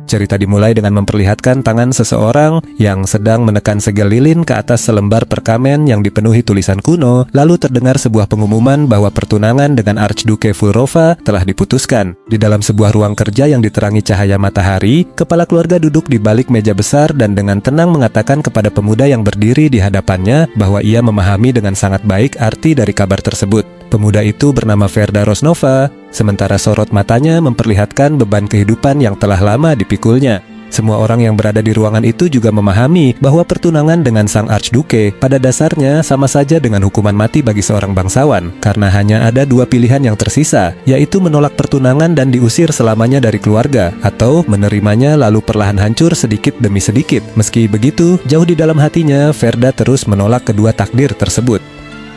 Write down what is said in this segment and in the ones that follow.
Cerita dimulai dengan memperlihatkan tangan seseorang yang sedang menekan segel lilin ke atas selembar perkamen yang dipenuhi tulisan kuno, lalu terdengar sebuah pengumuman bahwa pertunangan dengan Archduke Fulrova telah diputuskan. Di dalam sebuah ruang kerja yang diterangi cahaya matahari, kepala keluarga duduk di balik meja besar dan dengan tenang mengatakan kepada pemuda yang berdiri di hadapannya bahwa ia memahami dengan sangat baik arti dari kabar tersebut. Pemuda itu bernama Ferda Rosnova, sementara sorot matanya memperlihatkan beban kehidupan yang telah lama dipikulnya. Semua orang yang berada di ruangan itu juga memahami bahwa pertunangan dengan sang Archduke pada dasarnya sama saja dengan hukuman mati bagi seorang bangsawan, karena hanya ada dua pilihan yang tersisa, yaitu menolak pertunangan dan diusir selamanya dari keluarga, atau menerimanya lalu perlahan hancur sedikit demi sedikit. Meski begitu, jauh di dalam hatinya, Ferda terus menolak kedua takdir tersebut.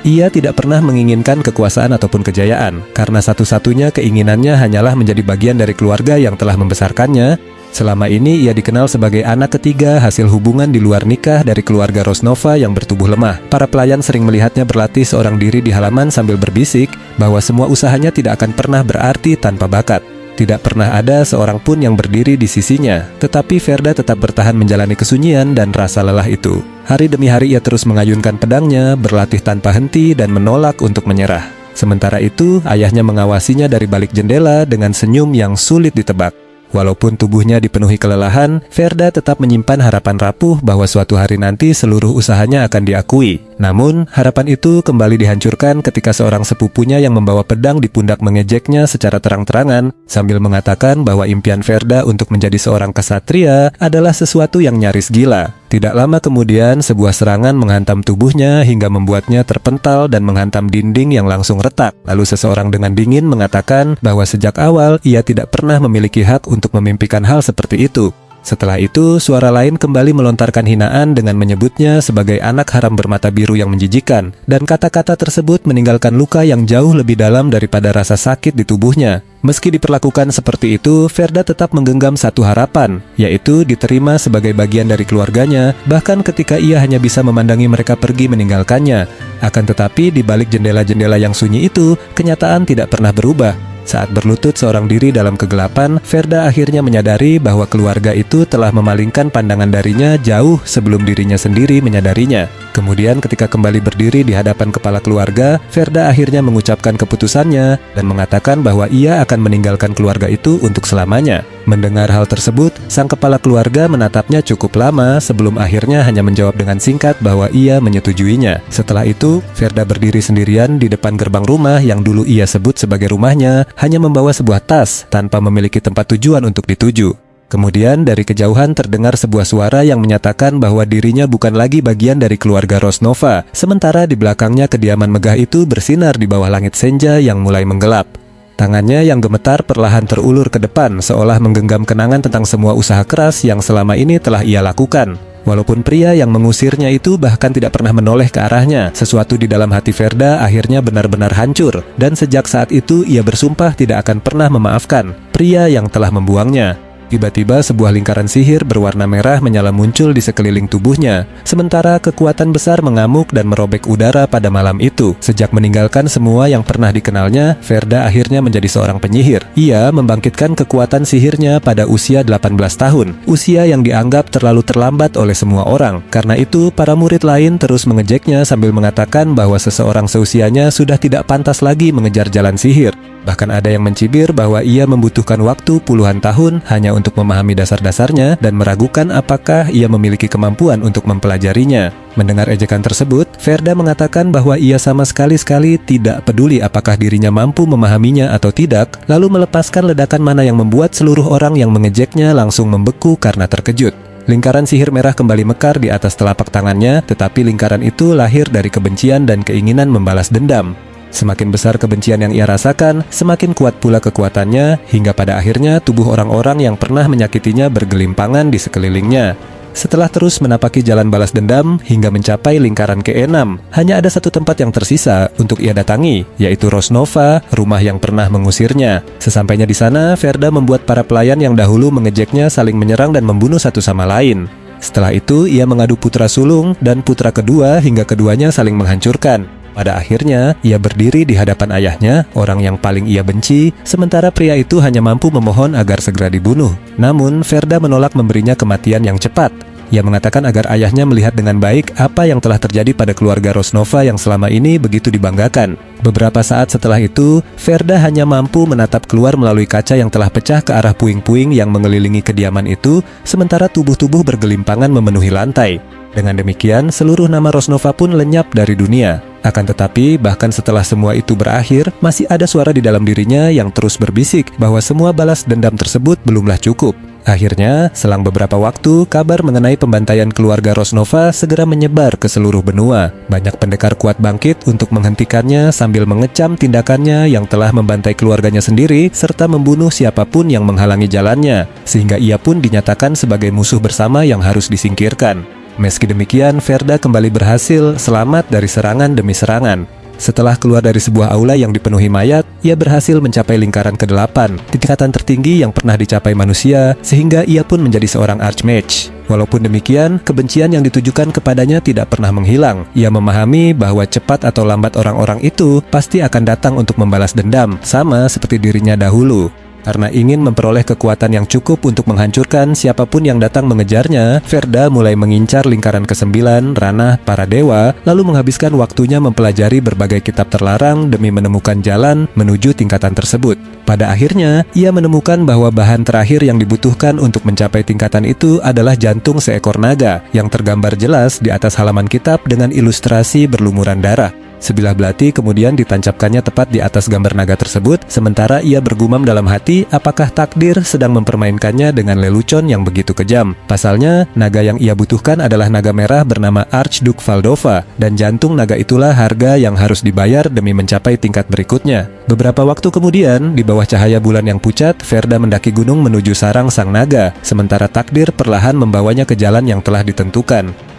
Ia tidak pernah menginginkan kekuasaan ataupun kejayaan, karena satu-satunya keinginannya hanyalah menjadi bagian dari keluarga yang telah membesarkannya. Selama ini ia dikenal sebagai anak ketiga hasil hubungan di luar nikah dari keluarga Rosnova yang bertubuh lemah. Para pelayan sering melihatnya berlatih seorang diri di halaman sambil berbisik bahwa semua usahanya tidak akan pernah berarti tanpa bakat. Tidak pernah ada seorang pun yang berdiri di sisinya, tetapi Ferda tetap bertahan menjalani kesunyian dan rasa lelah itu. Hari demi hari ia terus mengayunkan pedangnya, berlatih tanpa henti dan menolak untuk menyerah. Sementara itu, ayahnya mengawasinya dari balik jendela dengan senyum yang sulit ditebak. Walaupun tubuhnya dipenuhi kelelahan, Ferda tetap menyimpan harapan rapuh bahwa suatu hari nanti seluruh usahanya akan diakui. Namun, harapan itu kembali dihancurkan ketika seorang sepupunya yang membawa pedang di pundak mengejeknya secara terang-terangan, sambil mengatakan bahwa impian Ferda untuk menjadi seorang ksatria adalah sesuatu yang nyaris gila. Tidak lama kemudian, sebuah serangan menghantam tubuhnya hingga membuatnya terpental dan menghantam dinding yang langsung retak. Lalu seseorang dengan dingin mengatakan bahwa sejak awal ia tidak pernah memiliki hak untuk memimpikan hal seperti itu. Setelah itu, suara lain kembali melontarkan hinaan dengan menyebutnya sebagai anak haram bermata biru yang menjijikan, dan kata-kata tersebut meninggalkan luka yang jauh lebih dalam daripada rasa sakit di tubuhnya. Meski diperlakukan seperti itu, Ferda tetap menggenggam satu harapan, yaitu diterima sebagai bagian dari keluarganya, bahkan ketika ia hanya bisa memandangi mereka pergi meninggalkannya. Akan tetapi, di balik jendela-jendela yang sunyi itu, kenyataan tidak pernah berubah. Saat berlutut seorang diri dalam kegelapan, Ferda akhirnya menyadari bahwa keluarga itu telah memalingkan pandangan darinya jauh sebelum dirinya sendiri menyadarinya. Kemudian ketika kembali berdiri di hadapan kepala keluarga, Ferda akhirnya mengucapkan keputusannya dan mengatakan bahwa ia akan meninggalkan keluarga itu untuk selamanya. Mendengar hal tersebut, sang kepala keluarga menatapnya cukup lama sebelum akhirnya hanya menjawab dengan singkat bahwa ia menyetujuinya. Setelah itu, Ferda berdiri sendirian di depan gerbang rumah yang dulu ia sebut sebagai rumahnya, hanya membawa sebuah tas tanpa memiliki tempat tujuan untuk dituju. Kemudian dari kejauhan terdengar sebuah suara yang menyatakan bahwa dirinya bukan lagi bagian dari keluarga Rosnova, sementara di belakangnya kediaman megah itu bersinar di bawah langit senja yang mulai menggelap. Tangannya yang gemetar perlahan terulur ke depan seolah menggenggam kenangan tentang semua usaha keras yang selama ini telah ia lakukan. Walaupun pria yang mengusirnya itu bahkan tidak pernah menoleh ke arahnya, sesuatu di dalam hati Ferda akhirnya benar-benar hancur, dan sejak saat itu ia bersumpah tidak akan pernah memaafkan pria yang telah membuangnya. Tiba-tiba sebuah lingkaran sihir berwarna merah menyala muncul di sekeliling tubuhnya, sementara kekuatan besar mengamuk dan merobek udara pada malam itu. Sejak meninggalkan semua yang pernah dikenalnya, Ferda akhirnya menjadi seorang penyihir. Ia membangkitkan kekuatan sihirnya pada usia 18 tahun, usia yang dianggap terlalu terlambat oleh semua orang. Karena itu, para murid lain terus mengejeknya sambil mengatakan bahwa seseorang seusianya sudah tidak pantas lagi mengejar jalan sihir. Bahkan ada yang mencibir bahwa ia membutuhkan waktu puluhan tahun hanya untuk memahami dasar-dasarnya dan meragukan apakah ia memiliki kemampuan untuk mempelajarinya. Mendengar ejekan tersebut, Ferda mengatakan bahwa ia sama sekali tidak peduli apakah dirinya mampu memahaminya atau tidak, lalu melepaskan ledakan mana yang membuat seluruh orang yang mengejeknya langsung membeku karena terkejut. Lingkaran sihir merah kembali mekar di atas telapak tangannya, tetapi lingkaran itu lahir dari kebencian dan keinginan membalas dendam. Semakin besar kebencian yang ia rasakan, semakin kuat pula kekuatannya, hingga pada akhirnya tubuh orang-orang yang pernah menyakitinya bergelimpangan di sekelilingnya. Setelah terus menapaki jalan balas dendam hingga mencapai lingkaran ke-6, hanya ada satu tempat yang tersisa untuk ia datangi, yaitu Rosnova, rumah yang pernah mengusirnya. Sesampainya di sana, Ferda membuat para pelayan yang dahulu mengejeknya saling menyerang dan membunuh satu sama lain. Setelah itu, ia mengadu putra sulung dan putra kedua hingga keduanya saling menghancurkan. Pada akhirnya, ia berdiri di hadapan ayahnya, orang yang paling ia benci, sementara pria itu hanya mampu memohon agar segera dibunuh. Namun, Ferda menolak memberinya kematian yang cepat. Ia mengatakan agar ayahnya melihat dengan baik apa yang telah terjadi pada keluarga Rosnova yang selama ini begitu dibanggakan. Beberapa saat setelah itu, Ferda hanya mampu menatap keluar melalui kaca yang telah pecah ke arah puing-puing yang mengelilingi kediaman itu, sementara tubuh-tubuh bergelimpangan memenuhi lantai. Dengan demikian, seluruh nama Rosnova pun lenyap dari dunia. Akan tetapi, bahkan setelah semua itu berakhir, masih ada suara di dalam dirinya yang terus berbisik bahwa semua balas dendam tersebut belumlah cukup. Akhirnya, selang beberapa waktu, kabar mengenai pembantaian keluarga Rosnova segera menyebar ke seluruh benua. Banyak pendekar kuat bangkit untuk menghentikannya sambil mengecam tindakannya yang telah membantai keluarganya sendiri serta membunuh siapapun yang menghalangi jalannya, sehingga ia pun dinyatakan sebagai musuh bersama yang harus disingkirkan. Meski demikian, Ferda kembali berhasil selamat dari serangan demi serangan. Setelah keluar dari sebuah aula yang dipenuhi mayat, ia berhasil mencapai lingkaran ke-8, tingkatan tertinggi yang pernah dicapai manusia, sehingga ia pun menjadi seorang Archmage. Walaupun demikian, kebencian yang ditujukan kepadanya tidak pernah menghilang. Ia memahami bahwa cepat atau lambat orang-orang itu pasti akan datang untuk membalas dendam, sama seperti dirinya dahulu. Karena ingin memperoleh kekuatan yang cukup untuk menghancurkan siapapun yang datang mengejarnya, Ferda mulai mengincar lingkaran ke-9, ranah para dewa, lalu menghabiskan waktunya mempelajari berbagai kitab terlarang demi menemukan jalan menuju tingkatan tersebut. Pada akhirnya, ia menemukan bahwa bahan terakhir yang dibutuhkan untuk mencapai tingkatan itu adalah jantung seekor naga, yang tergambar jelas di atas halaman kitab dengan ilustrasi berlumuran darah. Sebilah belati kemudian ditancapkannya tepat di atas gambar naga tersebut, sementara ia bergumam dalam hati apakah takdir sedang mempermainkannya dengan lelucon yang begitu kejam. Pasalnya, naga yang ia butuhkan adalah naga merah bernama Archduke Valdova, dan jantung naga itulah harga yang harus dibayar demi mencapai tingkat berikutnya. Beberapa waktu kemudian, di bawah cahaya bulan yang pucat, Ferda mendaki gunung menuju sarang sang naga, sementara takdir perlahan membawanya ke jalan yang telah ditentukan.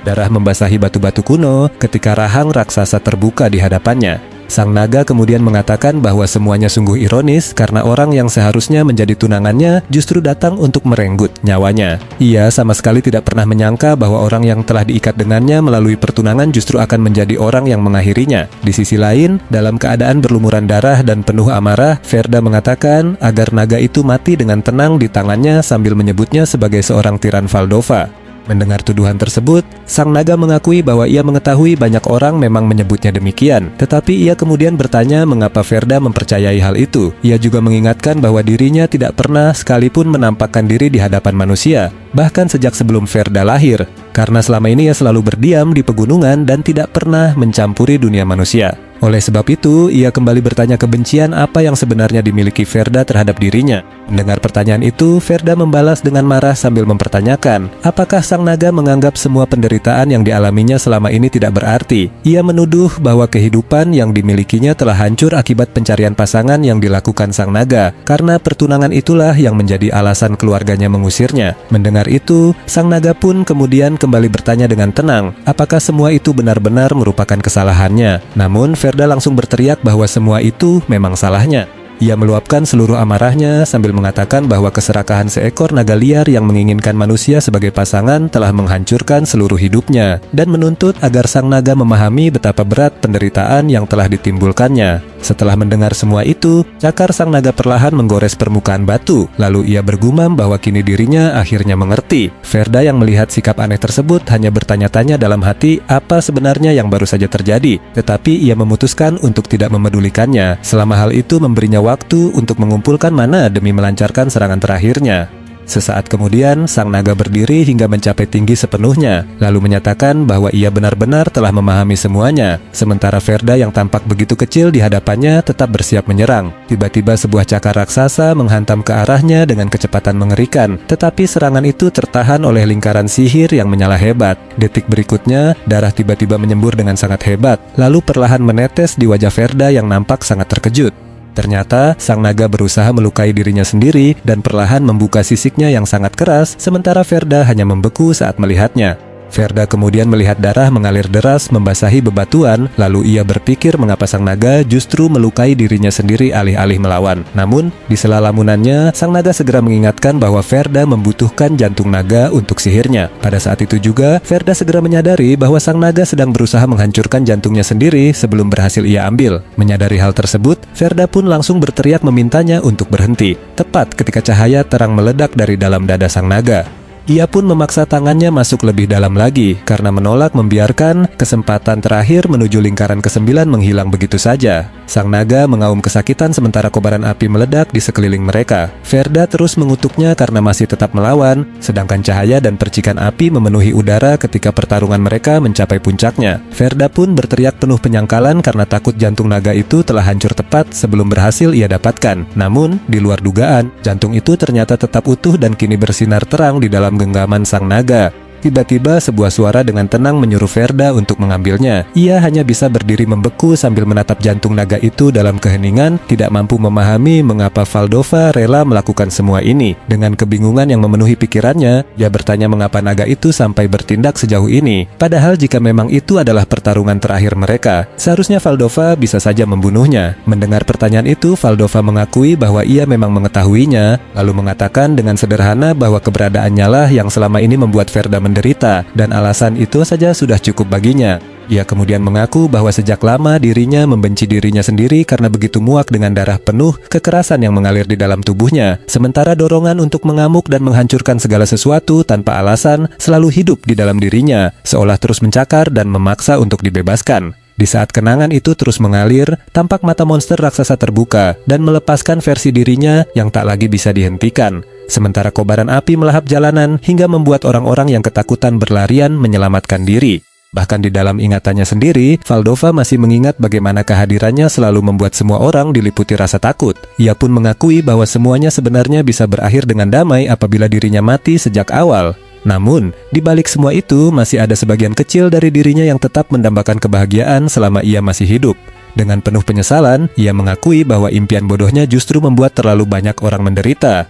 Darah membasahi batu-batu kuno ketika rahang raksasa terbuka di hadapannya. Sang naga kemudian mengatakan bahwa semuanya sungguh ironis karena orang yang seharusnya menjadi tunangannya justru datang untuk merenggut nyawanya. Ia sama sekali tidak pernah menyangka bahwa orang yang telah diikat dengannya melalui pertunangan justru akan menjadi orang yang mengakhirinya. Di sisi lain, dalam keadaan berlumuran darah dan penuh amarah, Ferda mengatakan agar naga itu mati dengan tenang di tangannya sambil menyebutnya sebagai seorang tiran Valdova. Mendengar tuduhan tersebut, sang naga mengakui bahwa ia mengetahui banyak orang memang menyebutnya demikian. Tetapi ia kemudian bertanya mengapa Ferda mempercayai hal itu. Ia juga mengingatkan bahwa dirinya tidak pernah sekalipun menampakkan diri di hadapan manusia, bahkan sejak sebelum Ferda lahir. Karena selama ini ia selalu berdiam di pegunungan dan tidak pernah mencampuri dunia manusia. Oleh sebab itu, ia kembali bertanya kebencian apa yang sebenarnya dimiliki Ferda terhadap dirinya. Mendengar pertanyaan itu, Ferda membalas dengan marah sambil mempertanyakan, apakah sang naga menganggap semua penderitaan yang dialaminya selama ini tidak berarti. Ia menuduh bahwa kehidupan yang dimilikinya telah hancur akibat pencarian pasangan yang dilakukan sang naga, karena pertunangan itulah yang menjadi alasan keluarganya mengusirnya. Mendengar itu, sang naga pun kemudian kembali bertanya dengan tenang, apakah semua itu benar-benar merupakan kesalahannya. Namun, Ferda langsung berteriak bahwa semua itu memang salahnya. Ia meluapkan seluruh amarahnya sambil mengatakan bahwa keserakahan seekor naga liar yang menginginkan manusia sebagai pasangan telah menghancurkan seluruh hidupnya, dan menuntut agar sang naga memahami betapa berat penderitaan yang telah ditimbulkannya. Setelah mendengar semua itu, cakar sang naga perlahan menggores permukaan batu, lalu ia bergumam bahwa kini dirinya akhirnya mengerti. Ferda yang melihat sikap aneh tersebut hanya bertanya-tanya dalam hati apa sebenarnya yang baru saja terjadi, tetapi ia memutuskan untuk tidak memedulikannya, selama hal itu memberinya waktu untuk mengumpulkan mana demi melancarkan serangan terakhirnya. Sesaat kemudian, sang naga berdiri hingga mencapai tinggi sepenuhnya, lalu menyatakan bahwa ia benar-benar telah memahami semuanya. Sementara Ferda yang tampak begitu kecil di hadapannya tetap bersiap menyerang. Tiba-tiba sebuah cakar raksasa menghantam ke arahnya dengan kecepatan mengerikan, tetapi serangan itu tertahan oleh lingkaran sihir yang menyala hebat. Detik berikutnya, darah tiba-tiba menyembur dengan sangat hebat, lalu perlahan menetes di wajah Ferda yang nampak sangat terkejut. Ternyata, sang naga berusaha melukai dirinya sendiri dan perlahan membuka sisiknya yang sangat keras, sementara Ferda hanya membeku saat melihatnya. Verda kemudian melihat darah mengalir deras membasahi bebatuan, lalu ia berpikir mengapa sang naga justru melukai dirinya sendiri alih-alih melawan. Namun, di sela lamunannya, sang naga segera mengingatkan bahwa Verda membutuhkan jantung naga untuk sihirnya. Pada saat itu juga, Verda segera menyadari bahwa sang naga sedang berusaha menghancurkan jantungnya sendiri sebelum berhasil ia ambil. Menyadari hal tersebut, Verda pun langsung berteriak memintanya untuk berhenti, tepat ketika cahaya terang meledak dari dalam dada sang naga. Ia pun memaksa tangannya masuk lebih dalam lagi karena menolak membiarkan kesempatan terakhir menuju lingkaran ke-9 menghilang begitu saja. Sang naga mengaum kesakitan sementara kobaran api meledak di sekeliling mereka. Verda terus mengutuknya karena masih tetap melawan, sedangkan cahaya dan percikan api memenuhi udara ketika pertarungan mereka mencapai puncaknya. Verda pun berteriak penuh penyangkalan karena takut jantung naga itu telah hancur tepat sebelum berhasil ia dapatkan. Namun, di luar dugaan, jantung itu ternyata tetap utuh dan kini bersinar terang di dalam genggaman sang naga. Tiba-tiba sebuah suara dengan tenang menyuruh Verda untuk mengambilnya. Ia hanya bisa berdiri membeku sambil menatap jantung naga itu dalam keheningan, tidak mampu memahami mengapa Valdova rela melakukan semua ini. Dengan kebingungan yang memenuhi pikirannya, ia bertanya mengapa naga itu sampai bertindak sejauh ini. Padahal jika memang itu adalah pertarungan terakhir mereka, seharusnya Valdova bisa saja membunuhnya. Mendengar pertanyaan itu, Valdova mengakui bahwa ia memang mengetahuinya, lalu mengatakan dengan sederhana bahwa keberadaannya lah yang selama ini membuat Verda menderita, dan alasan itu saja sudah cukup baginya. Ia kemudian mengaku bahwa sejak lama dirinya membenci dirinya sendiri karena begitu muak dengan darah penuh kekerasan yang mengalir di dalam tubuhnya, sementara dorongan untuk mengamuk dan menghancurkan segala sesuatu tanpa alasan selalu hidup di dalam dirinya, seolah terus mencakar dan memaksa untuk dibebaskan. Di saat kenangan itu terus mengalir, tampak mata monster raksasa terbuka dan melepaskan versi dirinya yang tak lagi bisa dihentikan. Sementara kobaran api melahap jalanan hingga membuat orang-orang yang ketakutan berlarian menyelamatkan diri. Bahkan di dalam ingatannya sendiri, Valdova masih mengingat bagaimana kehadirannya selalu membuat semua orang diliputi rasa takut. Ia pun mengakui bahwa semuanya sebenarnya bisa berakhir dengan damai apabila dirinya mati sejak awal. Namun, di balik semua itu masih ada sebagian kecil dari dirinya yang tetap mendambakan kebahagiaan selama ia masih hidup. Dengan penuh penyesalan, ia mengakui bahwa impian bodohnya justru membuat terlalu banyak orang menderita.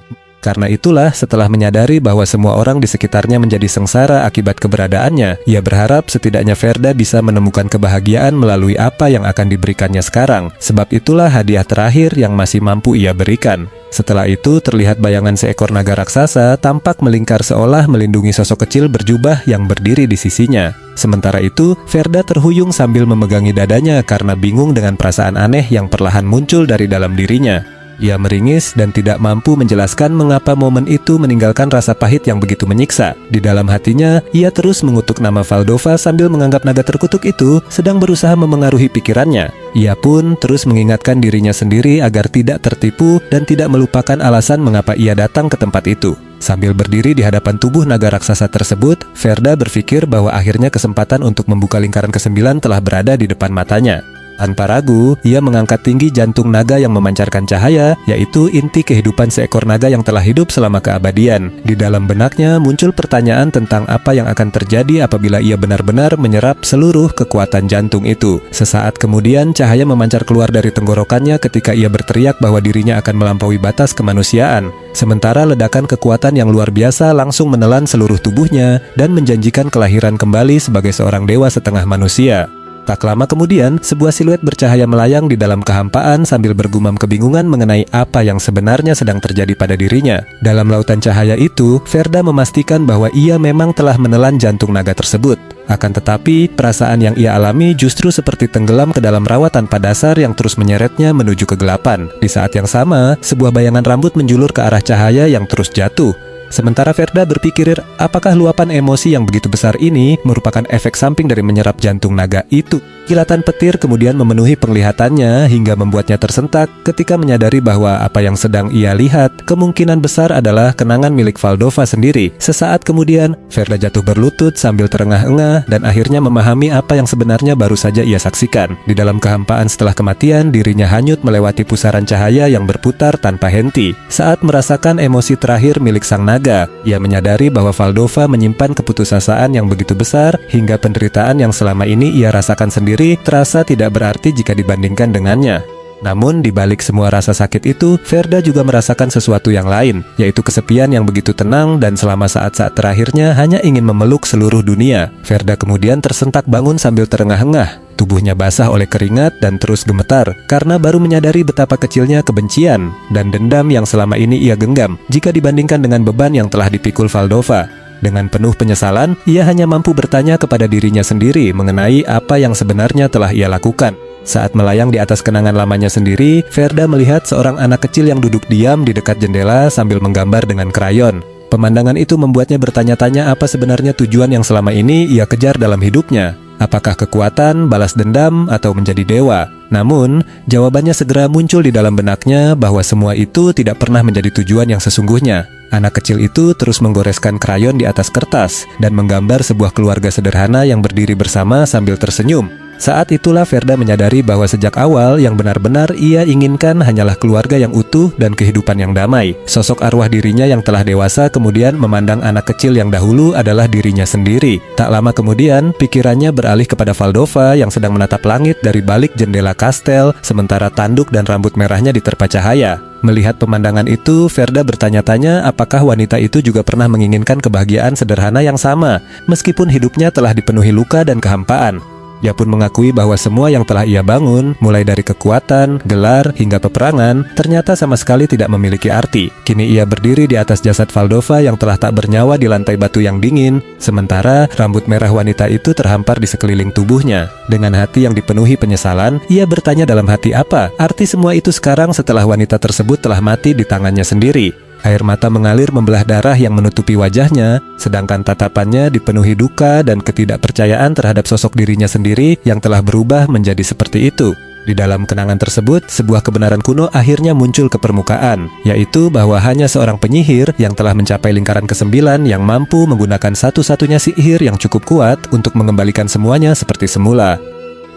Karena itulah, setelah menyadari bahwa semua orang di sekitarnya menjadi sengsara akibat keberadaannya, ia berharap setidaknya Verda bisa menemukan kebahagiaan melalui apa yang akan diberikannya sekarang. Sebab itulah hadiah terakhir yang masih mampu ia berikan. Setelah itu, terlihat bayangan seekor naga raksasa tampak melingkar seolah melindungi sosok kecil berjubah yang berdiri di sisinya. Sementara itu, Verda terhuyung sambil memegangi dadanya karena bingung dengan perasaan aneh yang perlahan muncul dari dalam dirinya. Ia meringis dan tidak mampu menjelaskan mengapa momen itu meninggalkan rasa pahit yang begitu menyiksa. Di dalam hatinya, ia terus mengutuk nama Valdova sambil menganggap naga terkutuk itu sedang berusaha memengaruhi pikirannya. Ia pun terus mengingatkan dirinya sendiri agar tidak tertipu dan tidak melupakan alasan mengapa ia datang ke tempat itu. Sambil berdiri di hadapan tubuh naga raksasa tersebut, Verda berpikir bahwa akhirnya kesempatan untuk membuka lingkaran ke-9 telah berada di depan matanya. Tanpa ragu, ia mengangkat tinggi jantung naga yang memancarkan cahaya, yaitu inti kehidupan seekor naga yang telah hidup selama keabadian. Di dalam benaknya muncul pertanyaan tentang apa yang akan terjadi apabila ia benar-benar menyerap seluruh kekuatan jantung itu. Sesaat kemudian, cahaya memancar keluar dari tenggorokannya ketika ia berteriak bahwa dirinya akan melampaui batas kemanusiaan. Sementara ledakan kekuatan yang luar biasa langsung menelan seluruh tubuhnya dan menjanjikan kelahiran kembali sebagai seorang dewa setengah manusia. Tak lama kemudian, sebuah siluet bercahaya melayang di dalam kehampaan sambil bergumam kebingungan mengenai apa yang sebenarnya sedang terjadi pada dirinya. Dalam lautan cahaya itu, Verda memastikan bahwa ia memang telah menelan jantung naga tersebut. Akan tetapi, perasaan yang ia alami justru seperti tenggelam ke dalam rawa tanpa dasar yang terus menyeretnya menuju kegelapan. Di saat yang sama, sebuah bayangan rambut menjulur ke arah cahaya yang terus jatuh. Sementara Verda berpikir, apakah luapan emosi yang begitu besar ini merupakan efek samping dari menyerap jantung naga itu? Kilatan petir kemudian memenuhi penglihatannya hingga membuatnya tersentak ketika menyadari bahwa apa yang sedang ia lihat kemungkinan besar adalah kenangan milik Valdova sendiri. Sesaat kemudian, Verda jatuh berlutut sambil terengah-engah dan akhirnya memahami apa yang sebenarnya baru saja ia saksikan. Di dalam kehampaan setelah kematian, dirinya hanyut melewati pusaran cahaya yang berputar tanpa henti. Saat merasakan emosi terakhir milik sang naga, ia menyadari bahwa Valdova menyimpan keputusasaan yang begitu besar hingga penderitaan yang selama ini ia rasakan sendiri terasa tidak berarti jika dibandingkan dengannya. Namun di balik semua rasa sakit itu, Ferda juga merasakan sesuatu yang lain, yaitu kesepian yang begitu tenang dan selama saat-saat terakhirnya hanya ingin memeluk seluruh dunia. Ferda kemudian tersentak bangun sambil terengah-engah. Tubuhnya basah oleh keringat dan terus gemetar karena baru menyadari betapa kecilnya kebencian dan dendam yang selama ini ia genggam jika dibandingkan dengan beban yang telah dipikul Valdova. Dengan penuh penyesalan, ia hanya mampu bertanya kepada dirinya sendiri mengenai apa yang sebenarnya telah ia lakukan. Saat melayang di atas kenangan lamanya sendiri, Ferda melihat seorang anak kecil yang duduk diam di dekat jendela sambil menggambar dengan krayon. Pemandangan itu membuatnya bertanya-tanya apa sebenarnya tujuan yang selama ini ia kejar dalam hidupnya. Apakah kekuatan, balas dendam, atau menjadi dewa? Namun, jawabannya segera muncul di dalam benaknya bahwa semua itu tidak pernah menjadi tujuan yang sesungguhnya. Anak kecil itu terus menggoreskan krayon di atas kertas dan menggambar sebuah keluarga sederhana yang berdiri bersama sambil tersenyum. Saat itulah Ferda menyadari bahwa sejak awal yang benar-benar ia inginkan hanyalah keluarga yang utuh dan kehidupan yang damai. Sosok arwah dirinya yang telah dewasa kemudian memandang anak kecil yang dahulu adalah dirinya sendiri. Tak lama kemudian, pikirannya beralih kepada Valdova yang sedang menatap langit dari balik jendela kastel, sementara tanduk dan rambut merahnya diterpa cahaya. Melihat pemandangan itu, Ferda bertanya-tanya apakah wanita itu juga pernah menginginkan kebahagiaan sederhana yang sama, meskipun hidupnya telah dipenuhi luka dan kehampaan. Ia pun mengakui bahwa semua yang telah ia bangun, mulai dari kekuatan, gelar, hingga peperangan, ternyata sama sekali tidak memiliki arti. Kini ia berdiri di atas jasad Valdova yang telah tak bernyawa di lantai batu yang dingin, sementara rambut merah wanita itu terhampar di sekeliling tubuhnya. Dengan hati yang dipenuhi penyesalan, ia bertanya dalam hati apa arti semua itu sekarang setelah wanita tersebut telah mati di tangannya sendiri. Air mata mengalir membelah darah yang menutupi wajahnya, sedangkan tatapannya dipenuhi duka dan ketidakpercayaan terhadap sosok dirinya sendiri yang telah berubah menjadi seperti itu. Di dalam kenangan tersebut, sebuah kebenaran kuno akhirnya muncul ke permukaan, yaitu bahwa hanya seorang penyihir yang telah mencapai lingkaran ke-9 yang mampu menggunakan satu-satunya sihir yang cukup kuat untuk mengembalikan semuanya seperti semula.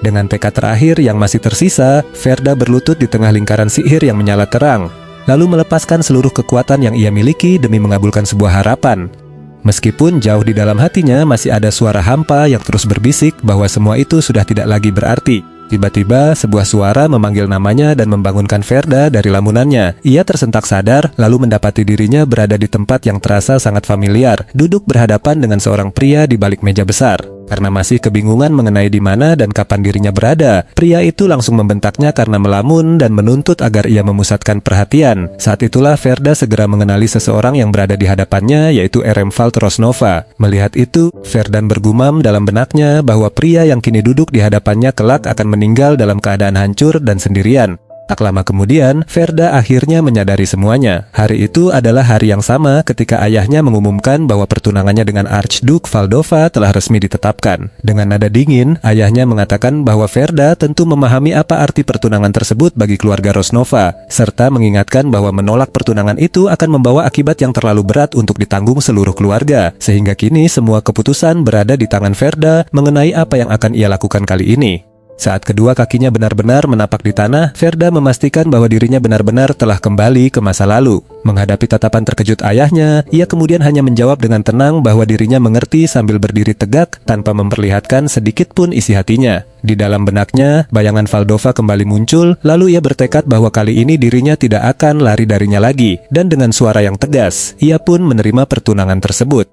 Dengan tekad terakhir yang masih tersisa, Ferda berlutut di tengah lingkaran sihir yang menyala terang, lalu melepaskan seluruh kekuatan yang ia miliki demi mengabulkan sebuah harapan. Meskipun jauh di dalam hatinya masih ada suara hampa yang terus berbisik bahwa semua itu sudah tidak lagi berarti. Tiba-tiba sebuah suara memanggil namanya dan membangunkan Ferda dari lamunannya. Ia tersentak sadar lalu mendapati dirinya berada di tempat yang terasa sangat familiar, duduk berhadapan dengan seorang pria di balik meja besar. Karena masih kebingungan mengenai di mana dan kapan dirinya berada, pria itu langsung membentaknya karena melamun dan menuntut agar ia memusatkan perhatian. Saat itulah Ferda segera mengenali seseorang yang berada di hadapannya, yaitu Eremvald Rosnova. Melihat itu, Ferdan bergumam dalam benaknya bahwa pria yang kini duduk di hadapannya kelak akan meninggal dalam keadaan hancur dan sendirian. Tak lama kemudian, Ferda akhirnya menyadari semuanya. Hari itu adalah hari yang sama ketika ayahnya mengumumkan bahwa pertunangannya dengan Archduke Valdova telah resmi ditetapkan. Dengan nada dingin, ayahnya mengatakan bahwa Ferda tentu memahami apa arti pertunangan tersebut bagi keluarga Rosnova, serta mengingatkan bahwa menolak pertunangan itu akan membawa akibat yang terlalu berat untuk ditanggung seluruh keluarga, sehingga kini semua keputusan berada di tangan Ferda mengenai apa yang akan ia lakukan kali ini. Saat kedua kakinya benar-benar menapak di tanah, Ferda memastikan bahwa dirinya benar-benar telah kembali ke masa lalu. Menghadapi tatapan terkejut ayahnya, ia kemudian hanya menjawab dengan tenang bahwa dirinya mengerti sambil berdiri tegak tanpa memperlihatkan sedikit pun isi hatinya. Di dalam benaknya, bayangan Valdova kembali muncul, lalu ia bertekad bahwa kali ini dirinya tidak akan lari darinya lagi, dan dengan suara yang tegas, ia pun menerima pertunangan tersebut.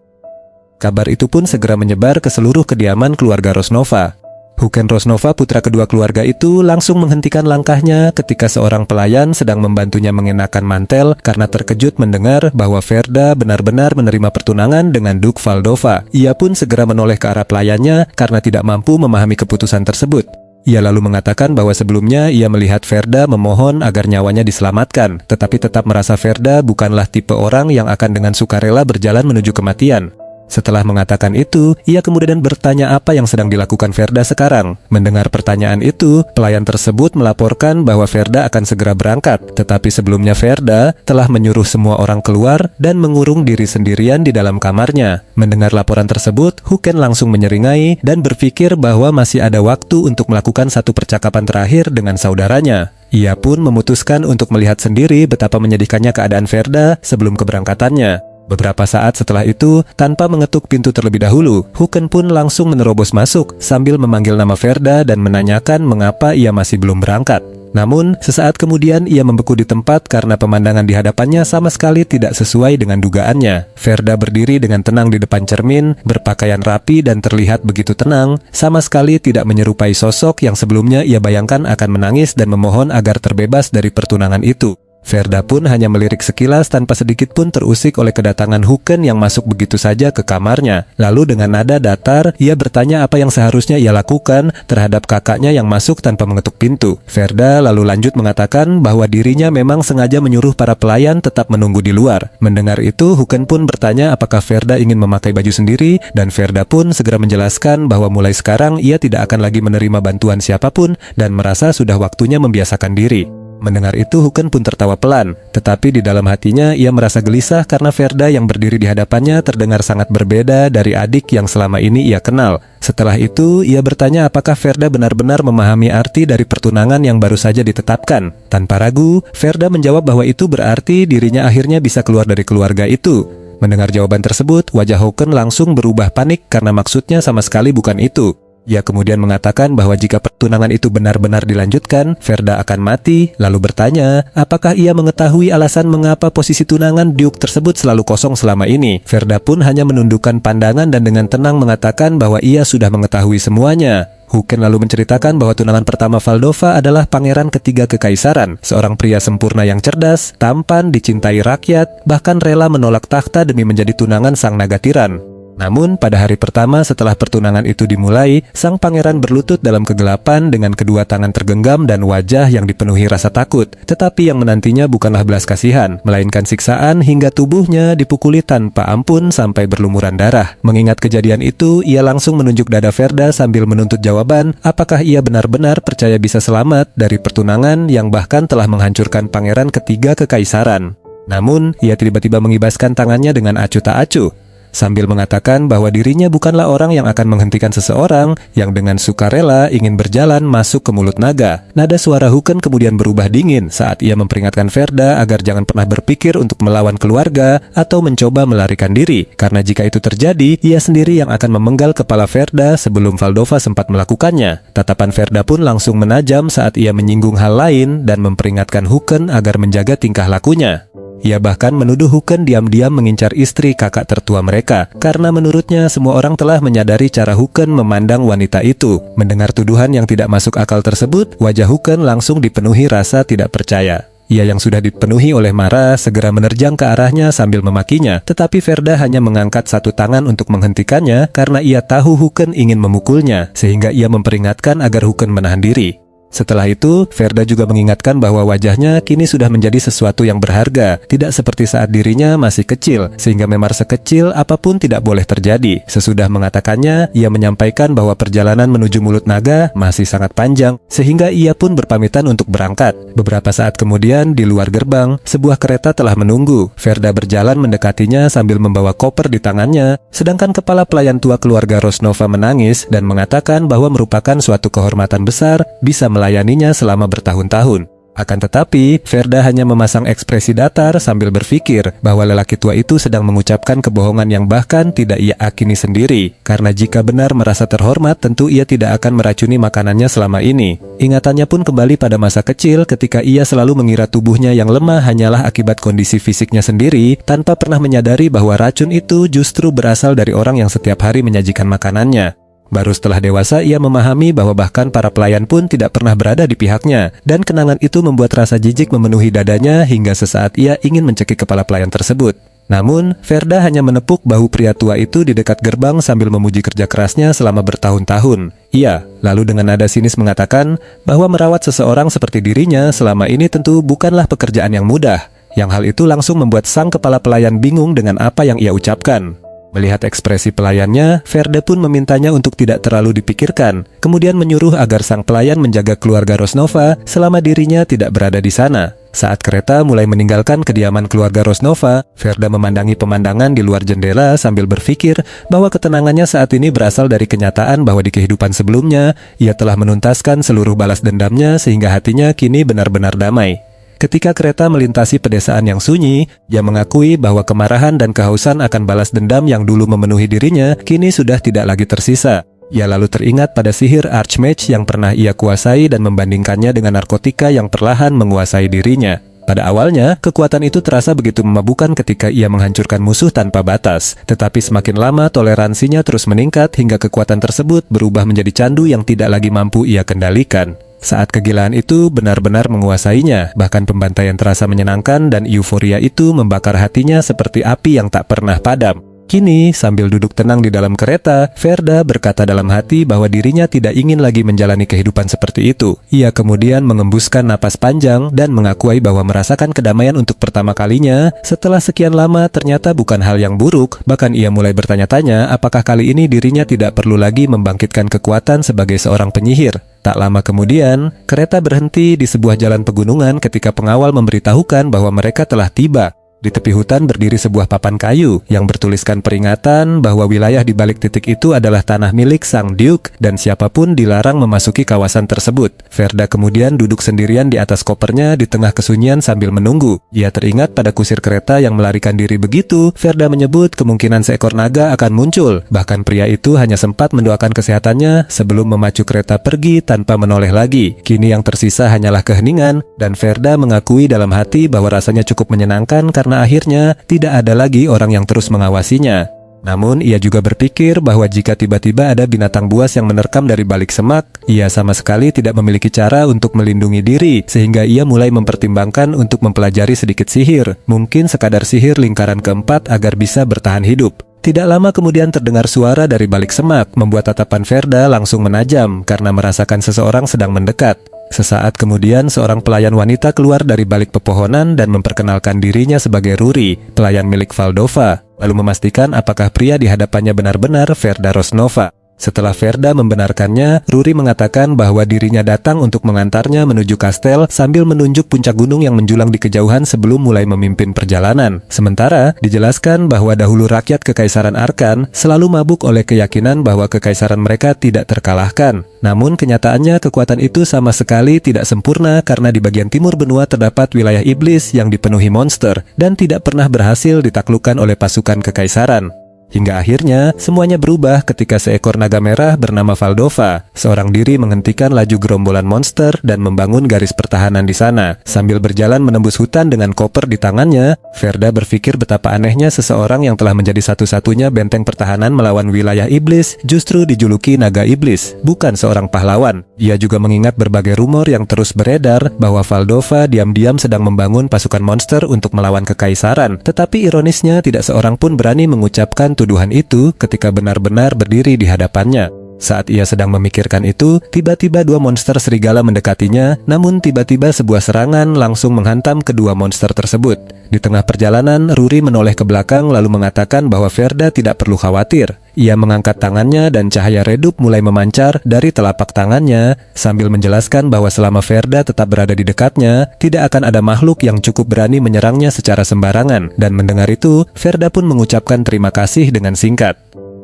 Kabar itu pun segera menyebar ke seluruh kediaman keluarga Rosnova. Huken Rosnova, putra kedua keluarga itu, langsung menghentikan langkahnya ketika seorang pelayan sedang membantunya mengenakan mantel karena terkejut mendengar bahwa Ferda benar-benar menerima pertunangan dengan Duke Valdova. Ia pun segera menoleh ke arah pelayannya karena tidak mampu memahami keputusan tersebut. Ia lalu mengatakan bahwa sebelumnya ia melihat Ferda memohon agar nyawanya diselamatkan, tetapi tetap merasa Ferda bukanlah tipe orang yang akan dengan sukarela berjalan menuju kematian. Setelah mengatakan itu, ia kemudian bertanya apa yang sedang dilakukan Ferda sekarang. Mendengar pertanyaan itu, pelayan tersebut melaporkan bahwa Ferda akan segera berangkat. Tetapi sebelumnya Ferda telah menyuruh semua orang keluar dan mengurung diri sendirian di dalam kamarnya. Mendengar laporan tersebut, Huken langsung menyeringai dan berpikir bahwa masih ada waktu untuk melakukan satu percakapan terakhir dengan saudaranya. Ia pun memutuskan untuk melihat sendiri betapa menyedihkannya keadaan Ferda sebelum keberangkatannya. Beberapa saat setelah itu, tanpa mengetuk pintu terlebih dahulu, Huken pun langsung menerobos masuk sambil memanggil nama Verda dan menanyakan mengapa ia masih belum berangkat. Namun, sesaat kemudian ia membeku di tempat karena pemandangan di hadapannya sama sekali tidak sesuai dengan dugaannya. Verda berdiri dengan tenang di depan cermin, berpakaian rapi dan terlihat begitu tenang, sama sekali tidak menyerupai sosok yang sebelumnya ia bayangkan akan menangis dan memohon agar terbebas dari pertunangan itu. Verda pun hanya melirik sekilas tanpa sedikit pun terusik oleh kedatangan Huken yang masuk begitu saja ke kamarnya. Lalu dengan nada datar, ia bertanya apa yang seharusnya ia lakukan terhadap kakaknya yang masuk tanpa mengetuk pintu. Verda lalu lanjut mengatakan bahwa dirinya memang sengaja menyuruh para pelayan tetap menunggu di luar. Mendengar itu, Huken pun bertanya apakah Verda ingin memakai baju sendiri, dan Verda pun segera menjelaskan bahwa mulai sekarang ia tidak akan lagi menerima bantuan siapapun dan merasa sudah waktunya membiasakan diri. Mendengar itu, Huken pun tertawa pelan, tetapi di dalam hatinya ia merasa gelisah karena Verda yang berdiri di hadapannya terdengar sangat berbeda dari adik yang selama ini ia kenal. Setelah itu, ia bertanya apakah Verda benar-benar memahami arti dari pertunangan yang baru saja ditetapkan. Tanpa ragu, Verda menjawab bahwa itu berarti dirinya akhirnya bisa keluar dari keluarga itu. Mendengar jawaban tersebut, wajah Huken langsung berubah panik karena maksudnya sama sekali bukan itu. Ia kemudian mengatakan bahwa jika pertunangan itu benar-benar dilanjutkan, Verda akan mati, lalu bertanya, apakah ia mengetahui alasan mengapa posisi tunangan Duke tersebut selalu kosong selama ini. Verda pun hanya menundukkan pandangan dan dengan tenang mengatakan bahwa ia sudah mengetahui semuanya. Huken lalu menceritakan bahwa tunangan pertama Valdova adalah pangeran ketiga kekaisaran, seorang pria sempurna yang cerdas, tampan, dicintai rakyat, bahkan rela menolak takhta demi menjadi tunangan sang naga tiran. Namun, pada hari pertama setelah pertunangan itu dimulai, sang pangeran berlutut dalam kegelapan dengan kedua tangan tergenggam dan wajah yang dipenuhi rasa takut. Tetapi yang menantinya bukanlah belas kasihan, melainkan siksaan hingga tubuhnya dipukuli tanpa ampun sampai berlumuran darah. Mengingat kejadian itu, ia langsung menunjuk dada Verda sambil menuntut jawaban, apakah ia benar-benar percaya bisa selamat dari pertunangan yang bahkan telah menghancurkan pangeran ketiga kekaisaran. Namun, ia tiba-tiba mengibaskan tangannya dengan acuh tak acuh, sambil mengatakan bahwa dirinya bukanlah orang yang akan menghentikan seseorang yang dengan sukarela ingin berjalan masuk ke mulut naga. Nada suara Huken kemudian berubah dingin saat ia memperingatkan Verda agar jangan pernah berpikir untuk melawan keluarga atau mencoba melarikan diri, karena jika itu terjadi, ia sendiri yang akan memenggal kepala Verda sebelum Valdova sempat melakukannya. Tatapan Verda pun langsung menajam saat ia menyinggung hal lain dan memperingatkan Huken agar menjaga tingkah lakunya. Ia bahkan menuduh Huken diam-diam mengincar istri kakak tertua mereka, karena menurutnya semua orang telah menyadari cara Huken memandang wanita itu. Mendengar tuduhan yang tidak masuk akal tersebut, wajah Huken langsung dipenuhi rasa tidak percaya. Ia yang sudah dipenuhi oleh marah segera menerjang ke arahnya sambil memakinya, tetapi Verda hanya mengangkat satu tangan untuk menghentikannya karena ia tahu Huken ingin memukulnya, sehingga ia memperingatkan agar Huken menahan diri. Setelah itu, Verda juga mengingatkan bahwa wajahnya kini sudah menjadi sesuatu yang berharga, tidak seperti saat dirinya masih kecil, sehingga memar sekecil apapun tidak boleh terjadi. Sesudah mengatakannya, ia menyampaikan bahwa perjalanan menuju mulut naga masih sangat panjang, sehingga ia pun berpamitan untuk berangkat. Beberapa saat kemudian, di luar gerbang, sebuah kereta telah menunggu. Verda berjalan mendekatinya sambil membawa koper di tangannya, sedangkan kepala pelayan tua keluarga Rosnova menangis dan mengatakan bahwa merupakan suatu kehormatan besar bisa melayaninya selama bertahun-tahun. Akan tetapi, Verda hanya memasang ekspresi datar sambil berpikir bahwa lelaki tua itu sedang mengucapkan kebohongan yang bahkan tidak ia akini sendiri. Karena jika benar merasa terhormat, tentu ia tidak akan meracuni makanannya selama ini. Ingatannya pun kembali pada masa kecil ketika ia selalu mengira tubuhnya yang lemah hanyalah akibat kondisi fisiknya sendiri, tanpa pernah menyadari bahwa racun itu justru berasal dari orang yang setiap hari menyajikan makanannya. Baru setelah dewasa ia memahami bahwa bahkan para pelayan pun tidak pernah berada di pihaknya, dan kenangan itu membuat rasa jijik memenuhi dadanya hingga sesaat ia ingin mencekik kepala pelayan tersebut. Namun, Verda hanya menepuk bahu pria tua itu di dekat gerbang sambil memuji kerja kerasnya selama bertahun-tahun. Ia lalu dengan nada sinis mengatakan bahwa merawat seseorang seperti dirinya selama ini tentu bukanlah pekerjaan yang mudah. Yang hal itu langsung membuat sang kepala pelayan bingung dengan apa yang ia ucapkan. Melihat ekspresi pelayannya, Verda pun memintanya untuk tidak terlalu dipikirkan, kemudian menyuruh agar sang pelayan menjaga keluarga Rosnova selama dirinya tidak berada di sana. Saat kereta mulai meninggalkan kediaman keluarga Rosnova, Verda memandangi pemandangan di luar jendela sambil berpikir bahwa ketenangannya saat ini berasal dari kenyataan bahwa di kehidupan sebelumnya, ia telah menuntaskan seluruh balas dendamnya sehingga hatinya kini benar-benar damai. Ketika kereta melintasi pedesaan yang sunyi, ia mengakui bahwa kemarahan dan kehausan akan balas dendam yang dulu memenuhi dirinya kini sudah tidak lagi tersisa. Ia lalu teringat pada sihir Archmage yang pernah ia kuasai dan membandingkannya dengan narkotika yang perlahan menguasai dirinya. Pada awalnya, kekuatan itu terasa begitu memabukkan ketika ia menghancurkan musuh tanpa batas. Tetapi semakin lama, toleransinya terus meningkat hingga kekuatan tersebut berubah menjadi candu yang tidak lagi mampu ia kendalikan. Saat kegilaan itu benar-benar menguasainya, bahkan pembantaian terasa menyenangkan dan euforia itu membakar hatinya seperti api yang tak pernah padam. Kini, sambil duduk tenang di dalam kereta, Verda berkata dalam hati bahwa dirinya tidak ingin lagi menjalani kehidupan seperti itu. Ia kemudian mengembuskan napas panjang dan mengakui bahwa merasakan kedamaian untuk pertama kalinya setelah sekian lama ternyata bukan hal yang buruk. Bahkan ia mulai bertanya-tanya apakah kali ini dirinya tidak perlu lagi membangkitkan kekuatan sebagai seorang penyihir. Tak lama kemudian, kereta berhenti di sebuah jalan pegunungan ketika pengawal memberitahukan bahwa mereka telah tiba. Di tepi hutan berdiri sebuah papan kayu yang bertuliskan peringatan bahwa wilayah di balik titik itu adalah tanah milik sang Duke dan siapapun dilarang memasuki kawasan tersebut. Verda kemudian duduk sendirian di atas kopernya di tengah kesunyian sambil menunggu. Ia teringat pada kusir kereta yang melarikan diri begitu. Verda menyebut kemungkinan seekor naga akan muncul. Bahkan pria itu hanya sempat mendoakan kesehatannya sebelum memacu kereta pergi tanpa menoleh lagi. Kini yang tersisa hanyalah keheningan dan Verda mengakui dalam hati bahwa rasanya cukup menyenangkan karena akhirnya tidak ada lagi orang yang terus mengawasinya. Namun ia juga berpikir bahwa jika tiba-tiba ada binatang buas yang menerkam dari balik semak, ia sama sekali tidak memiliki cara untuk melindungi diri, sehingga ia mulai mempertimbangkan untuk mempelajari sedikit sihir, mungkin sekadar sihir lingkaran keempat agar bisa bertahan hidup. Tidak lama kemudian terdengar suara dari balik semak, membuat tatapan Verda langsung menajam karena merasakan seseorang sedang mendekat. Sesaat kemudian seorang pelayan wanita keluar dari balik pepohonan dan memperkenalkan dirinya sebagai Ruri, pelayan milik Valdova, lalu memastikan apakah pria di hadapannya benar-benar Verda Rosnova. Setelah Verda membenarkannya, Ruri mengatakan bahwa dirinya datang untuk mengantarnya menuju kastel sambil menunjuk puncak gunung yang menjulang di kejauhan sebelum mulai memimpin perjalanan. Sementara, dijelaskan bahwa dahulu rakyat Kekaisaran Arkan selalu mabuk oleh keyakinan bahwa kekaisaran mereka tidak terkalahkan. Namun kenyataannya kekuatan itu sama sekali tidak sempurna karena di bagian timur benua terdapat wilayah iblis yang dipenuhi monster dan tidak pernah berhasil ditaklukkan oleh pasukan kekaisaran. Hingga akhirnya, semuanya berubah ketika seekor naga merah bernama Valdova seorang diri menghentikan laju gerombolan monster dan membangun garis pertahanan di sana. Sambil berjalan menembus hutan dengan koper di tangannya, Verda berpikir betapa anehnya seseorang yang telah menjadi satu-satunya benteng pertahanan melawan wilayah iblis justru dijuluki naga iblis, bukan seorang pahlawan. Ia juga mengingat berbagai rumor yang terus beredar bahwa Valdova diam-diam sedang membangun pasukan monster untuk melawan kekaisaran. Tetapi ironisnya tidak seorang pun berani mengucapkan tuduhan itu ketika benar-benar berdiri di hadapannya. Saat ia sedang memikirkan itu, tiba-tiba dua monster serigala mendekatinya, namun tiba-tiba sebuah serangan langsung menghantam kedua monster tersebut. Di tengah perjalanan, Ruri menoleh ke belakang lalu mengatakan bahwa Verda tidak perlu khawatir. Ia mengangkat tangannya dan cahaya redup mulai memancar dari telapak tangannya, sambil menjelaskan bahwa selama Verda tetap berada di dekatnya, tidak akan ada makhluk yang cukup berani menyerangnya secara sembarangan. Dan mendengar itu, Verda pun mengucapkan terima kasih dengan singkat.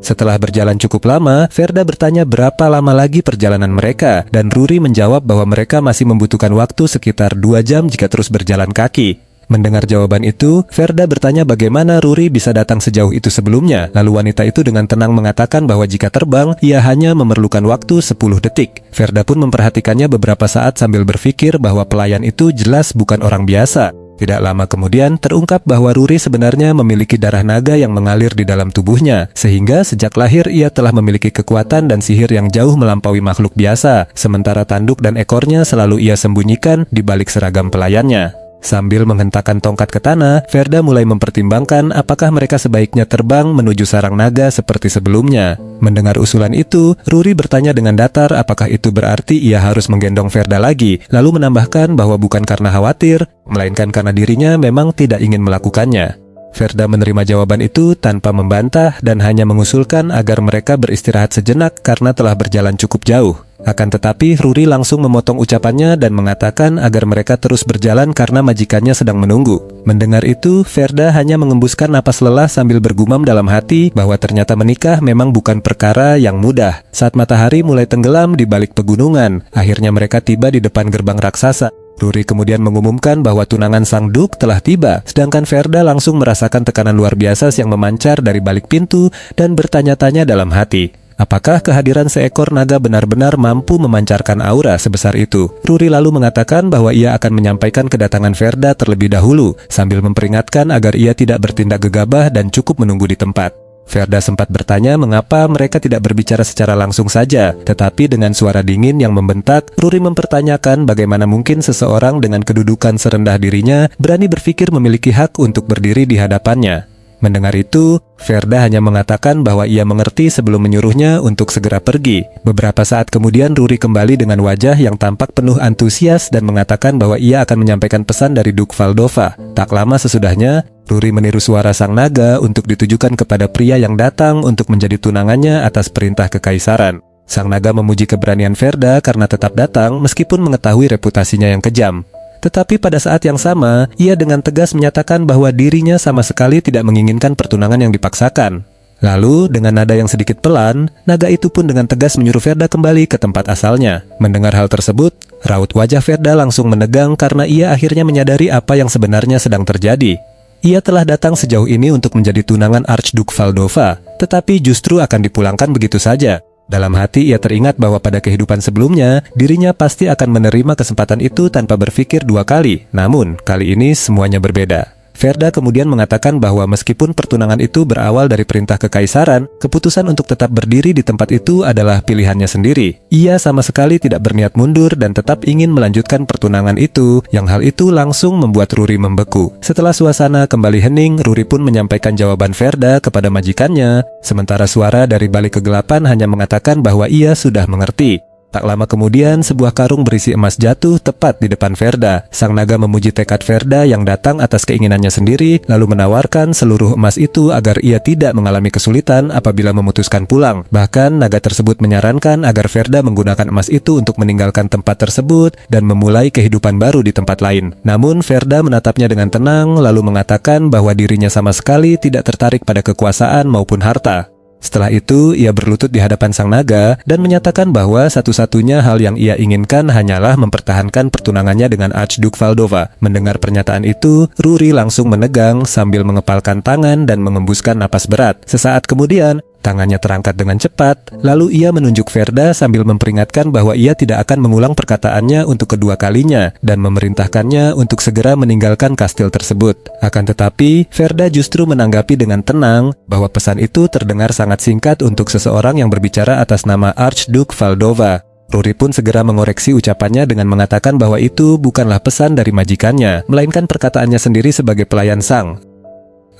Setelah berjalan cukup lama, Verda bertanya berapa lama lagi perjalanan mereka, dan Ruri menjawab bahwa mereka masih membutuhkan waktu sekitar 2 jam jika terus berjalan kaki. Mendengar jawaban itu, Verda bertanya bagaimana Ruri bisa datang sejauh itu sebelumnya. Lalu wanita itu dengan tenang mengatakan bahwa jika terbang, ia hanya memerlukan waktu 10 detik. Verda pun memperhatikannya beberapa saat sambil berpikir bahwa pelayan itu jelas bukan orang biasa. Tidak lama kemudian, terungkap bahwa Ruri sebenarnya memiliki darah naga yang mengalir di dalam tubuhnya, sehingga sejak lahir ia telah memiliki kekuatan dan sihir yang jauh melampaui makhluk biasa, sementara tanduk dan ekornya selalu ia sembunyikan di balik seragam pelayannya. Sambil menghentakkan tongkat ke tanah, Verda mulai mempertimbangkan apakah mereka sebaiknya terbang menuju sarang naga seperti sebelumnya. Mendengar usulan itu, Ruri bertanya dengan datar apakah itu berarti ia harus menggendong Verda lagi, lalu menambahkan bahwa bukan karena khawatir, melainkan karena dirinya memang tidak ingin melakukannya. Verda menerima jawaban itu tanpa membantah dan hanya mengusulkan agar mereka beristirahat sejenak karena telah berjalan cukup jauh. Akan tetapi, Ruri langsung memotong ucapannya dan mengatakan agar mereka terus berjalan karena majikannya sedang menunggu. Mendengar itu, Verda hanya mengembuskan napas lelah sambil bergumam dalam hati bahwa ternyata menikah memang bukan perkara yang mudah. Saat matahari mulai tenggelam di balik pegunungan, akhirnya mereka tiba di depan gerbang raksasa. Ruri kemudian mengumumkan bahwa tunangan sang Duke telah tiba, sedangkan Verda langsung merasakan tekanan luar biasa yang memancar dari balik pintu dan bertanya-tanya dalam hati. Apakah kehadiran seekor naga benar-benar mampu memancarkan aura sebesar itu? Ruri lalu mengatakan bahwa ia akan menyampaikan kedatangan Verda terlebih dahulu, sambil memperingatkan agar ia tidak bertindak gegabah dan cukup menunggu di tempat. Verda sempat bertanya mengapa mereka tidak berbicara secara langsung saja, tetapi dengan suara dingin yang membentak, Ruri mempertanyakan bagaimana mungkin seseorang dengan kedudukan serendah dirinya berani berpikir memiliki hak untuk berdiri di hadapannya. Mendengar itu, Verda hanya mengatakan bahwa ia mengerti sebelum menyuruhnya untuk segera pergi. Beberapa saat kemudian Ruri kembali dengan wajah yang tampak penuh antusias dan mengatakan bahwa ia akan menyampaikan pesan dari Duke Valdova. Tak lama sesudahnya, Ruri meniru suara sang naga untuk ditujukan kepada pria yang datang untuk menjadi tunangannya atas perintah kekaisaran. Sang naga memuji keberanian Verda karena tetap datang meskipun mengetahui reputasinya yang kejam. Tetapi pada saat yang sama, ia dengan tegas menyatakan bahwa dirinya sama sekali tidak menginginkan pertunangan yang dipaksakan. Lalu, dengan nada yang sedikit pelan, naga itu pun dengan tegas menyuruh Verda kembali ke tempat asalnya. Mendengar hal tersebut, raut wajah Verda langsung menegang karena ia akhirnya menyadari apa yang sebenarnya sedang terjadi. Ia telah datang sejauh ini untuk menjadi tunangan Archduke Valdova, tetapi justru akan dipulangkan begitu saja. Dalam hati ia teringat bahwa pada kehidupan sebelumnya, dirinya pasti akan menerima kesempatan itu tanpa berpikir dua kali. Namun, kali ini semuanya berbeda. Verda kemudian mengatakan bahwa meskipun pertunangan itu berawal dari perintah kekaisaran, keputusan untuk tetap berdiri di tempat itu adalah pilihannya sendiri. Ia sama sekali tidak berniat mundur dan tetap ingin melanjutkan pertunangan itu, yang hal itu langsung membuat Ruri membeku. Setelah suasana kembali hening, Ruri pun menyampaikan jawaban Verda kepada majikannya, sementara suara dari balik kegelapan hanya mengatakan bahwa ia sudah mengerti. Tak lama kemudian, sebuah karung berisi emas jatuh tepat di depan Verda. Sang naga memuji tekad Verda yang datang atas keinginannya sendiri, lalu menawarkan seluruh emas itu agar ia tidak mengalami kesulitan apabila memutuskan pulang. Bahkan, naga tersebut menyarankan agar Verda menggunakan emas itu untuk meninggalkan tempat tersebut dan memulai kehidupan baru di tempat lain. Namun, Verda menatapnya dengan tenang, lalu mengatakan bahwa dirinya sama sekali tidak tertarik pada kekuasaan maupun harta. Setelah itu, ia berlutut di hadapan sang naga dan menyatakan bahwa satu-satunya hal yang ia inginkan hanyalah mempertahankan pertunangannya dengan Archduke Valdova. Mendengar pernyataan itu, Ruri langsung menegang sambil mengepalkan tangan dan mengembuskan napas berat. Sesaat kemudian, tangannya terangkat dengan cepat, lalu ia menunjuk Verda sambil memperingatkan bahwa ia tidak akan mengulang perkataannya untuk kedua kalinya dan memerintahkannya untuk segera meninggalkan kastil tersebut. Akan tetapi, Verda justru menanggapi dengan tenang bahwa pesan itu terdengar sangat singkat untuk seseorang yang berbicara atas nama Archduke Valdova. Ruri pun segera mengoreksi ucapannya dengan mengatakan bahwa itu bukanlah pesan dari majikannya, melainkan perkataannya sendiri sebagai pelayan sang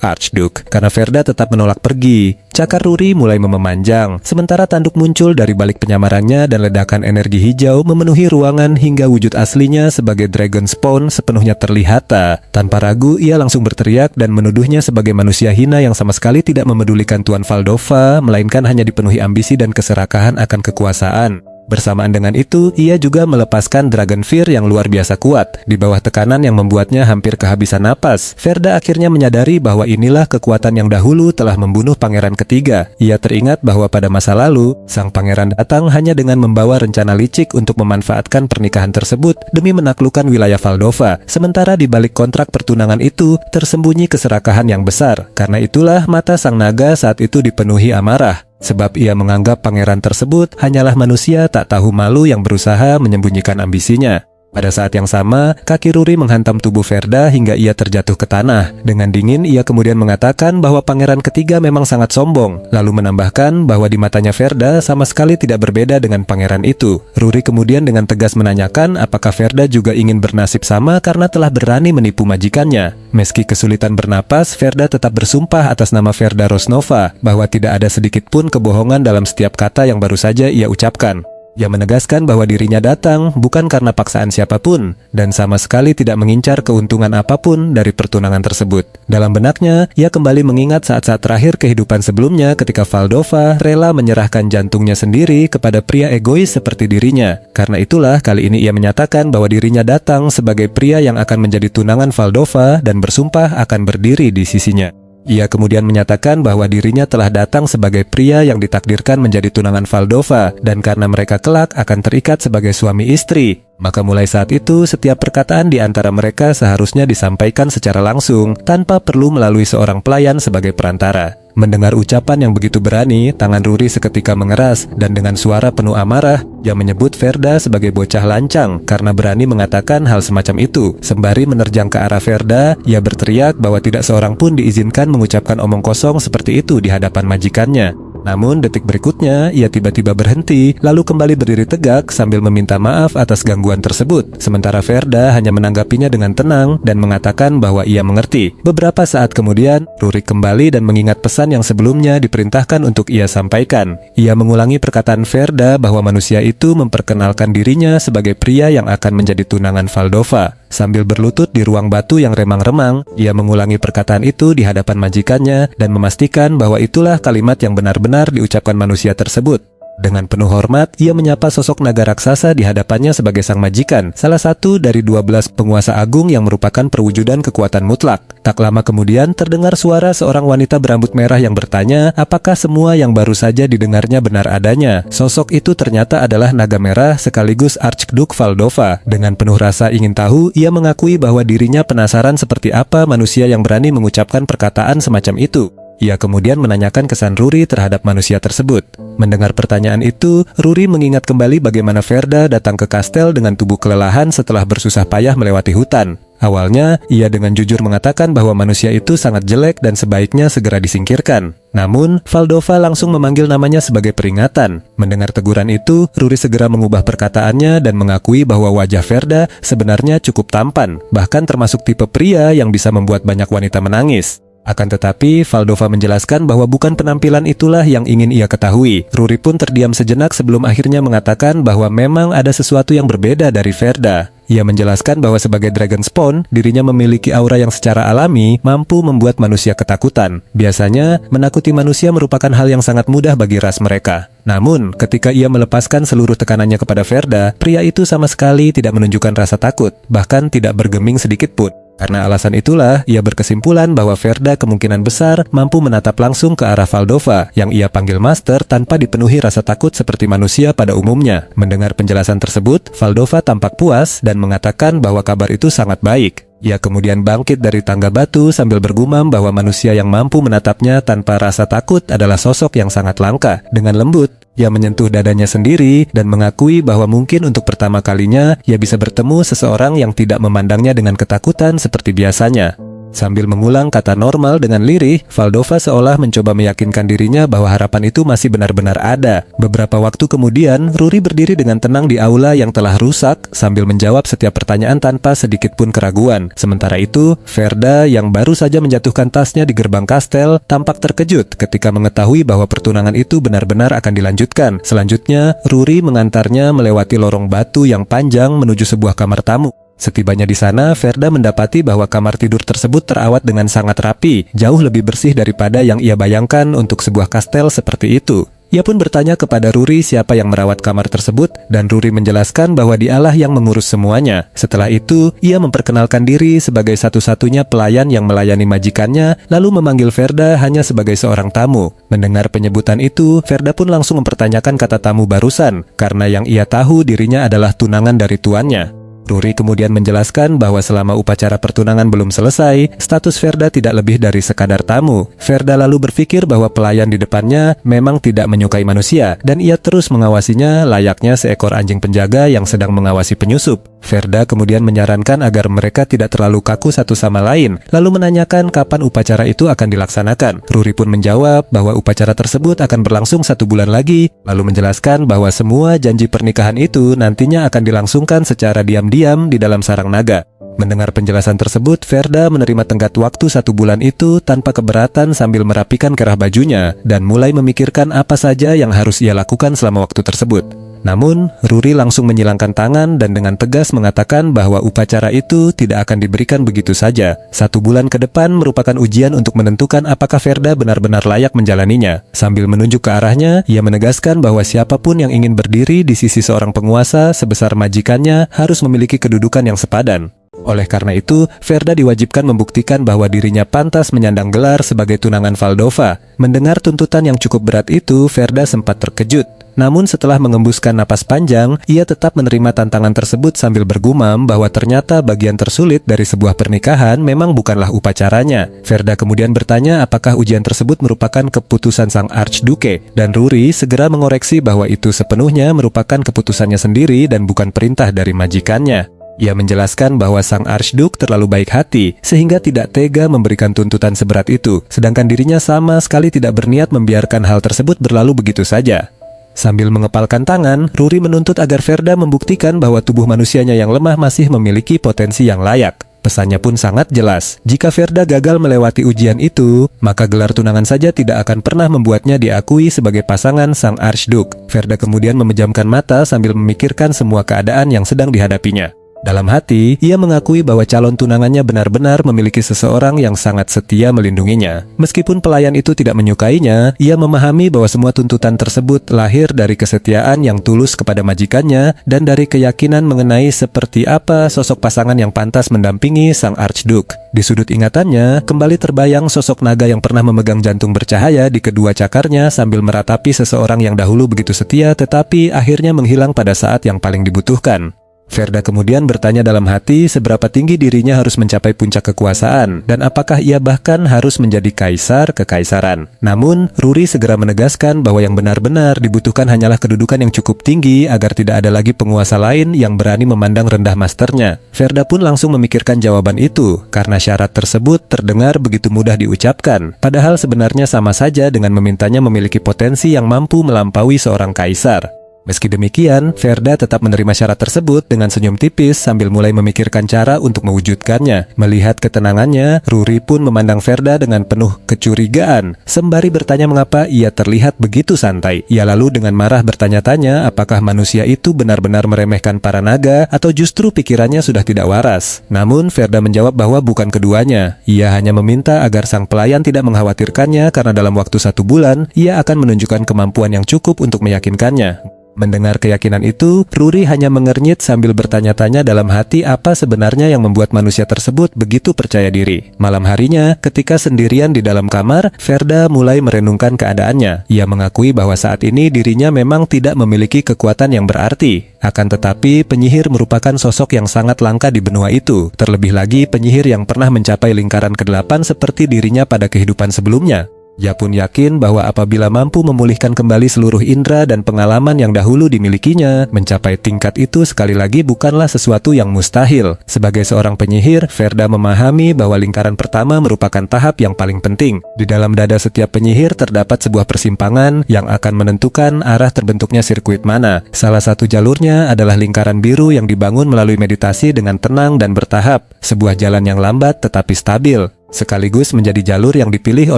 Archduke. Karena Verda tetap menolak pergi, cakar Ruri mulai memanjang, sementara tanduk muncul dari balik penyamarannya dan ledakan energi hijau memenuhi ruangan hingga wujud aslinya sebagai Dragon Spawn sepenuhnya terlihat. Tanpa ragu, ia langsung berteriak dan menuduhnya sebagai manusia hina yang sama sekali tidak memedulikan Tuan Valdova, melainkan hanya dipenuhi ambisi dan keserakahan akan kekuasaan. Bersamaan dengan itu, ia juga melepaskan Dragon Fear yang luar biasa kuat. Di bawah tekanan yang membuatnya hampir kehabisan napas, Verda akhirnya menyadari bahwa inilah kekuatan yang dahulu telah membunuh pangeran ketiga. Ia teringat bahwa pada masa lalu, sang pangeran datang hanya dengan membawa rencana licik untuk memanfaatkan pernikahan tersebut demi menaklukkan wilayah Valdova. Sementara di balik kontrak pertunangan itu, tersembunyi keserakahan yang besar. Karena itulah mata sang naga saat itu dipenuhi amarah. Sebab ia menganggap pangeran tersebut hanyalah manusia tak tahu malu yang berusaha menyembunyikan ambisinya. Pada saat yang sama, kaki Ruri menghantam tubuh Verda hingga ia terjatuh ke tanah. Dengan dingin, ia kemudian mengatakan bahwa pangeran ketiga memang sangat sombong, lalu menambahkan bahwa di matanya Verda sama sekali tidak berbeda dengan pangeran itu. Ruri kemudian dengan tegas menanyakan apakah Verda juga ingin bernasib sama karena telah berani menipu majikannya. Meski kesulitan bernapas, Verda tetap bersumpah atas nama Verda Rosnova bahwa tidak ada sedikit pun kebohongan dalam setiap kata yang baru saja ia ucapkan. Ia menegaskan bahwa dirinya datang bukan karena paksaan siapapun dan sama sekali tidak mengincar keuntungan apapun dari pertunangan tersebut. Dalam benaknya, ia kembali mengingat saat-saat terakhir kehidupan sebelumnya ketika Valdova rela menyerahkan jantungnya sendiri kepada pria egois seperti dirinya. Karena itulah kali ini ia menyatakan bahwa dirinya datang sebagai pria yang akan menjadi tunangan Valdova dan bersumpah akan berdiri di sisinya. Ia kemudian menyatakan bahwa dirinya telah datang sebagai pria yang ditakdirkan menjadi tunangan Valdova dan karena mereka kelak akan terikat sebagai suami istri, Maka mulai saat itu, setiap perkataan di antara mereka seharusnya disampaikan secara langsung, tanpa perlu melalui seorang pelayan sebagai perantara. Mendengar ucapan yang begitu berani, tangan Ruri seketika mengeras, dan dengan suara penuh amarah, ia menyebut Ferda sebagai bocah lancang karena berani mengatakan hal semacam itu. Sembari menerjang ke arah Ferda, ia berteriak bahwa tidak seorang pun diizinkan mengucapkan omong kosong seperti itu di hadapan majikannya. Namun detik berikutnya, ia tiba-tiba berhenti, lalu kembali berdiri tegak sambil meminta maaf atas gangguan tersebut. Sementara Ferda hanya menanggapinya dengan tenang dan mengatakan bahwa ia mengerti. Beberapa saat kemudian, Ruri kembali dan mengingat pesan yang sebelumnya diperintahkan untuk ia sampaikan. Ia mengulangi perkataan Ferda bahwa manusia itu memperkenalkan dirinya sebagai pria yang akan menjadi tunangan Valdova. Sambil berlutut di ruang batu yang remang-remang, ia mengulangi perkataan itu di hadapan majikannya dan memastikan bahwa itulah kalimat yang benar-benar diucapkan manusia tersebut. Dengan penuh hormat, ia menyapa sosok naga raksasa di hadapannya sebagai sang majikan, salah satu dari 12 penguasa agung yang merupakan perwujudan kekuatan mutlak. Tak lama kemudian, terdengar suara seorang wanita berambut merah yang bertanya apakah semua yang baru saja didengarnya benar adanya. Sosok itu ternyata adalah naga merah sekaligus Archduke Valdova. Dengan penuh rasa ingin tahu, ia mengakui bahwa dirinya penasaran seperti apa manusia yang berani mengucapkan perkataan semacam itu. Ia kemudian menanyakan kesan Ruri terhadap manusia tersebut. Mendengar pertanyaan itu, Ruri mengingat kembali bagaimana Ferda datang ke kastel dengan tubuh kelelahan setelah bersusah payah melewati hutan. Awalnya, ia dengan jujur mengatakan bahwa manusia itu sangat jelek dan sebaiknya segera disingkirkan. Namun, Valdova langsung memanggil namanya sebagai peringatan. Mendengar teguran itu, Ruri segera mengubah perkataannya dan mengakui bahwa wajah Ferda sebenarnya cukup tampan, bahkan termasuk tipe pria yang bisa membuat banyak wanita menangis. Akan tetapi, Valdova menjelaskan bahwa bukan penampilan itulah yang ingin ia ketahui. Ruri pun terdiam sejenak sebelum akhirnya mengatakan bahwa memang ada sesuatu yang berbeda dari Ferda. Ia menjelaskan bahwa sebagai Dragonspawn, dirinya memiliki aura yang secara alami mampu membuat manusia ketakutan. Biasanya, menakuti manusia merupakan hal yang sangat mudah bagi ras mereka. Namun, ketika ia melepaskan seluruh tekanannya kepada Ferda, pria itu sama sekali tidak menunjukkan rasa takut, bahkan tidak bergeming sedikit pun. Karena alasan itulah, ia berkesimpulan bahwa Ferda kemungkinan besar mampu menatap langsung ke arah Valdova, yang ia panggil master tanpa dipenuhi rasa takut seperti manusia pada umumnya. Mendengar penjelasan tersebut, Valdova tampak puas dan mengatakan bahwa kabar itu sangat baik. Ia kemudian bangkit dari tangga batu sambil bergumam bahwa manusia yang mampu menatapnya tanpa rasa takut adalah sosok yang sangat langka. Dengan lembut, ia menyentuh dadanya sendiri dan mengakui bahwa mungkin untuk pertama kalinya ia bisa bertemu seseorang yang tidak memandangnya dengan ketakutan seperti biasanya. Sambil mengulang kata normal dengan lirih, Valdova seolah mencoba meyakinkan dirinya bahwa harapan itu masih benar-benar ada. Beberapa waktu kemudian, Ruri berdiri dengan tenang di aula yang telah rusak sambil menjawab setiap pertanyaan tanpa sedikit pun keraguan. Sementara itu, Ferda yang baru saja menjatuhkan tasnya di gerbang kastel tampak terkejut ketika mengetahui bahwa pertunangan itu benar-benar akan dilanjutkan. Selanjutnya, Ruri mengantarnya melewati lorong batu yang panjang menuju sebuah kamar tamu. Setibanya di sana, Ferda mendapati bahwa kamar tidur tersebut terawat dengan sangat rapi, jauh lebih bersih daripada yang ia bayangkan untuk sebuah kastel seperti itu. Ia pun bertanya kepada Ruri siapa yang merawat kamar tersebut, dan Ruri menjelaskan bahwa dialah yang mengurus semuanya. Setelah itu, ia memperkenalkan diri sebagai satu-satunya pelayan yang melayani majikannya, lalu memanggil Ferda hanya sebagai seorang tamu. Mendengar penyebutan itu, Ferda pun langsung mempertanyakan kata tamu barusan, karena yang ia tahu dirinya adalah tunangan dari tuannya. Ruri kemudian menjelaskan bahwa selama upacara pertunangan belum selesai, status Ferda tidak lebih dari sekadar tamu. Ferda lalu berpikir bahwa pelayan di depannya memang tidak menyukai manusia, dan ia terus mengawasinya layaknya seekor anjing penjaga yang sedang mengawasi penyusup. Ferda kemudian menyarankan agar mereka tidak terlalu kaku satu sama lain, lalu menanyakan kapan upacara itu akan dilaksanakan. Ruri pun menjawab bahwa upacara tersebut akan berlangsung 1 bulan lagi, lalu menjelaskan bahwa semua janji pernikahan itu nantinya akan dilangsungkan secara diam-diam di dalam sarang naga. Mendengar penjelasan tersebut, Ferda menerima tenggat waktu 1 bulan itu tanpa keberatan sambil merapikan kerah bajunya dan mulai memikirkan apa saja yang harus ia lakukan selama waktu tersebut. Namun, Ruri langsung menyilangkan tangan dan dengan tegas mengatakan bahwa upacara itu tidak akan diberikan begitu saja. 1 bulan ke depan merupakan ujian untuk menentukan apakah Ferda benar-benar layak menjalaninya. Sambil menunjuk ke arahnya, ia menegaskan bahwa siapapun yang ingin berdiri di sisi seorang penguasa sebesar majikannya harus memiliki kedudukan yang sepadan. Oleh karena itu, Ferda diwajibkan membuktikan bahwa dirinya pantas menyandang gelar sebagai tunangan Valdova. Mendengar tuntutan yang cukup berat itu, Ferda sempat terkejut. Namun setelah mengembuskan napas panjang, ia tetap menerima tantangan tersebut sambil bergumam bahwa ternyata bagian tersulit dari sebuah pernikahan memang bukanlah upacaranya. Verda kemudian bertanya apakah ujian tersebut merupakan keputusan sang Archduke, dan Rory segera mengoreksi bahwa itu sepenuhnya merupakan keputusannya sendiri dan bukan perintah dari majikannya. Ia menjelaskan bahwa sang Archduke terlalu baik hati sehingga tidak tega memberikan tuntutan seberat itu, sedangkan dirinya sama sekali tidak berniat membiarkan hal tersebut berlalu begitu saja. Sambil mengepalkan tangan, Rory menuntut agar Verda membuktikan bahwa tubuh manusianya yang lemah masih memiliki potensi yang layak. Pesannya pun sangat jelas, jika Verda gagal melewati ujian itu, maka gelar tunangan saja tidak akan pernah membuatnya diakui sebagai pasangan sang Archduke. Verda kemudian memejamkan mata sambil memikirkan semua keadaan yang sedang dihadapinya. Dalam hati, ia mengakui bahwa calon tunangannya benar-benar memiliki seseorang yang sangat setia melindunginya. Meskipun pelayan itu tidak menyukainya, ia memahami bahwa semua tuntutan tersebut lahir dari kesetiaan yang tulus kepada majikannya dan dari keyakinan mengenai seperti apa sosok pasangan yang pantas mendampingi sang Archduke. Di sudut ingatannya, kembali terbayang sosok naga yang pernah memegang jantung bercahaya di kedua cakarnya sambil meratapi seseorang yang dahulu begitu setia tetapi akhirnya menghilang pada saat yang paling dibutuhkan. Verda kemudian bertanya dalam hati seberapa tinggi dirinya harus mencapai puncak kekuasaan dan apakah ia bahkan harus menjadi kaisar kekaisaran. Namun, Rory segera menegaskan bahwa yang benar-benar dibutuhkan hanyalah kedudukan yang cukup tinggi agar tidak ada lagi penguasa lain yang berani memandang rendah masternya. Verda pun langsung memikirkan jawaban itu karena syarat tersebut terdengar begitu mudah diucapkan, padahal sebenarnya sama saja dengan memintanya memiliki potensi yang mampu melampaui seorang kaisar. Meski demikian, Verda tetap menerima syarat tersebut dengan senyum tipis sambil mulai memikirkan cara untuk mewujudkannya. Melihat ketenangannya, Rory pun memandang Verda dengan penuh kecurigaan, sembari bertanya mengapa ia terlihat begitu santai. Ia lalu dengan marah bertanya-tanya apakah manusia itu benar-benar meremehkan para naga atau justru pikirannya sudah tidak waras. Namun, Verda menjawab bahwa bukan keduanya. Ia hanya meminta agar sang pelayan tidak mengkhawatirkannya karena dalam waktu 1 bulan, ia akan menunjukkan kemampuan yang cukup untuk meyakinkannya. Mendengar keyakinan itu, Rory hanya mengernyit sambil bertanya-tanya dalam hati apa sebenarnya yang membuat manusia tersebut begitu percaya diri. Malam harinya, ketika sendirian di dalam kamar, Verda mulai merenungkan keadaannya. Ia mengakui bahwa saat ini dirinya memang tidak memiliki kekuatan yang berarti. Akan tetapi, penyihir merupakan sosok yang sangat langka di benua itu. Terlebih lagi, penyihir yang pernah mencapai lingkaran ke-8 seperti dirinya pada kehidupan sebelumnya. Ia pun yakin bahwa apabila mampu memulihkan kembali seluruh indera dan pengalaman yang dahulu dimilikinya, mencapai tingkat itu sekali lagi bukanlah sesuatu yang mustahil. Sebagai seorang penyihir, Verda memahami bahwa lingkaran pertama merupakan tahap yang paling penting. Di dalam dada setiap penyihir terdapat sebuah persimpangan yang akan menentukan arah terbentuknya sirkuit mana. Salah satu jalurnya adalah lingkaran biru yang dibangun melalui meditasi dengan tenang dan bertahap, sebuah jalan yang lambat tetapi stabil, sekaligus menjadi jalur yang dipilih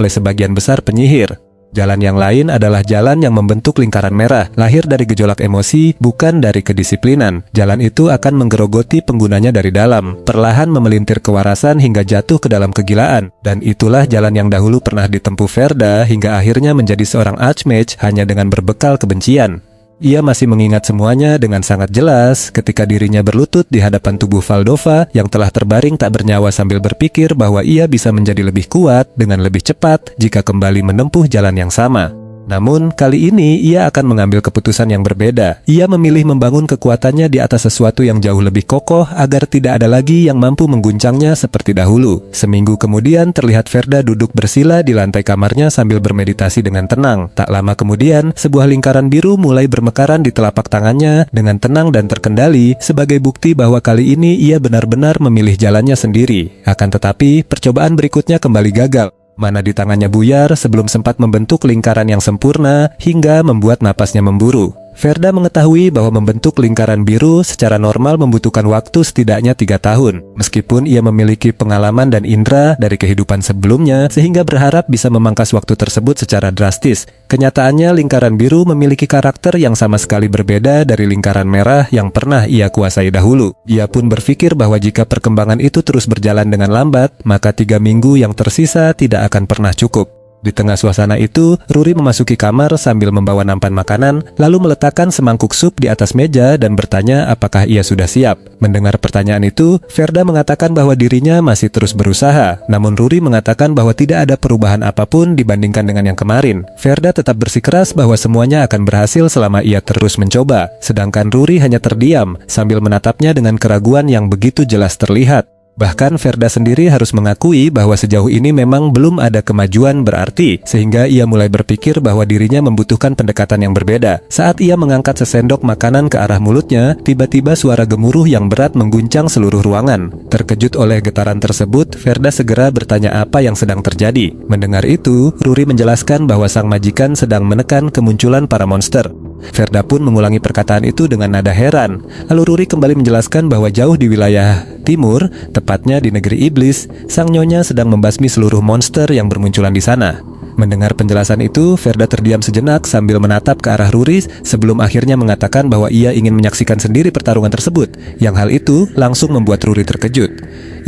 oleh sebagian besar penyihir. Jalan yang lain adalah jalan yang membentuk lingkaran merah, lahir dari gejolak emosi, bukan dari kedisiplinan. Jalan itu akan menggerogoti penggunanya dari dalam, perlahan memelintir kewarasan hingga jatuh ke dalam kegilaan. Dan itulah jalan yang dahulu pernah ditempuh Verda hingga akhirnya menjadi seorang archmage hanya dengan berbekal kebencian. Ia masih mengingat semuanya dengan sangat jelas ketika dirinya berlutut di hadapan tubuh Valdova yang telah terbaring tak bernyawa sambil berpikir bahwa ia bisa menjadi lebih kuat dengan lebih cepat jika kembali menempuh jalan yang sama. Namun, kali ini ia akan mengambil keputusan yang berbeda. Ia memilih membangun kekuatannya di atas sesuatu yang jauh lebih kokoh agar tidak ada lagi yang mampu mengguncangnya seperti dahulu. Seminggu kemudian, terlihat Verda duduk bersila di lantai kamarnya sambil bermeditasi dengan tenang. Tak lama kemudian, sebuah lingkaran biru mulai bermekaran di telapak tangannya dengan tenang dan terkendali sebagai bukti bahwa kali ini ia benar-benar memilih jalannya sendiri. Akan tetapi, percobaan berikutnya kembali gagal. Mana di tangannya buyar sebelum sempat membentuk lingkaran yang sempurna hingga membuat napasnya memburu. Verda mengetahui bahwa membentuk lingkaran biru secara normal membutuhkan waktu setidaknya 3 tahun. Meskipun ia memiliki pengalaman dan indera dari kehidupan sebelumnya, sehingga berharap bisa memangkas waktu tersebut secara drastis. Kenyataannya lingkaran biru memiliki karakter yang sama sekali berbeda dari lingkaran merah yang pernah ia kuasai dahulu. Ia pun berpikir bahwa jika perkembangan itu terus berjalan dengan lambat, maka 3 minggu yang tersisa tidak akan pernah cukup. Di tengah suasana itu, Ruri memasuki kamar sambil membawa nampan makanan, lalu meletakkan semangkuk sup di atas meja dan bertanya apakah ia sudah siap. Mendengar pertanyaan itu, Ferda mengatakan bahwa dirinya masih terus berusaha, namun Ruri mengatakan bahwa tidak ada perubahan apapun dibandingkan dengan yang kemarin. Ferda tetap bersikeras bahwa semuanya akan berhasil selama ia terus mencoba, sedangkan Ruri hanya terdiam sambil menatapnya dengan keraguan yang begitu jelas terlihat. Bahkan Ferda sendiri harus mengakui bahwa sejauh ini memang belum ada kemajuan berarti, sehingga ia mulai berpikir bahwa dirinya membutuhkan pendekatan yang berbeda. Saat ia mengangkat sesendok makanan ke arah mulutnya, tiba-tiba suara gemuruh yang berat mengguncang seluruh ruangan. Terkejut oleh getaran tersebut, Ferda segera bertanya apa yang sedang terjadi. Mendengar itu, Ruri menjelaskan bahwa sang majikan sedang menekan kemunculan para monster. Ferda pun mengulangi perkataan itu dengan nada heran. Lalu Ruri kembali menjelaskan bahwa jauh di wilayah timur, tepatnya di negeri iblis, sang nyonya sedang membasmi seluruh monster yang bermunculan di sana. Mendengar penjelasan itu, Ferda terdiam sejenak sambil menatap ke arah Ruri sebelum akhirnya mengatakan bahwa ia ingin menyaksikan sendiri pertarungan tersebut. Yang hal itu langsung membuat Ruri terkejut.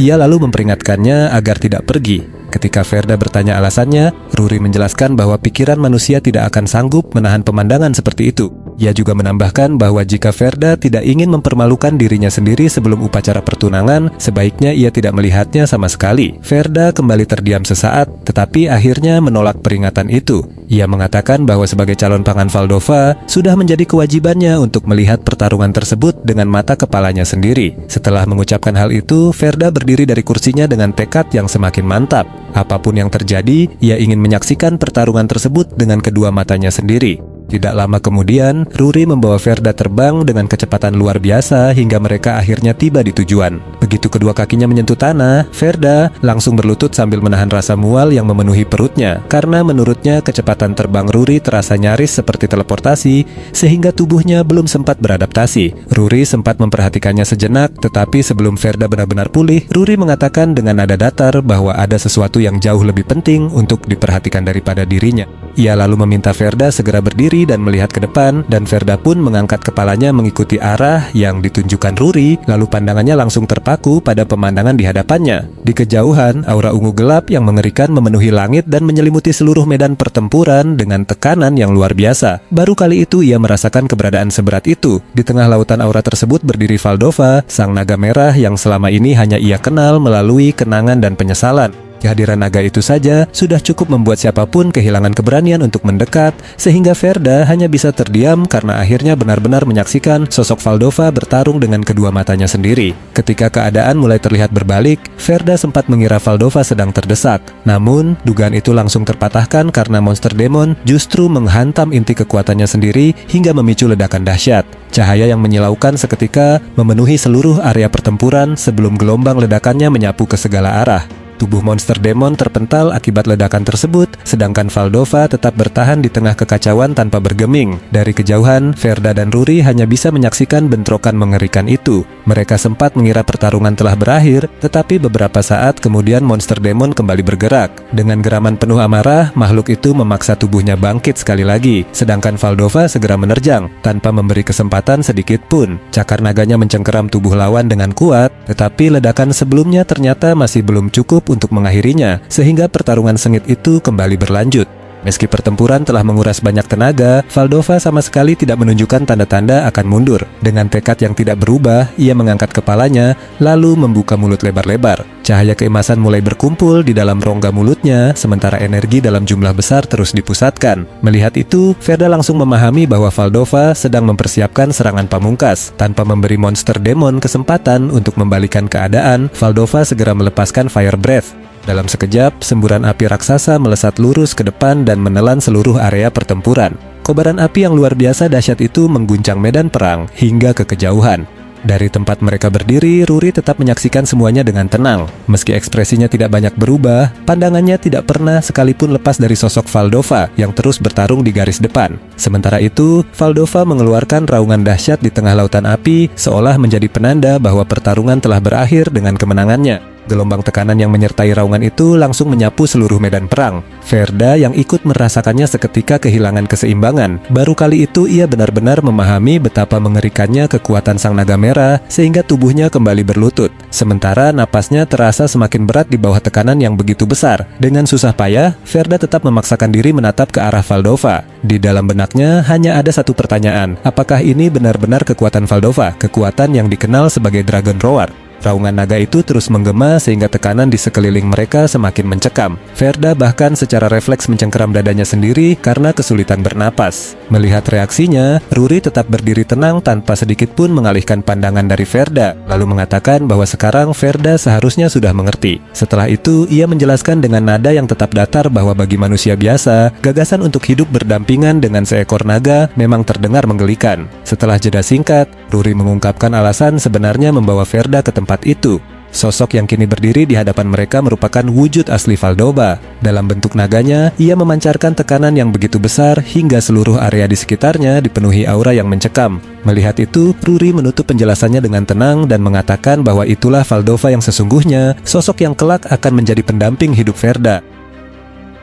Ia lalu memperingatkannya agar tidak pergi. Ketika Ferda bertanya alasannya, Ruri menjelaskan bahwa pikiran manusia tidak akan sanggup menahan pemandangan seperti itu. Ia juga menambahkan bahwa jika Ferda tidak ingin mempermalukan dirinya sendiri sebelum upacara pertunangan, sebaiknya ia tidak melihatnya sama sekali. Ferda kembali terdiam sesaat, tetapi akhirnya menolak peringatan itu. Ia mengatakan bahwa sebagai calon pangan Valdova, sudah menjadi kewajibannya untuk melihat pertarungan tersebut dengan mata kepalanya sendiri. Setelah mengucapkan hal itu, Ferda berdiri dari kursinya dengan tekad yang semakin mantap. Apapun yang terjadi, ia ingin menyaksikan pertarungan tersebut dengan kedua matanya sendiri. Tidak lama kemudian, Ruri membawa Ferda terbang dengan kecepatan luar biasa hingga mereka akhirnya tiba di tujuan. Begitu kedua kakinya menyentuh tanah, Ferda langsung berlutut sambil menahan rasa mual yang memenuhi perutnya. Karena menurutnya kecepatan terbang Ruri terasa nyaris seperti teleportasi, sehingga tubuhnya belum sempat beradaptasi. Ruri sempat memperhatikannya sejenak, tetapi sebelum Ferda benar-benar pulih, Ruri mengatakan dengan nada datar bahwa ada sesuatu yang jauh lebih penting untuk diperhatikan daripada dirinya. Ia lalu meminta Ferda segera berdiri dan melihat ke depan, dan Ferda pun mengangkat kepalanya mengikuti arah yang ditunjukkan Ruri, lalu pandangannya langsung terpaku pada pemandangan di hadapannya. Di kejauhan, aura ungu gelap yang mengerikan memenuhi langit dan menyelimuti seluruh medan pertempuran dengan tekanan yang luar biasa. Baru kali itu ia merasakan keberadaan seberat itu. Di tengah lautan aura tersebut berdiri Valdova, sang naga merah yang selama ini hanya ia kenal melalui kenangan dan penyesalan. Kehadiran naga itu saja sudah cukup membuat siapapun kehilangan keberanian untuk mendekat, sehingga Ferda hanya bisa terdiam karena akhirnya benar-benar menyaksikan sosok Valdova bertarung dengan kedua matanya sendiri. Ketika keadaan mulai terlihat berbalik, Ferda sempat mengira Valdova sedang terdesak. Namun, dugaan itu langsung terpatahkan karena monster demon justru menghantam inti kekuatannya sendiri hingga memicu ledakan dahsyat. Cahaya yang menyilaukan seketika memenuhi seluruh area pertempuran sebelum gelombang ledakannya menyapu ke segala arah. Tubuh monster demon terpental akibat ledakan tersebut, sedangkan Valdova tetap bertahan di tengah kekacauan tanpa bergeming. Dari kejauhan, Ferda dan Ruri hanya bisa menyaksikan bentrokan mengerikan itu. Mereka sempat mengira pertarungan telah berakhir, tetapi beberapa saat kemudian monster demon kembali bergerak. Dengan geraman penuh amarah, makhluk itu memaksa tubuhnya bangkit sekali lagi, sedangkan Valdova segera menerjang, tanpa memberi kesempatan sedikit pun. Cakar naganya mencengkeram tubuh lawan dengan kuat, tetapi ledakan sebelumnya ternyata masih belum cukup untuk mengakhirinya, sehingga pertarungan sengit itu kembali berlanjut. Meski pertempuran telah menguras banyak tenaga, Valdova sama sekali tidak menunjukkan tanda-tanda akan mundur. Dengan tekad yang tidak berubah, ia mengangkat kepalanya, lalu membuka mulut lebar-lebar. Cahaya keemasan mulai berkumpul di dalam rongga mulutnya, sementara energi dalam jumlah besar terus dipusatkan. Melihat itu, Ferda langsung memahami bahwa Valdova sedang mempersiapkan serangan pamungkas. Tanpa memberi monster demon kesempatan untuk membalikan keadaan, Valdova segera melepaskan Fire Breath. Dalam sekejap, semburan api raksasa melesat lurus ke depan dan menelan seluruh area pertempuran. Kobaran api yang luar biasa dahsyat itu mengguncang medan perang hingga ke kejauhan. Dari tempat mereka berdiri, Ruri tetap menyaksikan semuanya dengan tenang. Meski ekspresinya tidak banyak berubah, pandangannya tidak pernah sekalipun lepas dari sosok Valdova yang terus bertarung di garis depan. Sementara itu, Valdova mengeluarkan raungan dahsyat di tengah lautan api, seolah menjadi penanda bahwa pertarungan telah berakhir dengan kemenangannya. Gelombang tekanan yang menyertai raungan itu langsung menyapu seluruh medan perang. Verda yang ikut merasakannya seketika kehilangan keseimbangan. Baru kali itu ia benar-benar memahami betapa mengerikannya kekuatan sang naga merah sehingga tubuhnya kembali berlutut. Sementara napasnya terasa semakin berat di bawah tekanan yang begitu besar. Dengan susah payah, Verda tetap memaksakan diri menatap ke arah Valdova. Di dalam benaknya hanya ada satu pertanyaan, apakah ini benar-benar kekuatan Valdova, kekuatan yang dikenal sebagai Dragon Roar? Raungan naga itu terus menggema sehingga tekanan di sekeliling mereka semakin mencekam. Verda bahkan secara refleks mencengkeram dadanya sendiri karena kesulitan bernapas. Melihat reaksinya, Ruri tetap berdiri tenang tanpa sedikit pun mengalihkan pandangan dari Verda, lalu mengatakan bahwa sekarang Verda seharusnya sudah mengerti. Setelah itu, ia menjelaskan dengan nada yang tetap datar bahwa bagi manusia biasa, gagasan untuk hidup berdampingan dengan seekor naga memang terdengar menggelikan. Setelah jeda singkat, Ruri mengungkapkan alasan sebenarnya membawa Verda ke tempat itu. Sosok yang kini berdiri di hadapan mereka merupakan wujud asli Valdova. Dalam bentuk naganya, ia memancarkan tekanan yang begitu besar hingga seluruh area di sekitarnya dipenuhi aura yang mencekam. Melihat itu, Ruri menutup penjelasannya dengan tenang dan mengatakan bahwa itulah Valdova yang sesungguhnya, sosok yang kelak akan menjadi pendamping hidup Verda.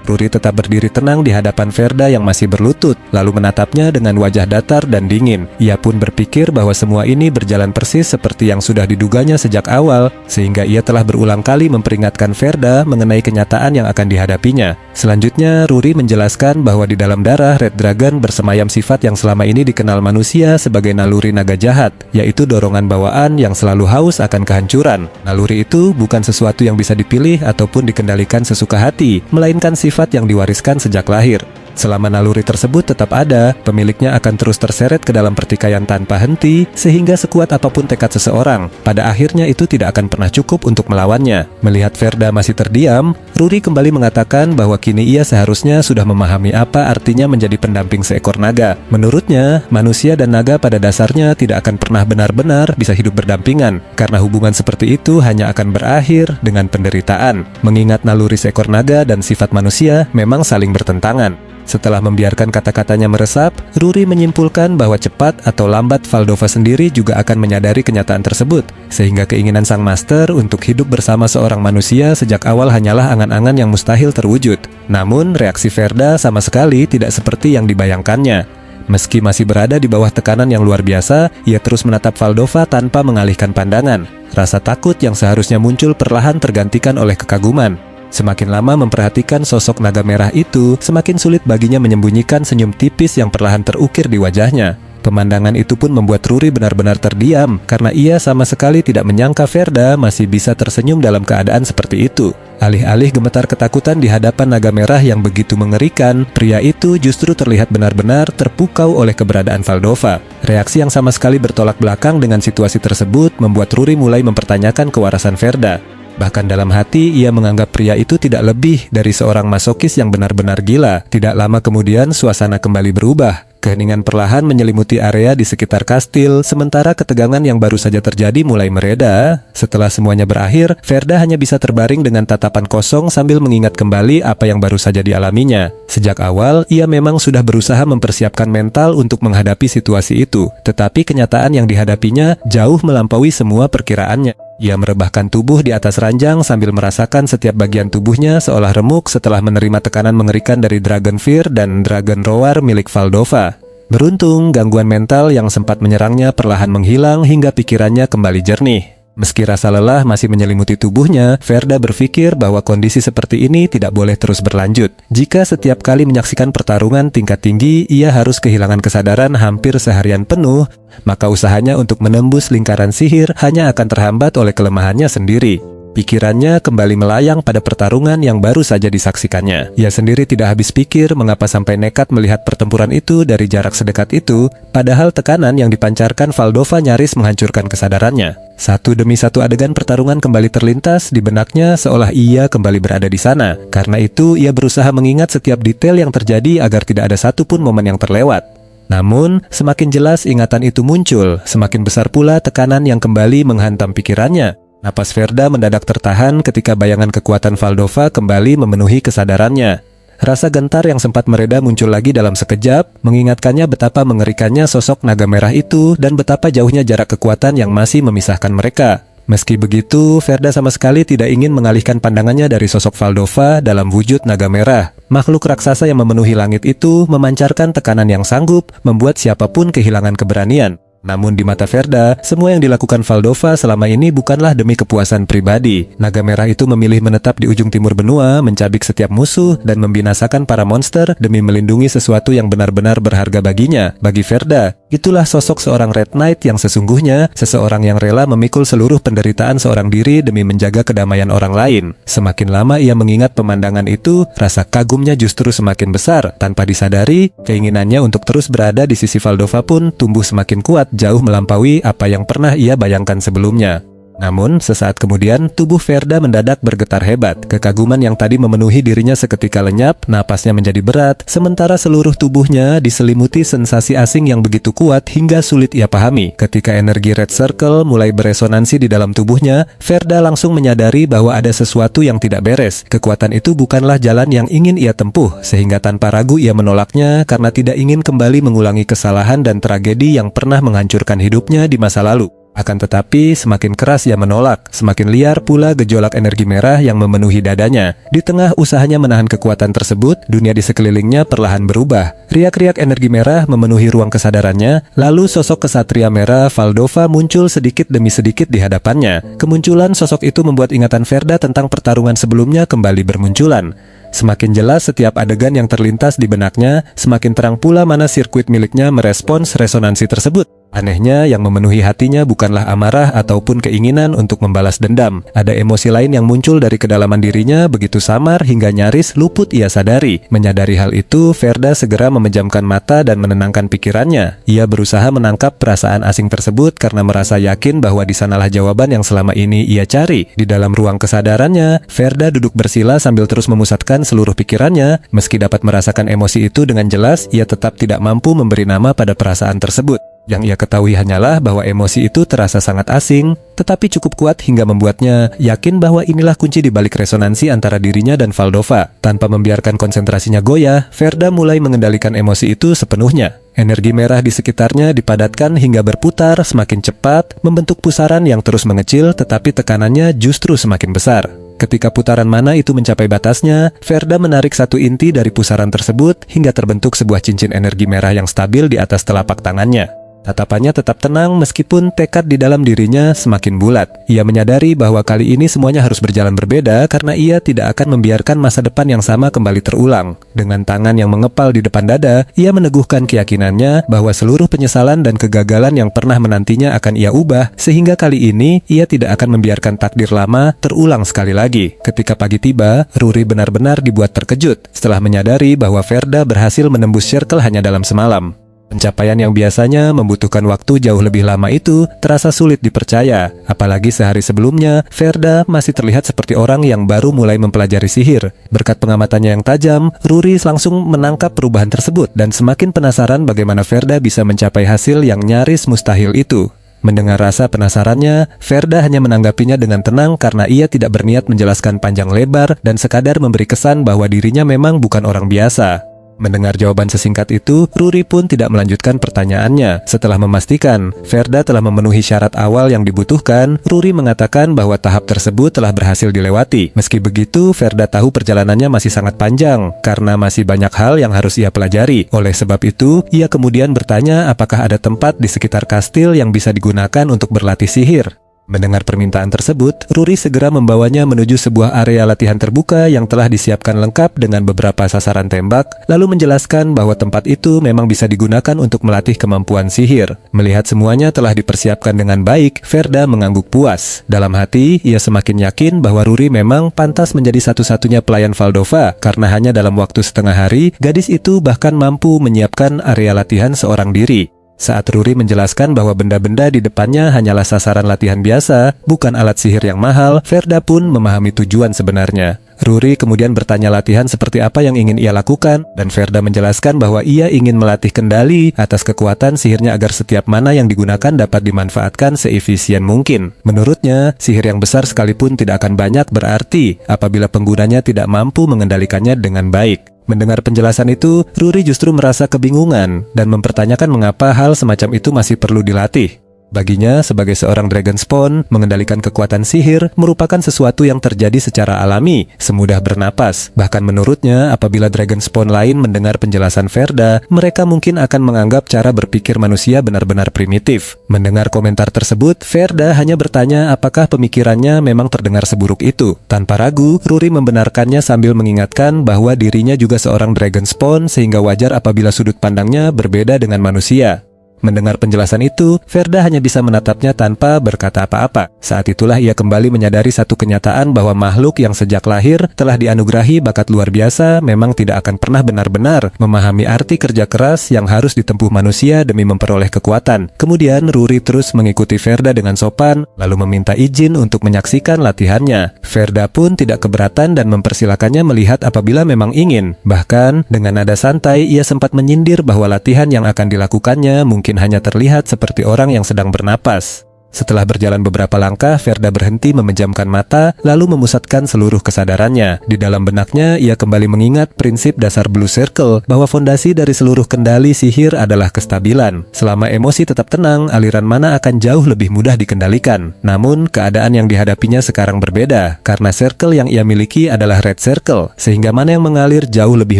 Ruri tetap berdiri tenang di hadapan Verda yang masih berlutut, lalu menatapnya dengan wajah datar dan dingin. Ia pun berpikir bahwa semua ini berjalan persis seperti yang sudah diduganya sejak awal, sehingga ia telah berulang kali memperingatkan Verda mengenai kenyataan yang akan dihadapinya. Selanjutnya, Ruri menjelaskan bahwa di dalam darah Red Dragon bersemayam sifat yang selama ini dikenal manusia sebagai naluri naga jahat, yaitu dorongan bawaan yang selalu haus akan kehancuran. Naluri itu bukan sesuatu yang bisa dipilih ataupun dikendalikan sesuka hati, melainkan sifat yang diwariskan sejak lahir. Selama naluri tersebut tetap ada, pemiliknya akan terus terseret ke dalam pertikaian tanpa henti, sehingga sekuat apapun tekad seseorang, pada akhirnya itu tidak akan pernah cukup untuk melawannya. Melihat Verda masih terdiam, Ruri kembali mengatakan bahwa kini ia seharusnya sudah memahami apa artinya menjadi pendamping seekor naga. Menurutnya, manusia dan naga pada dasarnya tidak akan pernah benar-benar bisa hidup berdampingan, karena hubungan seperti itu hanya akan berakhir dengan penderitaan. Mengingat naluri seekor naga dan sifat manusia memang saling bertentangan. Setelah membiarkan kata-katanya meresap, Ruri menyimpulkan bahwa cepat atau lambat Valdova sendiri juga akan menyadari kenyataan tersebut, sehingga keinginan sang master untuk hidup bersama seorang manusia sejak awal hanyalah angan-angan yang mustahil terwujud. Namun, reaksi Verda sama sekali tidak seperti yang dibayangkannya. Meski masih berada di bawah tekanan yang luar biasa, ia terus menatap Valdova tanpa mengalihkan pandangan. Rasa takut yang seharusnya muncul perlahan tergantikan oleh kekaguman. Semakin lama memperhatikan sosok naga merah itu, semakin sulit baginya menyembunyikan senyum tipis yang perlahan terukir di wajahnya. Pemandangan itu pun membuat Ruri benar-benar terdiam, karena ia sama sekali tidak menyangka Verda masih bisa tersenyum dalam keadaan seperti itu. Alih-alih gemetar ketakutan di hadapan naga merah yang begitu mengerikan, pria itu justru terlihat benar-benar terpukau oleh keberadaan Valdova. Reaksi yang sama sekali bertolak belakang dengan situasi tersebut membuat Ruri mulai mempertanyakan kewarasan Verda. Bahkan dalam hati, ia menganggap pria itu tidak lebih dari seorang masokis yang benar-benar gila. Tidak lama kemudian, suasana kembali berubah. Keheningan perlahan menyelimuti area di sekitar kastil, sementara ketegangan yang baru saja terjadi mulai mereda. Setelah semuanya berakhir, Verda hanya bisa terbaring dengan tatapan kosong sambil mengingat kembali apa yang baru saja dialaminya. Sejak awal, ia memang sudah berusaha mempersiapkan mental untuk menghadapi situasi itu, tetapi kenyataan yang dihadapinya jauh melampaui semua perkiraannya. Ia merebahkan tubuh di atas ranjang sambil merasakan setiap bagian tubuhnya seolah remuk setelah menerima tekanan mengerikan dari Dragon Fear dan Dragon Roar milik Valdova. Beruntung, gangguan mental yang sempat menyerangnya perlahan menghilang hingga pikirannya kembali jernih. Meski rasa lelah masih menyelimuti tubuhnya, Verda berpikir bahwa kondisi seperti ini tidak boleh terus berlanjut. Jika setiap kali menyaksikan pertarungan tingkat tinggi, ia harus kehilangan kesadaran hampir seharian penuh, maka usahanya untuk menembus lingkaran sihir hanya akan terhambat oleh kelemahannya sendiri. Pikirannya kembali melayang pada pertarungan yang baru saja disaksikannya. Ia sendiri tidak habis pikir mengapa sampai nekat melihat pertempuran itu dari jarak sedekat itu, padahal tekanan yang dipancarkan Valdova nyaris menghancurkan kesadarannya. Satu demi satu adegan pertarungan kembali terlintas di benaknya seolah ia kembali berada di sana. Karena itu, ia berusaha mengingat setiap detail yang terjadi agar tidak ada satupun momen yang terlewat. Namun, semakin jelas ingatan itu muncul, semakin besar pula tekanan yang kembali menghantam pikirannya. Napas Verda mendadak tertahan ketika bayangan kekuatan Valdova kembali memenuhi kesadarannya. Rasa gentar yang sempat mereda muncul lagi dalam sekejap, mengingatkannya betapa mengerikannya sosok naga merah itu dan betapa jauhnya jarak kekuatan yang masih memisahkan mereka. Meski begitu, Verda sama sekali tidak ingin mengalihkan pandangannya dari sosok Valdova dalam wujud naga merah. Makhluk raksasa yang memenuhi langit itu memancarkan tekanan yang sanggup membuat siapapun kehilangan keberanian. Namun di mata Verda, semua yang dilakukan Valdova selama ini bukanlah demi kepuasan pribadi. Naga merah itu memilih menetap di ujung timur benua, mencabik setiap musuh, dan membinasakan para monster demi melindungi sesuatu yang benar-benar berharga baginya. Bagi Verda, itulah sosok seorang Red Knight yang sesungguhnya, seseorang yang rela memikul seluruh penderitaan seorang diri demi menjaga kedamaian orang lain. Semakin lama ia mengingat pemandangan itu, rasa kagumnya justru semakin besar. Tanpa disadari, keinginannya untuk terus berada di sisi Valdova pun tumbuh semakin kuat, jauh melampaui apa yang pernah ia bayangkan sebelumnya. Namun, sesaat kemudian, tubuh Verda mendadak bergetar hebat. Kekaguman yang tadi memenuhi dirinya seketika lenyap, napasnya menjadi berat, sementara seluruh tubuhnya diselimuti sensasi asing yang begitu kuat hingga sulit ia pahami. Ketika energi Red Circle mulai beresonansi di dalam tubuhnya, Verda langsung menyadari bahwa ada sesuatu yang tidak beres. Kekuatan itu bukanlah jalan yang ingin ia tempuh, sehingga tanpa ragu ia menolaknya karena tidak ingin kembali mengulangi kesalahan dan tragedi yang pernah menghancurkan hidupnya di masa lalu. Akan tetapi, semakin keras ia menolak, semakin liar pula gejolak energi merah yang memenuhi dadanya. Di tengah usahanya menahan kekuatan tersebut, dunia di sekelilingnya perlahan berubah. Riak-riak energi merah memenuhi ruang kesadarannya, lalu sosok kesatria merah Valdova muncul sedikit demi sedikit di hadapannya. Kemunculan sosok itu membuat ingatan Verda tentang pertarungan sebelumnya kembali bermunculan. Semakin jelas setiap adegan yang terlintas di benaknya, semakin terang pula mana sirkuit miliknya merespons resonansi tersebut. Anehnya, yang memenuhi hatinya bukanlah amarah ataupun keinginan untuk membalas dendam. Ada emosi lain yang muncul dari kedalaman dirinya begitu samar hingga nyaris luput ia sadari. Menyadari hal itu, Verda segera memejamkan mata dan menenangkan pikirannya. Ia berusaha menangkap perasaan asing tersebut karena merasa yakin bahwa di sanalah jawaban yang selama ini ia cari. Di dalam ruang kesadarannya, Verda duduk bersila sambil terus memusatkan seluruh pikirannya. Meski dapat merasakan emosi itu dengan jelas, ia tetap tidak mampu memberi nama pada perasaan tersebut. Yang ia ketahui hanyalah bahwa emosi itu terasa sangat asing, tetapi cukup kuat hingga membuatnya yakin bahwa inilah kunci di balik resonansi antara dirinya dan Valdova. Tanpa membiarkan konsentrasinya goyah, Verda mulai mengendalikan emosi itu sepenuhnya. Energi merah di sekitarnya dipadatkan hingga berputar semakin cepat, membentuk pusaran yang terus mengecil tetapi tekanannya justru semakin besar. Ketika putaran mana itu mencapai batasnya, Verda menarik satu inti dari pusaran tersebut hingga terbentuk sebuah cincin energi merah yang stabil di atas telapak tangannya. Tatapannya tetap tenang meskipun tekad di dalam dirinya semakin bulat. Ia menyadari bahwa kali ini semuanya harus berjalan berbeda karena ia tidak akan membiarkan masa depan yang sama kembali terulang. Dengan tangan yang mengepal di depan dada, ia meneguhkan keyakinannya bahwa seluruh penyesalan dan kegagalan yang pernah menantinya akan ia ubah, sehingga kali ini ia tidak akan membiarkan takdir lama terulang sekali lagi. Ketika pagi tiba, Ruri benar-benar dibuat terkejut setelah menyadari bahwa Verda berhasil menembus circle hanya dalam semalam. Pencapaian yang biasanya membutuhkan waktu jauh lebih lama itu terasa sulit dipercaya. Apalagi sehari sebelumnya, Verda masih terlihat seperti orang yang baru mulai mempelajari sihir. Berkat pengamatannya yang tajam, Ruri langsung menangkap perubahan tersebut dan semakin penasaran bagaimana Verda bisa mencapai hasil yang nyaris mustahil itu. Mendengar rasa penasarannya, Verda hanya menanggapinya dengan tenang karena ia tidak berniat menjelaskan panjang lebar dan sekadar memberi kesan bahwa dirinya memang bukan orang biasa. Mendengar jawaban sesingkat itu, Ruri pun tidak melanjutkan pertanyaannya. Setelah memastikan Verda telah memenuhi syarat awal yang dibutuhkan, Ruri mengatakan bahwa tahap tersebut telah berhasil dilewati. Meski begitu, Verda tahu perjalanannya masih sangat panjang, karena masih banyak hal yang harus ia pelajari. Oleh sebab itu, ia kemudian bertanya apakah ada tempat di sekitar kastil yang bisa digunakan untuk berlatih sihir. Mendengar permintaan tersebut, Ruri segera membawanya menuju sebuah area latihan terbuka yang telah disiapkan lengkap dengan beberapa sasaran tembak, lalu menjelaskan bahwa tempat itu memang bisa digunakan untuk melatih kemampuan sihir. Melihat semuanya telah dipersiapkan dengan baik, Verda mengangguk puas. Dalam hati, ia semakin yakin bahwa Ruri memang pantas menjadi satu-satunya pelayan Valdova, karena hanya dalam waktu setengah hari, gadis itu bahkan mampu menyiapkan area latihan seorang diri. Saat Ruri menjelaskan bahwa benda-benda di depannya hanyalah sasaran latihan biasa, bukan alat sihir yang mahal, Verda pun memahami tujuan sebenarnya. Ruri kemudian bertanya latihan seperti apa yang ingin ia lakukan, dan Verda menjelaskan bahwa ia ingin melatih kendali atas kekuatan sihirnya agar setiap mana yang digunakan dapat dimanfaatkan seefisien mungkin. Menurutnya, sihir yang besar sekalipun tidak akan banyak berarti apabila penggunanya tidak mampu mengendalikannya dengan baik. Mendengar penjelasan itu, Ruri justru merasa kebingungan dan mempertanyakan mengapa hal semacam itu masih perlu dilatih. Baginya, sebagai seorang Dragonspawn, mengendalikan kekuatan sihir merupakan sesuatu yang terjadi secara alami, semudah bernapas. Bahkan menurutnya, apabila Dragonspawn lain mendengar penjelasan Verda, mereka mungkin akan menganggap cara berpikir manusia benar-benar primitif. Mendengar komentar tersebut, Verda hanya bertanya apakah pemikirannya memang terdengar seburuk itu. Tanpa ragu, Ruri membenarkannya sambil mengingatkan bahwa dirinya juga seorang Dragonspawn sehingga wajar apabila sudut pandangnya berbeda dengan manusia. Mendengar penjelasan itu, Verda hanya bisa menatapnya tanpa berkata apa-apa. Saat itulah ia kembali menyadari satu kenyataan bahwa makhluk yang sejak lahir telah dianugerahi bakat luar biasa memang tidak akan pernah benar-benar memahami arti kerja keras yang harus ditempuh manusia demi memperoleh kekuatan. Kemudian Ruri terus mengikuti Verda dengan sopan, lalu meminta izin untuk menyaksikan latihannya. Verda pun tidak keberatan dan mempersilakannya melihat apabila memang ingin. Bahkan, dengan nada santai, ia sempat menyindir bahwa latihan yang akan dilakukannya mungkin hanya terlihat seperti orang yang sedang bernapas. Setelah berjalan beberapa langkah, Verda berhenti memejamkan mata, lalu memusatkan seluruh kesadarannya. Di dalam benaknya, ia kembali mengingat prinsip dasar Blue Circle, bahwa fondasi dari seluruh kendali sihir adalah kestabilan. Selama emosi tetap tenang, aliran mana akan jauh lebih mudah dikendalikan. Namun, keadaan yang dihadapinya sekarang berbeda, karena circle yang ia miliki adalah Red Circle, sehingga mana yang mengalir jauh lebih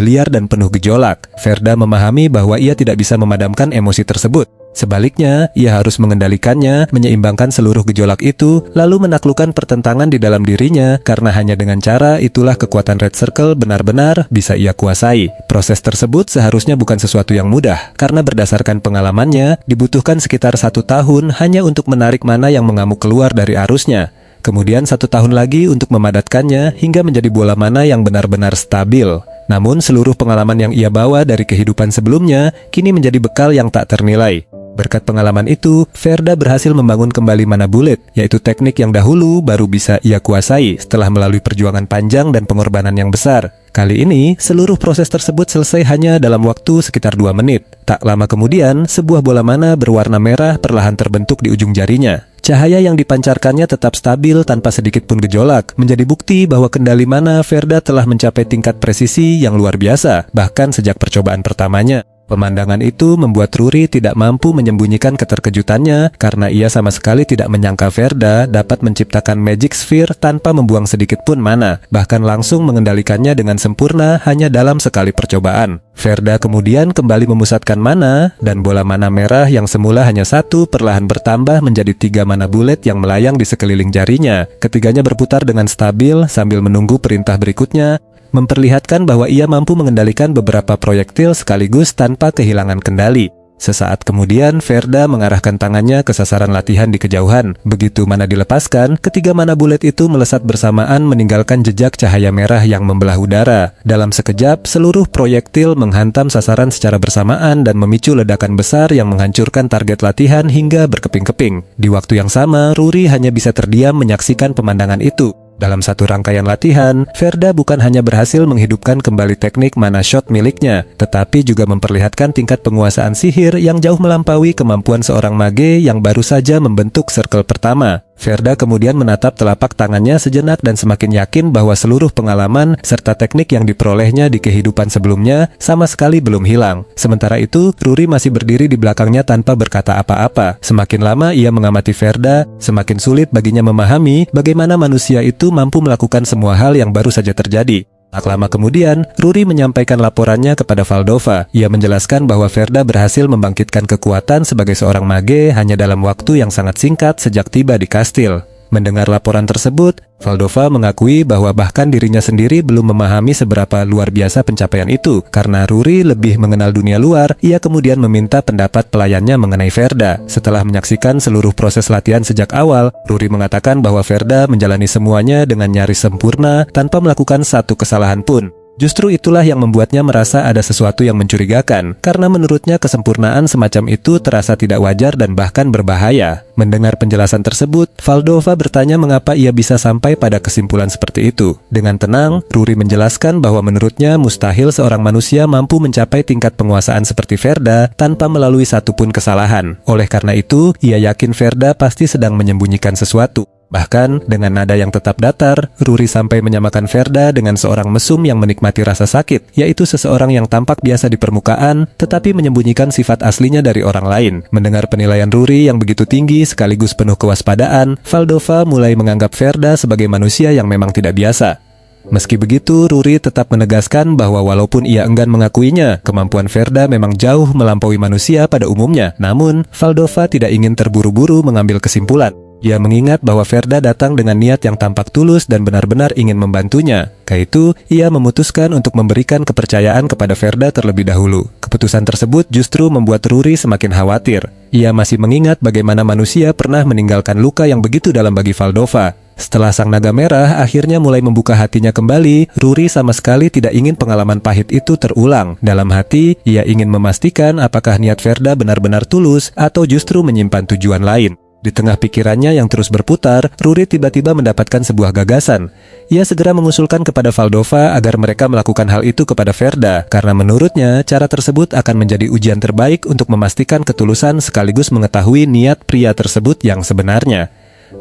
liar dan penuh gejolak. Verda memahami bahwa ia tidak bisa memadamkan emosi tersebut. Sebaliknya, ia harus mengendalikannya, menyeimbangkan seluruh gejolak itu, lalu menaklukkan pertentangan di dalam dirinya, karena hanya dengan cara itulah kekuatan Red Circle benar-benar bisa ia kuasai. Proses tersebut seharusnya bukan sesuatu yang mudah, karena berdasarkan pengalamannya, dibutuhkan sekitar 1 tahun hanya untuk menarik mana yang mengamuk keluar dari arusnya. Kemudian 1 tahun lagi untuk memadatkannya hingga menjadi bola mana yang benar-benar stabil. Namun seluruh pengalaman yang ia bawa dari kehidupan sebelumnya, kini menjadi bekal yang tak ternilai. Berkat pengalaman itu, Verda berhasil membangun kembali mana bullet, yaitu teknik yang dahulu baru bisa ia kuasai setelah melalui perjuangan panjang dan pengorbanan yang besar. Kali ini, seluruh proses tersebut selesai hanya dalam waktu sekitar 2 menit. Tak lama kemudian, sebuah bola mana berwarna merah perlahan terbentuk di ujung jarinya. Cahaya yang dipancarkannya tetap stabil tanpa sedikit pun gejolak, menjadi bukti bahwa kendali mana Verda telah mencapai tingkat presisi yang luar biasa, bahkan sejak percobaan pertamanya. Pemandangan itu membuat Ruri tidak mampu menyembunyikan keterkejutannya karena ia sama sekali tidak menyangka Verda dapat menciptakan Magic Sphere tanpa membuang sedikit pun mana, bahkan langsung mengendalikannya dengan sempurna hanya dalam sekali percobaan. Verda kemudian kembali memusatkan mana, dan bola mana merah yang semula hanya 1 perlahan bertambah menjadi 3 mana bullet yang melayang di sekeliling jarinya. Ketiganya berputar dengan stabil sambil menunggu perintah berikutnya, memperlihatkan bahwa ia mampu mengendalikan beberapa proyektil sekaligus tanpa kehilangan kendali. Sesaat kemudian, Verda mengarahkan tangannya ke sasaran latihan di kejauhan. Begitu mana dilepaskan, ketiga mana bullet itu melesat bersamaan meninggalkan jejak cahaya merah yang membelah udara. Dalam sekejap, seluruh proyektil menghantam sasaran secara bersamaan dan memicu ledakan besar yang menghancurkan target latihan hingga berkeping-keping. Di waktu yang sama, Ruri hanya bisa terdiam menyaksikan pemandangan itu. Dalam satu rangkaian latihan, Verda bukan hanya berhasil menghidupkan kembali teknik mana shot miliknya, tetapi juga memperlihatkan tingkat penguasaan sihir yang jauh melampaui kemampuan seorang mage yang baru saja membentuk circle pertama. Verda kemudian menatap telapak tangannya sejenak dan semakin yakin bahwa seluruh pengalaman serta teknik yang diperolehnya di kehidupan sebelumnya sama sekali belum hilang. Sementara itu, Ruri masih berdiri di belakangnya tanpa berkata apa-apa. Semakin lama ia mengamati Verda, semakin sulit baginya memahami bagaimana manusia itu mampu melakukan semua hal yang baru saja terjadi. Tak lama kemudian, Ruri menyampaikan laporannya kepada Valdova. Ia menjelaskan bahwa Verda berhasil membangkitkan kekuatan sebagai seorang mage hanya dalam waktu yang sangat singkat sejak tiba di kastil. Mendengar laporan tersebut, Valdova mengakui bahwa bahkan dirinya sendiri belum memahami seberapa luar biasa pencapaian itu. Karena Ruri lebih mengenal dunia luar, ia kemudian meminta pendapat pelayannya mengenai Verda. Setelah menyaksikan seluruh proses latihan sejak awal, Ruri mengatakan bahwa Verda menjalani semuanya dengan nyaris sempurna tanpa melakukan satu kesalahan pun. Justru itulah yang membuatnya merasa ada sesuatu yang mencurigakan, karena menurutnya kesempurnaan semacam itu terasa tidak wajar dan bahkan berbahaya. Mendengar penjelasan tersebut, Valdova bertanya mengapa ia bisa sampai pada kesimpulan seperti itu. Dengan tenang, Ruri menjelaskan bahwa menurutnya mustahil seorang manusia mampu mencapai tingkat penguasaan seperti Verda tanpa melalui satupun kesalahan. Oleh karena itu, ia yakin Verda pasti sedang menyembunyikan sesuatu. Bahkan, dengan nada yang tetap datar, Ruri sampai menyamakan Verda dengan seorang mesum yang menikmati rasa sakit, yaitu seseorang yang tampak biasa di permukaan, tetapi menyembunyikan sifat aslinya dari orang lain. Mendengar penilaian Ruri yang begitu tinggi sekaligus penuh kewaspadaan, Valdova mulai menganggap Verda sebagai manusia yang memang tidak biasa. Meski begitu, Ruri tetap menegaskan bahwa walaupun ia enggan mengakuinya, kemampuan Verda memang jauh melampaui manusia pada umumnya. Namun, Valdova tidak ingin terburu-buru mengambil kesimpulan. Ia mengingat bahwa Verda datang dengan niat yang tampak tulus dan benar-benar ingin membantunya. Karena itu, ia memutuskan untuk memberikan kepercayaan kepada Verda terlebih dahulu. Keputusan tersebut justru membuat Ruri semakin khawatir. Ia masih mengingat bagaimana manusia pernah meninggalkan luka yang begitu dalam bagi Valdova. Setelah sang naga merah akhirnya mulai membuka hatinya kembali, Ruri sama sekali tidak ingin pengalaman pahit itu terulang. Dalam hati, ia ingin memastikan apakah niat Verda benar-benar tulus atau justru menyimpan tujuan lain. Di tengah pikirannya yang terus berputar, Ruri tiba-tiba mendapatkan sebuah gagasan. Ia segera mengusulkan kepada Valdova agar mereka melakukan hal itu kepada Verda, karena menurutnya cara tersebut akan menjadi ujian terbaik untuk memastikan ketulusan sekaligus mengetahui niat pria tersebut yang sebenarnya.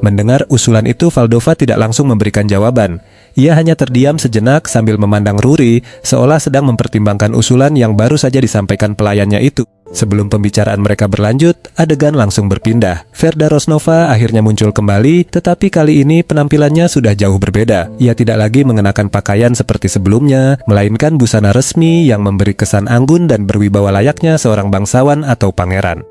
Mendengar usulan itu, Valdova tidak langsung memberikan jawaban. Ia hanya terdiam sejenak sambil memandang Ruri, seolah sedang mempertimbangkan usulan yang baru saja disampaikan pelayannya itu. Sebelum pembicaraan mereka berlanjut, adegan langsung berpindah. Verda Rosnova akhirnya muncul kembali, tetapi kali ini penampilannya sudah jauh berbeda. Ia tidak lagi mengenakan pakaian seperti sebelumnya, melainkan busana resmi yang memberi kesan anggun dan berwibawa layaknya seorang bangsawan atau pangeran.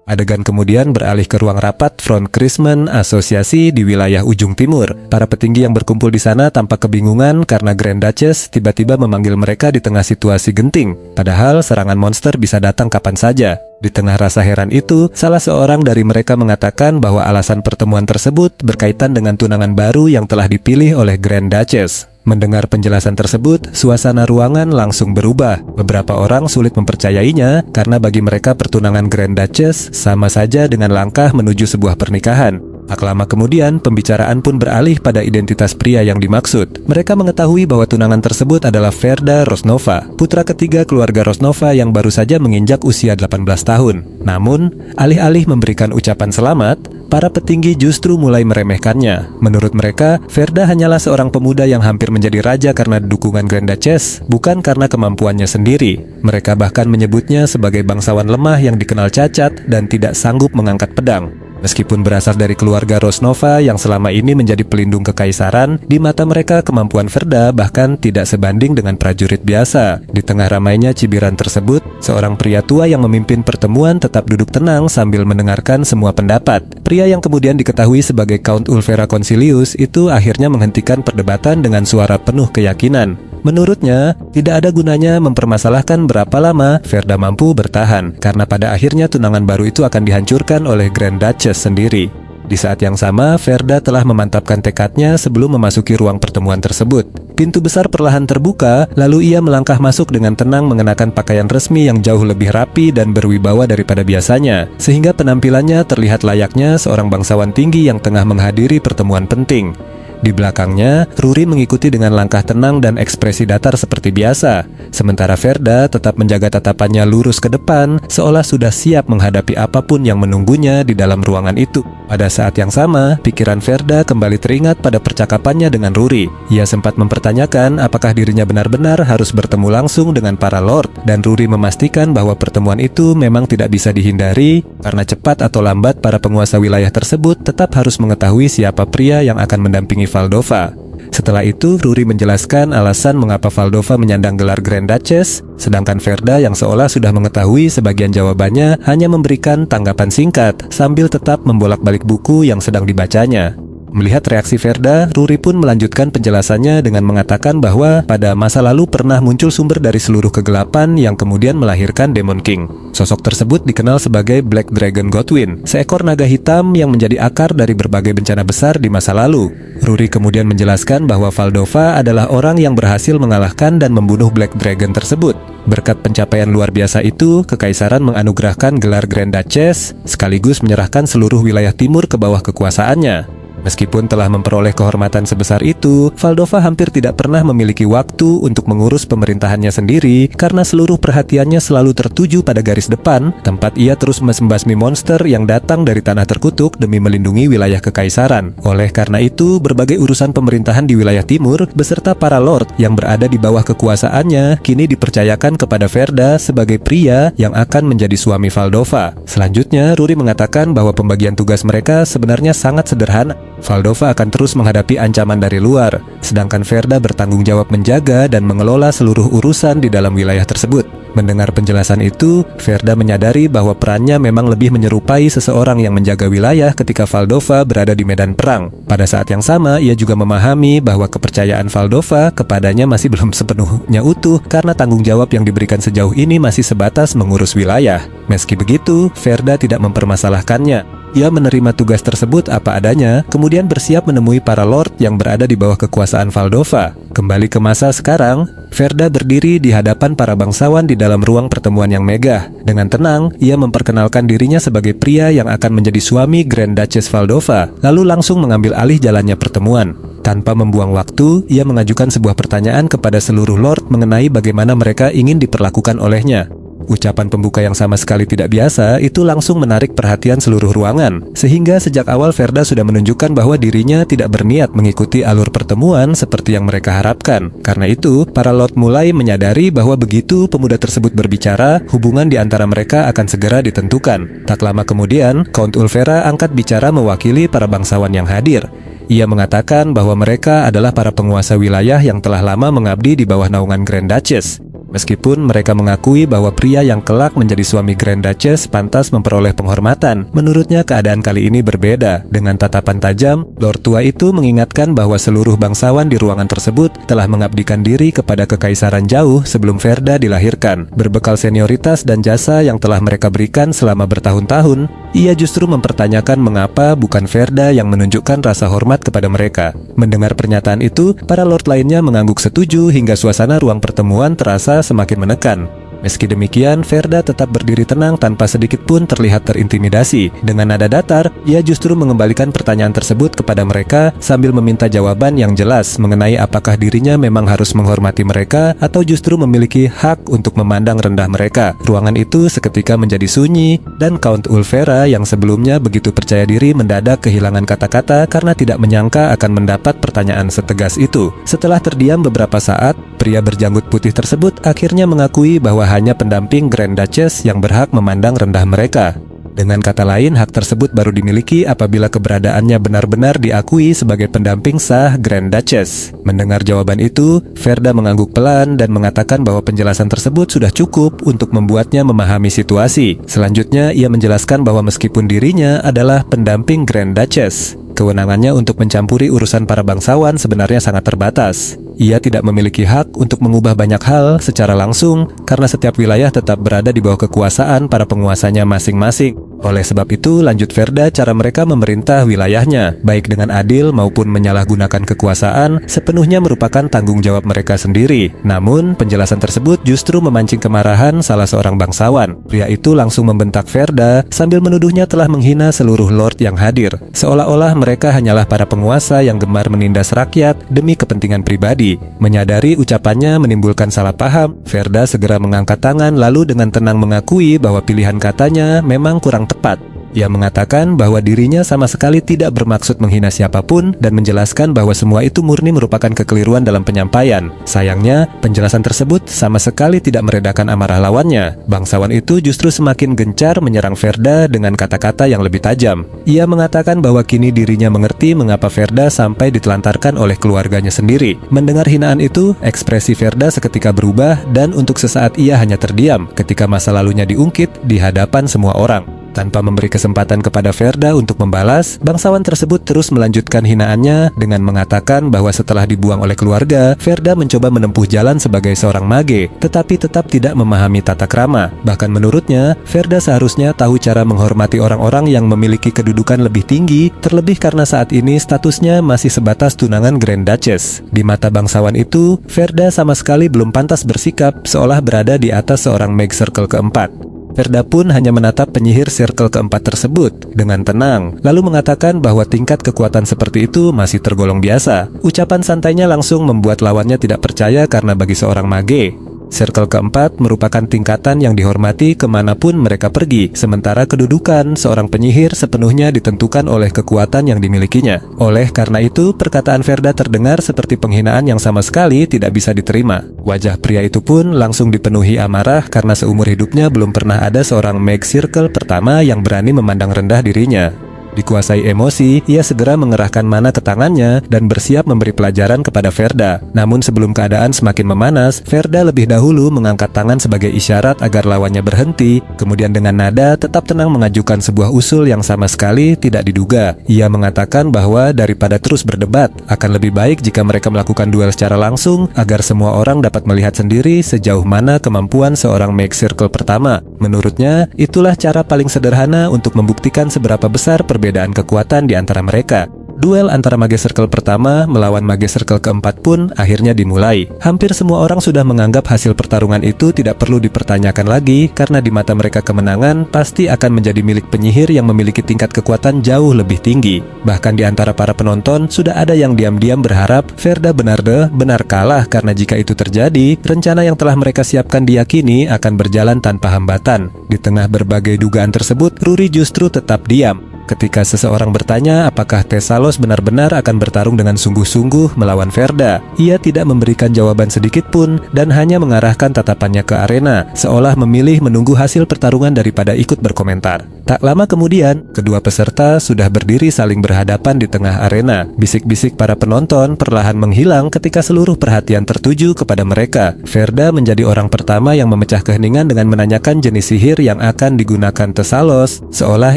Adegan kemudian beralih ke ruang rapat Front Krismen Asosiasi di wilayah ujung timur. Para petinggi yang berkumpul di sana tampak kebingungan karena Grand Duchess tiba-tiba memanggil mereka di tengah situasi genting. Padahal serangan monster bisa datang kapan saja. Di tengah rasa heran itu, salah seorang dari mereka mengatakan bahwa alasan pertemuan tersebut berkaitan dengan tunangan baru yang telah dipilih oleh Grand Duchess. Mendengar penjelasan tersebut, suasana ruangan langsung berubah. Beberapa orang sulit mempercayainya karena bagi mereka pertunangan Grand Duchess sama saja dengan langkah menuju sebuah pernikahan. Tak lama kemudian, pembicaraan pun beralih pada identitas pria yang dimaksud. Mereka mengetahui bahwa tunangan tersebut adalah Verda Rosnova, putra ketiga keluarga Rosnova yang baru saja menginjak usia 18 tahun. Namun, alih-alih memberikan ucapan selamat, para petinggi justru mulai meremehkannya. Menurut mereka, Verda hanyalah seorang pemuda yang hampir menjadi raja karena dukungan Grand Duchess, bukan karena kemampuannya sendiri. Mereka bahkan menyebutnya sebagai bangsawan lemah yang dikenal cacat dan tidak sanggup mengangkat pedang. Meskipun berasal dari keluarga Rosnova yang selama ini menjadi pelindung kekaisaran, di mata mereka kemampuan Verda bahkan tidak sebanding dengan prajurit biasa. Di tengah ramainya cibiran tersebut, seorang pria tua yang memimpin pertemuan tetap duduk tenang sambil mendengarkan semua pendapat. Pria yang kemudian diketahui sebagai Count Ulvera Consilius itu akhirnya menghentikan perdebatan dengan suara penuh keyakinan. Menurutnya, tidak ada gunanya mempermasalahkan berapa lama Verda mampu bertahan, karena pada akhirnya tunangan baru itu akan dihancurkan oleh Grand Duchess sendiri. Di saat yang sama, Verda telah memantapkan tekadnya sebelum memasuki ruang pertemuan tersebut. Pintu besar perlahan terbuka, lalu ia melangkah masuk dengan tenang mengenakan pakaian resmi yang jauh lebih rapi dan berwibawa daripada biasanya, sehingga penampilannya terlihat layaknya seorang bangsawan tinggi yang tengah menghadiri pertemuan penting. Di belakangnya, Ruri mengikuti dengan langkah tenang dan ekspresi datar seperti biasa. Sementara Verda tetap menjaga tatapannya lurus ke depan, seolah sudah siap menghadapi apapun yang menunggunya di dalam ruangan itu. Pada saat yang sama, pikiran Verda kembali teringat pada percakapannya dengan Ruri. Ia sempat mempertanyakan apakah dirinya benar-benar harus bertemu langsung dengan para lord, dan Ruri memastikan bahwa pertemuan itu memang tidak bisa dihindari, karena cepat atau lambat para penguasa wilayah tersebut tetap harus mengetahui siapa pria yang akan mendampingi Valdova. Setelah itu, Ruri menjelaskan alasan mengapa Valdova menyandang gelar Grand Duchess, sedangkan Verda yang seolah sudah mengetahui sebagian jawabannya hanya memberikan tanggapan singkat sambil tetap membolak-balik buku yang sedang dibacanya. Melihat reaksi Verda, Ruri pun melanjutkan penjelasannya dengan mengatakan bahwa pada masa lalu pernah muncul sumber dari seluruh kegelapan yang kemudian melahirkan Demon King. Sosok tersebut dikenal sebagai Black Dragon Godwyn, seekor naga hitam yang menjadi akar dari berbagai bencana besar di masa lalu. Ruri kemudian menjelaskan bahwa Valdova adalah orang yang berhasil mengalahkan dan membunuh Black Dragon tersebut. Berkat pencapaian luar biasa itu, kekaisaran menganugerahkan gelar Grand Duchess sekaligus menyerahkan seluruh wilayah timur ke bawah kekuasaannya. Meskipun telah memperoleh kehormatan sebesar itu, Valdova hampir tidak pernah memiliki waktu untuk mengurus pemerintahannya sendiri karena seluruh perhatiannya selalu tertuju pada garis depan, tempat ia terus membasmi monster yang datang dari tanah terkutuk demi melindungi wilayah kekaisaran. Oleh karena itu, berbagai urusan pemerintahan di wilayah timur beserta para lord yang berada di bawah kekuasaannya kini dipercayakan kepada Verda sebagai pria yang akan menjadi suami Valdova. Selanjutnya, Ruri mengatakan bahwa pembagian tugas mereka sebenarnya sangat sederhana. Valdova akan terus menghadapi ancaman dari luar, sedangkan Verda bertanggung jawab menjaga dan mengelola seluruh urusan di dalam wilayah tersebut. Mendengar penjelasan itu, Verda menyadari bahwa perannya memang lebih menyerupai seseorang yang menjaga wilayah ketika Valdova berada di medan perang. Pada saat yang sama, ia juga memahami bahwa kepercayaan Valdova kepadanya masih belum sepenuhnya utuh karena tanggung jawab yang diberikan sejauh ini masih sebatas mengurus wilayah. Meski begitu, Verda tidak mempermasalahkannya. Ia menerima tugas tersebut apa adanya, kemudian bersiap menemui para lord yang berada di bawah kekuasaan Valdova. Kembali ke masa sekarang, Verda berdiri di hadapan para bangsawan di dalam ruang pertemuan yang megah. Dengan tenang, ia memperkenalkan dirinya sebagai pria yang akan menjadi suami Grand Duchess Valdova, lalu langsung mengambil alih jalannya pertemuan. Tanpa membuang waktu, ia mengajukan sebuah pertanyaan kepada seluruh lord mengenai bagaimana mereka ingin diperlakukan olehnya. Ucapan pembuka yang sama sekali tidak biasa itu langsung menarik perhatian seluruh ruangan, sehingga sejak awal Verda sudah menunjukkan bahwa dirinya tidak berniat mengikuti alur pertemuan seperti yang mereka harapkan. Karena itu, para lord mulai menyadari bahwa begitu pemuda tersebut berbicara, hubungan di antara mereka akan segera ditentukan. Tak lama kemudian, Count Ulfera angkat bicara mewakili para bangsawan yang hadir. Ia mengatakan bahwa mereka adalah para penguasa wilayah yang telah lama mengabdi di bawah naungan Grand Duchess. Meskipun mereka mengakui bahwa pria yang kelak menjadi suami Grand Duchess pantas memperoleh penghormatan, menurutnya keadaan kali ini berbeda. Dengan tatapan tajam, Lord tua itu mengingatkan bahwa seluruh bangsawan di ruangan tersebut telah mengabdikan diri kepada kekaisaran jauh sebelum Verda dilahirkan. Berbekal senioritas dan jasa yang telah mereka berikan selama bertahun-tahun, ia justru mempertanyakan mengapa bukan Verda yang menunjukkan rasa hormat kepada mereka. Mendengar pernyataan itu, para lord lainnya mengangguk setuju hingga suasana ruang pertemuan terasa semakin menekan. Meski demikian, Verda tetap berdiri tenang tanpa sedikit pun terlihat terintimidasi. Dengan nada datar, ia justru mengembalikan pertanyaan tersebut kepada mereka sambil meminta jawaban yang jelas mengenai apakah dirinya memang harus menghormati mereka atau justru memiliki hak untuk memandang rendah mereka. Ruangan itu seketika menjadi sunyi dan Count Ulfera yang sebelumnya begitu percaya diri mendadak kehilangan kata-kata karena tidak menyangka akan mendapat pertanyaan setegas itu. Setelah terdiam beberapa saat, pria berjanggut putih tersebut akhirnya mengakui bahwa hanya pendamping Grand Duchess yang berhak memandang rendah mereka. Dengan kata lain, hak tersebut baru dimiliki apabila keberadaannya benar-benar diakui sebagai pendamping sah Grand Duchess. Mendengar jawaban itu, Verda mengangguk pelan dan mengatakan bahwa penjelasan tersebut sudah cukup untuk membuatnya memahami situasi. Selanjutnya, ia menjelaskan bahwa meskipun dirinya adalah pendamping Grand Duchess, kewenangannya untuk mencampuri urusan para bangsawan sebenarnya sangat terbatas. Ia tidak memiliki hak untuk mengubah banyak hal secara langsung karena setiap wilayah tetap berada di bawah kekuasaan para penguasanya masing-masing. Oleh sebab itu, lanjut Verda, cara mereka memerintah wilayahnya, baik dengan adil maupun menyalahgunakan kekuasaan, sepenuhnya merupakan tanggung jawab mereka sendiri. Namun, penjelasan tersebut justru memancing kemarahan salah seorang bangsawan. Pria itu langsung membentak Verda sambil menuduhnya telah menghina seluruh lord yang hadir, seolah-olah mereka hanyalah para penguasa yang gemar menindas rakyat demi kepentingan pribadi. Menyadari ucapannya menimbulkan salah paham, Verda segera mengangkat tangan lalu dengan tenang mengakui bahwa pilihan katanya memang kurang tepat. Ia mengatakan bahwa dirinya sama sekali tidak bermaksud menghina siapapun dan menjelaskan bahwa semua itu murni merupakan kekeliruan dalam penyampaian. Sayangnya, penjelasan tersebut sama sekali tidak meredakan amarah lawannya. Bangsawan itu justru semakin gencar menyerang Verda dengan kata-kata yang lebih tajam. Ia mengatakan bahwa kini dirinya mengerti mengapa Verda sampai ditelantarkan oleh keluarganya sendiri. Mendengar hinaan itu, ekspresi Verda seketika berubah dan untuk sesaat ia hanya terdiam ketika masa lalunya diungkit di hadapan semua orang. Tanpa memberi kesempatan kepada Verda untuk membalas, bangsawan tersebut terus melanjutkan hinaannya dengan mengatakan bahwa setelah dibuang oleh keluarga, Verda mencoba menempuh jalan sebagai seorang mage, tetapi tetap tidak memahami tata krama. Bahkan menurutnya, Verda seharusnya tahu cara menghormati orang-orang yang memiliki kedudukan lebih tinggi, terlebih karena saat ini statusnya masih sebatas tunangan Grand Duchess. Di mata bangsawan itu, Verda sama sekali belum pantas bersikap seolah berada di atas seorang Mage Circle keempat. Verda pun hanya menatap penyihir circle keempat tersebut dengan tenang, lalu mengatakan bahwa tingkat kekuatan seperti itu masih tergolong biasa. Ucapan santainya langsung membuat lawannya tidak percaya karena bagi seorang mage, circle keempat merupakan tingkatan yang dihormati kemanapun mereka pergi, sementara kedudukan seorang penyihir sepenuhnya ditentukan oleh kekuatan yang dimilikinya. Oleh karena itu, perkataan Verda terdengar seperti penghinaan yang sama sekali tidak bisa diterima. Wajah pria itu pun langsung dipenuhi amarah karena seumur hidupnya belum pernah ada seorang mage circle pertama yang berani memandang rendah dirinya. Dikuasai emosi, ia segera mengerahkan mana ke tangannya dan bersiap memberi pelajaran kepada Verda. Namun sebelum keadaan semakin memanas, Verda lebih dahulu mengangkat tangan sebagai isyarat agar lawannya berhenti. Kemudian dengan nada tetap tenang mengajukan sebuah usul yang sama sekali tidak diduga. Ia mengatakan bahwa daripada terus berdebat, akan lebih baik jika mereka melakukan duel secara langsung agar semua orang dapat melihat sendiri sejauh mana kemampuan seorang mage circle pertama. Menurutnya, itulah cara paling sederhana untuk membuktikan seberapa besar perbedaan kekuatan di antara mereka. Duel antara mage circle pertama melawan mage circle keempat pun akhirnya dimulai. Hampir semua orang sudah menganggap hasil pertarungan itu tidak perlu dipertanyakan lagi karena di mata mereka kemenangan pasti akan menjadi milik penyihir yang memiliki tingkat kekuatan jauh lebih tinggi. Bahkan di antara para penonton sudah ada yang diam-diam berharap Verda benar kalah karena jika itu terjadi, rencana yang telah mereka siapkan diyakini akan berjalan tanpa hambatan. Di tengah berbagai dugaan tersebut, Ruri justru tetap diam. Ketika seseorang bertanya apakah Thessalos benar-benar akan bertarung dengan sungguh-sungguh melawan Verda, ia tidak memberikan jawaban sedikit pun dan hanya mengarahkan tatapannya ke arena, seolah memilih menunggu hasil pertarungan daripada ikut berkomentar. Tak lama kemudian, kedua peserta sudah berdiri saling berhadapan di tengah arena. Bisik-bisik para penonton perlahan menghilang ketika seluruh perhatian tertuju kepada mereka. Verda menjadi orang pertama yang memecah keheningan dengan menanyakan jenis sihir yang akan digunakan Thessalos, seolah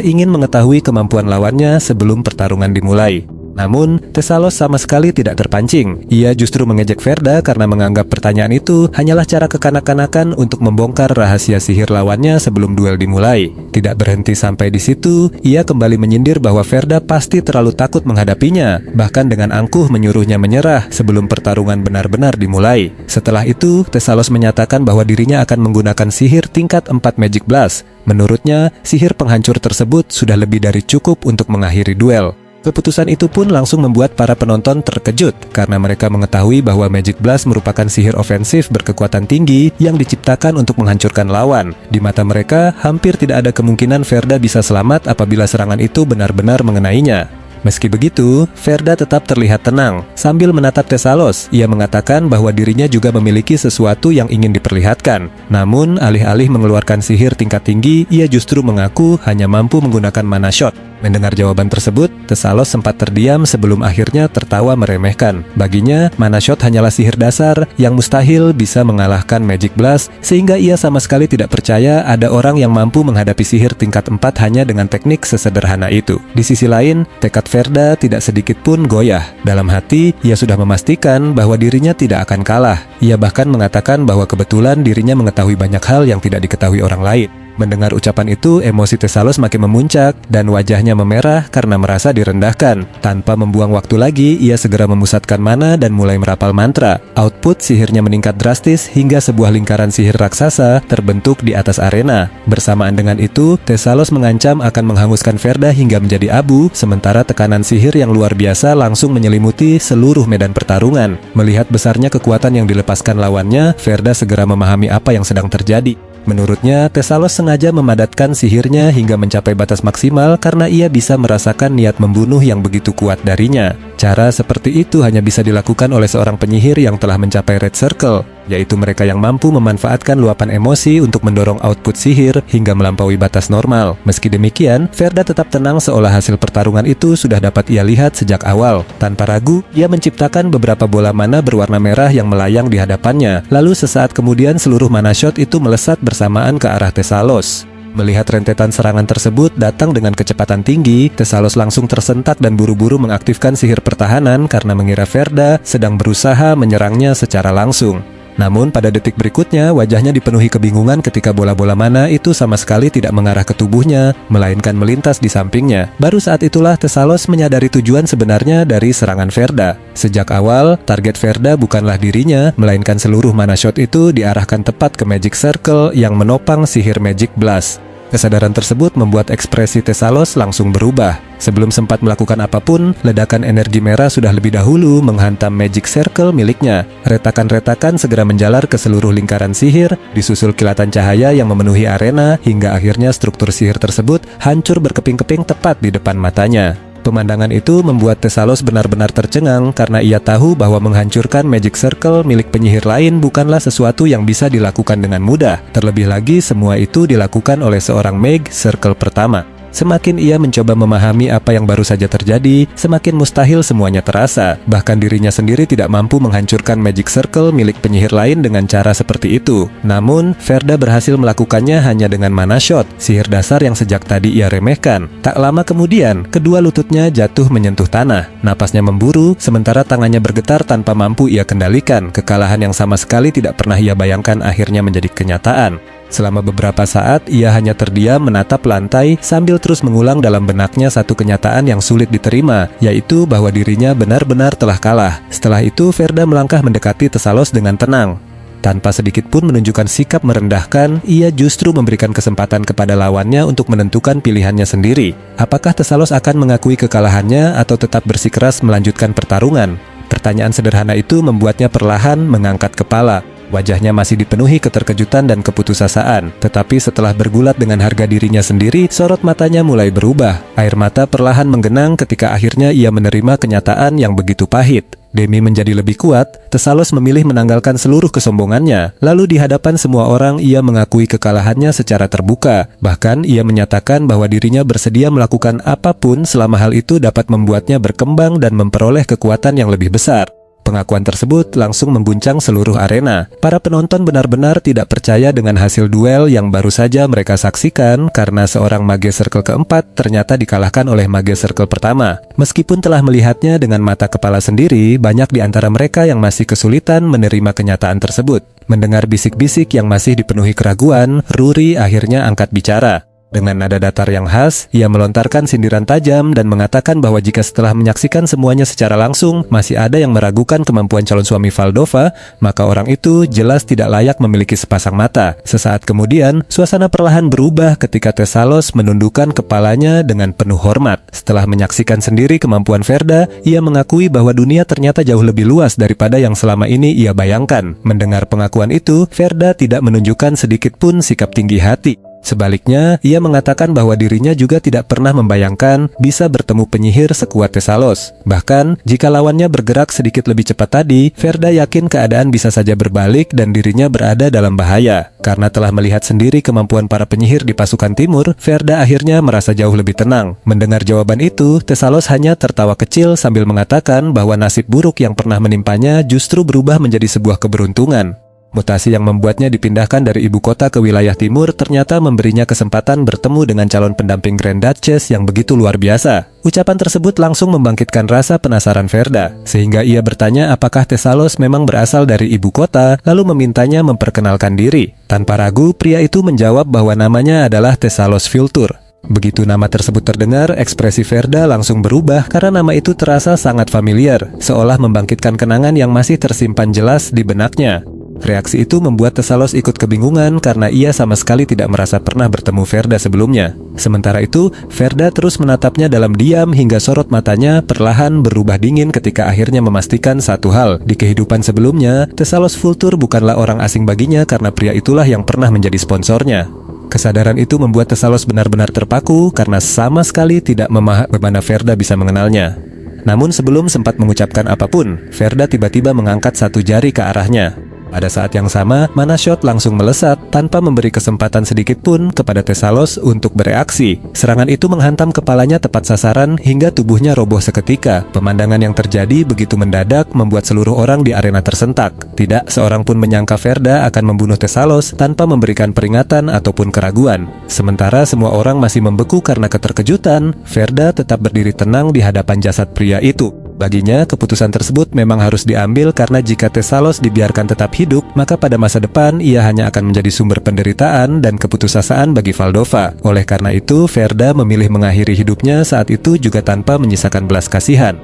ingin mengetahui kemampuan lawannya sebelum pertarungan dimulai. Namun, Thessalos sama sekali tidak terpancing. Ia justru mengejek Verda karena menganggap pertanyaan itu hanyalah cara kekanak-kanakan untuk membongkar rahasia sihir lawannya sebelum duel dimulai. Tidak berhenti sampai di situ, ia kembali menyindir bahwa Verda pasti terlalu takut menghadapinya, bahkan dengan angkuh menyuruhnya menyerah sebelum pertarungan benar-benar dimulai. Setelah itu, Thessalos menyatakan bahwa dirinya akan menggunakan sihir tingkat 4 Magic Blast. Menurutnya, sihir penghancur tersebut sudah lebih dari cukup untuk mengakhiri duel. Keputusan itu pun langsung membuat para penonton terkejut karena mereka mengetahui bahwa Magic Blast merupakan sihir ofensif berkekuatan tinggi yang diciptakan untuk menghancurkan lawan. Di mata mereka, hampir tidak ada kemungkinan Verda bisa selamat apabila serangan itu benar-benar mengenainya. Meski begitu, Verda tetap terlihat tenang. Sambil menatap Thessalos, ia mengatakan bahwa dirinya juga memiliki sesuatu yang ingin diperlihatkan. Namun, alih-alih mengeluarkan sihir tingkat tinggi, ia justru mengaku hanya mampu menggunakan mana shot. Mendengar jawaban tersebut, Thessalos sempat terdiam sebelum akhirnya tertawa meremehkan. Baginya, mana shot hanyalah sihir dasar yang mustahil bisa mengalahkan Magic Blast, sehingga ia sama sekali tidak percaya ada orang yang mampu menghadapi sihir tingkat 4 hanya dengan teknik sesederhana itu. Di sisi lain, tekad Verda tidak sedikit pun goyah. Dalam hati, ia sudah memastikan bahwa dirinya tidak akan kalah. Ia bahkan mengatakan bahwa kebetulan dirinya mengetahui banyak hal yang tidak diketahui orang lain. Mendengar ucapan itu, emosi Thessalos makin memuncak dan wajahnya memerah karena merasa direndahkan. Tanpa membuang waktu lagi, ia segera memusatkan mana dan mulai merapal mantra. Output sihirnya meningkat drastis hingga sebuah lingkaran sihir raksasa terbentuk di atas arena. Bersamaan dengan itu, Thessalos mengancam akan menghanguskan Verda hingga menjadi abu, sementara tekanan sihir yang luar biasa langsung menyelimuti seluruh medan pertarungan. Melihat besarnya kekuatan yang dilepaskan lawannya, Verda segera memahami apa yang sedang terjadi. Menurutnya, Thessalos sengaja memadatkan sihirnya hingga mencapai batas maksimal karena ia bisa merasakan niat membunuh yang begitu kuat darinya. Cara seperti itu hanya bisa dilakukan oleh seorang penyihir yang telah mencapai Red Circle, yaitu mereka yang mampu memanfaatkan luapan emosi untuk mendorong output sihir hingga melampaui batas normal. Meski demikian, Verda tetap tenang seolah hasil pertarungan itu sudah dapat ia lihat sejak awal. Tanpa ragu, ia menciptakan beberapa bola mana berwarna merah yang melayang di hadapannya. Lalu sesaat kemudian seluruh mana shot itu melesat bersamaan ke arah Thessalos. Melihat rentetan serangan tersebut datang dengan kecepatan tinggi, Thessalos langsung tersentak dan buru-buru mengaktifkan sihir pertahanan karena mengira Verda sedang berusaha menyerangnya secara langsung. Namun pada detik berikutnya wajahnya dipenuhi kebingungan ketika bola-bola mana itu sama sekali tidak mengarah ke tubuhnya, melainkan melintas di sampingnya. Baru saat itulah Thessalos menyadari tujuan sebenarnya dari serangan Verda. Sejak awal, target Verda bukanlah dirinya, melainkan seluruh mana shot itu diarahkan tepat ke Magic Circle yang menopang sihir Magic Blast. Kesadaran tersebut membuat ekspresi Thessalos langsung berubah. Sebelum sempat melakukan apapun, ledakan energi merah sudah lebih dahulu menghantam Magic Circle miliknya. Retakan-retakan segera menjalar ke seluruh lingkaran sihir, disusul kilatan cahaya yang memenuhi arena, hingga akhirnya struktur sihir tersebut hancur berkeping-keping tepat di depan matanya. Pemandangan itu membuat Thessalos benar-benar tercengang karena ia tahu bahwa menghancurkan Magic Circle milik penyihir lain bukanlah sesuatu yang bisa dilakukan dengan mudah. Terlebih lagi, semua itu dilakukan oleh seorang Magic Circle pertama. Semakin ia mencoba memahami apa yang baru saja terjadi, semakin mustahil semuanya terasa. Bahkan dirinya sendiri tidak mampu menghancurkan Magic Circle milik penyihir lain dengan cara seperti itu. Namun, Verda berhasil melakukannya hanya dengan mana shot, sihir dasar yang sejak tadi ia remehkan. Tak lama kemudian, kedua lututnya jatuh menyentuh tanah. Napasnya memburu, sementara tangannya bergetar tanpa mampu ia kendalikan. Kekalahan yang sama sekali tidak pernah ia bayangkan akhirnya menjadi kenyataan. Selama beberapa saat, ia hanya terdiam menatap lantai sambil terus mengulang dalam benaknya satu kenyataan yang sulit diterima, yaitu bahwa dirinya benar-benar telah kalah. Setelah itu, Verda melangkah mendekati Thessalos dengan tenang. Tanpa sedikit pun menunjukkan sikap merendahkan, ia justru memberikan kesempatan kepada lawannya untuk menentukan pilihannya sendiri. Apakah Thessalos akan mengakui kekalahannya atau tetap bersikeras melanjutkan pertarungan? Pertanyaan sederhana itu membuatnya perlahan mengangkat kepala. Wajahnya masih dipenuhi keterkejutan dan keputusasaan, tetapi setelah bergulat dengan harga dirinya sendiri, sorot matanya mulai berubah. Air mata perlahan menggenang ketika akhirnya ia menerima kenyataan yang begitu pahit. Demi menjadi lebih kuat, Thessalos memilih menanggalkan seluruh kesombongannya. Lalu di hadapan semua orang ia mengakui kekalahannya secara terbuka. Bahkan ia menyatakan bahwa dirinya bersedia melakukan apapun selama hal itu dapat membuatnya berkembang dan memperoleh kekuatan yang lebih besar. Pengakuan tersebut langsung mengguncang seluruh arena. Para penonton benar-benar tidak percaya dengan hasil duel yang baru saja mereka saksikan karena seorang Mage Circle keempat ternyata dikalahkan oleh Mage Circle pertama. Meskipun telah melihatnya dengan mata kepala sendiri, banyak di antara mereka yang masih kesulitan menerima kenyataan tersebut. Mendengar bisik-bisik yang masih dipenuhi keraguan, Ruri akhirnya angkat bicara. Dengan nada datar yang khas, ia melontarkan sindiran tajam dan mengatakan bahwa jika setelah menyaksikan semuanya secara langsung, masih ada yang meragukan kemampuan calon suami Valdova, maka orang itu jelas tidak layak memiliki sepasang mata. Sesaat kemudian, suasana perlahan berubah ketika Thessalos menundukkan kepalanya dengan penuh hormat. Setelah menyaksikan sendiri kemampuan Verda, ia mengakui bahwa dunia ternyata jauh lebih luas daripada yang selama ini ia bayangkan. Mendengar pengakuan itu, Verda tidak menunjukkan sedikit pun sikap tinggi hati. Sebaliknya, ia mengatakan bahwa dirinya juga tidak pernah membayangkan bisa bertemu penyihir sekuat Thessalos. Bahkan, jika lawannya bergerak sedikit lebih cepat tadi, Verda yakin keadaan bisa saja berbalik dan dirinya berada dalam bahaya. Karena telah melihat sendiri kemampuan para penyihir di pasukan timur, Verda akhirnya merasa jauh lebih tenang. Mendengar jawaban itu, Thessalos hanya tertawa kecil sambil mengatakan bahwa nasib buruk yang pernah menimpanya justru berubah menjadi sebuah keberuntungan. Mutasi yang membuatnya dipindahkan dari ibu kota ke wilayah timur ternyata memberinya kesempatan bertemu dengan calon pendamping Grand Duchess yang begitu luar biasa. Ucapan tersebut langsung membangkitkan rasa penasaran Verda, sehingga ia bertanya apakah Thessalos memang berasal dari ibu kota, lalu memintanya memperkenalkan diri. Tanpa ragu, pria itu menjawab bahwa namanya adalah Thessalos Vultur. Begitu nama tersebut terdengar, ekspresi Verda langsung berubah karena nama itu terasa sangat familiar, seolah membangkitkan kenangan yang masih tersimpan jelas di benaknya. Reaksi itu membuat Thessalos ikut kebingungan karena ia sama sekali tidak merasa pernah bertemu Verda sebelumnya. Sementara itu, Verda terus menatapnya dalam diam hingga sorot matanya perlahan berubah dingin ketika akhirnya memastikan satu hal. Di kehidupan sebelumnya, Thessalos Vultur bukanlah orang asing baginya karena pria itulah yang pernah menjadi sponsornya. Kesadaran itu membuat Thessalos benar-benar terpaku karena sama sekali tidak memahami bagaimana Verda bisa mengenalnya. Namun sebelum sempat mengucapkan apapun, Verda tiba-tiba mengangkat satu jari ke arahnya. Pada saat yang sama, mana shot langsung melesat tanpa memberi kesempatan sedikit pun kepada Thessalos untuk bereaksi. Serangan itu menghantam kepalanya tepat sasaran hingga tubuhnya roboh seketika. Pemandangan yang terjadi begitu mendadak membuat seluruh orang di arena tersentak. Tidak seorang pun menyangka Verda akan membunuh Thessalos tanpa memberikan peringatan ataupun keraguan. Sementara semua orang masih membeku karena keterkejutan, Verda tetap berdiri tenang di hadapan jasad pria itu. Baginya, keputusan tersebut memang harus diambil karena jika Thessalos dibiarkan tetap hidup, maka pada masa depan ia hanya akan menjadi sumber penderitaan dan keputusasaan bagi Valdova. Oleh karena itu, Verda memilih mengakhiri hidupnya saat itu juga tanpa menyisakan belas kasihan.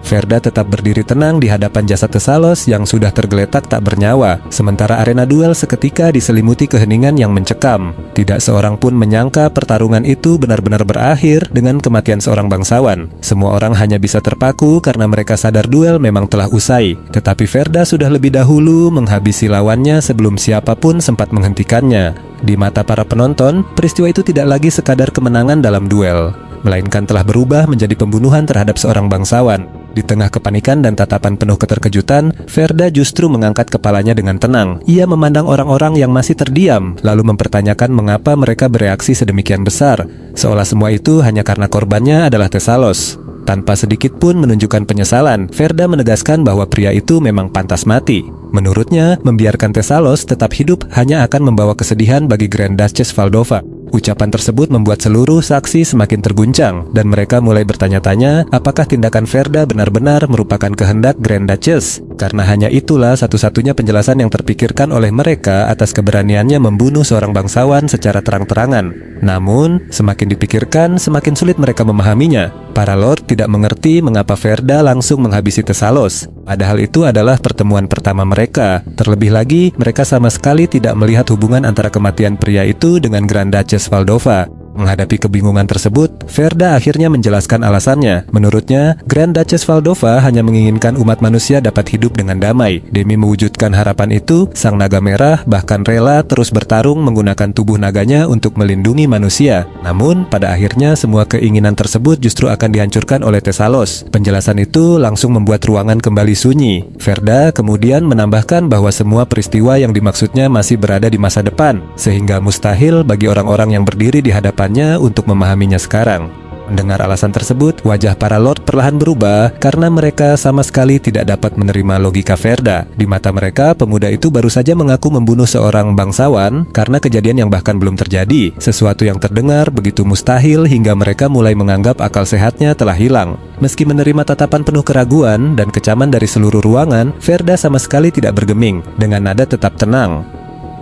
Verda tetap berdiri tenang di hadapan jasad Thessalos yang sudah tergeletak tak bernyawa, sementara arena duel seketika diselimuti keheningan yang mencekam. Tidak seorang pun menyangka pertarungan itu benar-benar berakhir dengan kematian seorang bangsawan. Semua orang hanya bisa terpaku karena mereka sadar duel memang telah usai. Tetapi Verda sudah lebih dahulu menghabisi lawannya sebelum siapapun sempat menghentikannya. Di mata para penonton, peristiwa itu tidak lagi sekadar kemenangan dalam duel, melainkan telah berubah menjadi pembunuhan terhadap seorang bangsawan. Di tengah kepanikan dan tatapan penuh keterkejutan, Verda justru mengangkat kepalanya dengan tenang. Ia memandang orang-orang yang masih terdiam, lalu mempertanyakan mengapa mereka bereaksi sedemikian besar, seolah semua itu hanya karena korbannya adalah Thessalos. Tanpa sedikit pun menunjukkan penyesalan, Verda menegaskan bahwa pria itu memang pantas mati. Menurutnya, membiarkan Thessalos tetap hidup hanya akan membawa kesedihan bagi Grand Duchess Valdova. Ucapan tersebut membuat seluruh saksi semakin terguncang, dan mereka mulai bertanya-tanya apakah tindakan Verda benar-benar merupakan kehendak Grand Duchess. Karena hanya itulah satu-satunya penjelasan yang terpikirkan oleh mereka atas keberaniannya membunuh seorang bangsawan secara terang-terangan. Namun, semakin dipikirkan, semakin sulit mereka memahaminya. Para lord tidak mengerti mengapa Verda langsung menghabisi Thessalos. Padahal itu adalah pertemuan pertama mereka. Terlebih lagi, mereka sama sekali tidak melihat hubungan antara kematian pria itu dengan Grand Duchess Valdova. Menghadapi kebingungan tersebut, Verda akhirnya menjelaskan alasannya. Menurutnya, Grand Duchess Valdova hanya menginginkan umat manusia dapat hidup dengan damai. Demi mewujudkan harapan itu, Sang Naga Merah bahkan rela terus bertarung menggunakan tubuh naganya untuk melindungi manusia. Namun, pada akhirnya semua keinginan tersebut justru akan dihancurkan oleh Thessalos. Penjelasan itu langsung membuat ruangan kembali sunyi. Verda kemudian menambahkan bahwa semua peristiwa yang dimaksudnya masih berada di masa depan, sehingga mustahil bagi orang-orang yang berdiri di hadapan untuk memahaminya sekarang. Mendengar alasan tersebut, wajah para lord perlahan berubah karena mereka sama sekali tidak dapat menerima logika Verda. Di mata mereka, pemuda itu baru saja mengaku membunuh seorang bangsawan karena kejadian yang bahkan belum terjadi, sesuatu yang terdengar begitu mustahil hingga mereka mulai menganggap akal sehatnya telah hilang. Meski menerima tatapan penuh keraguan dan kecaman dari seluruh ruangan, Verda sama sekali tidak bergeming, dengan nada tetap tenang.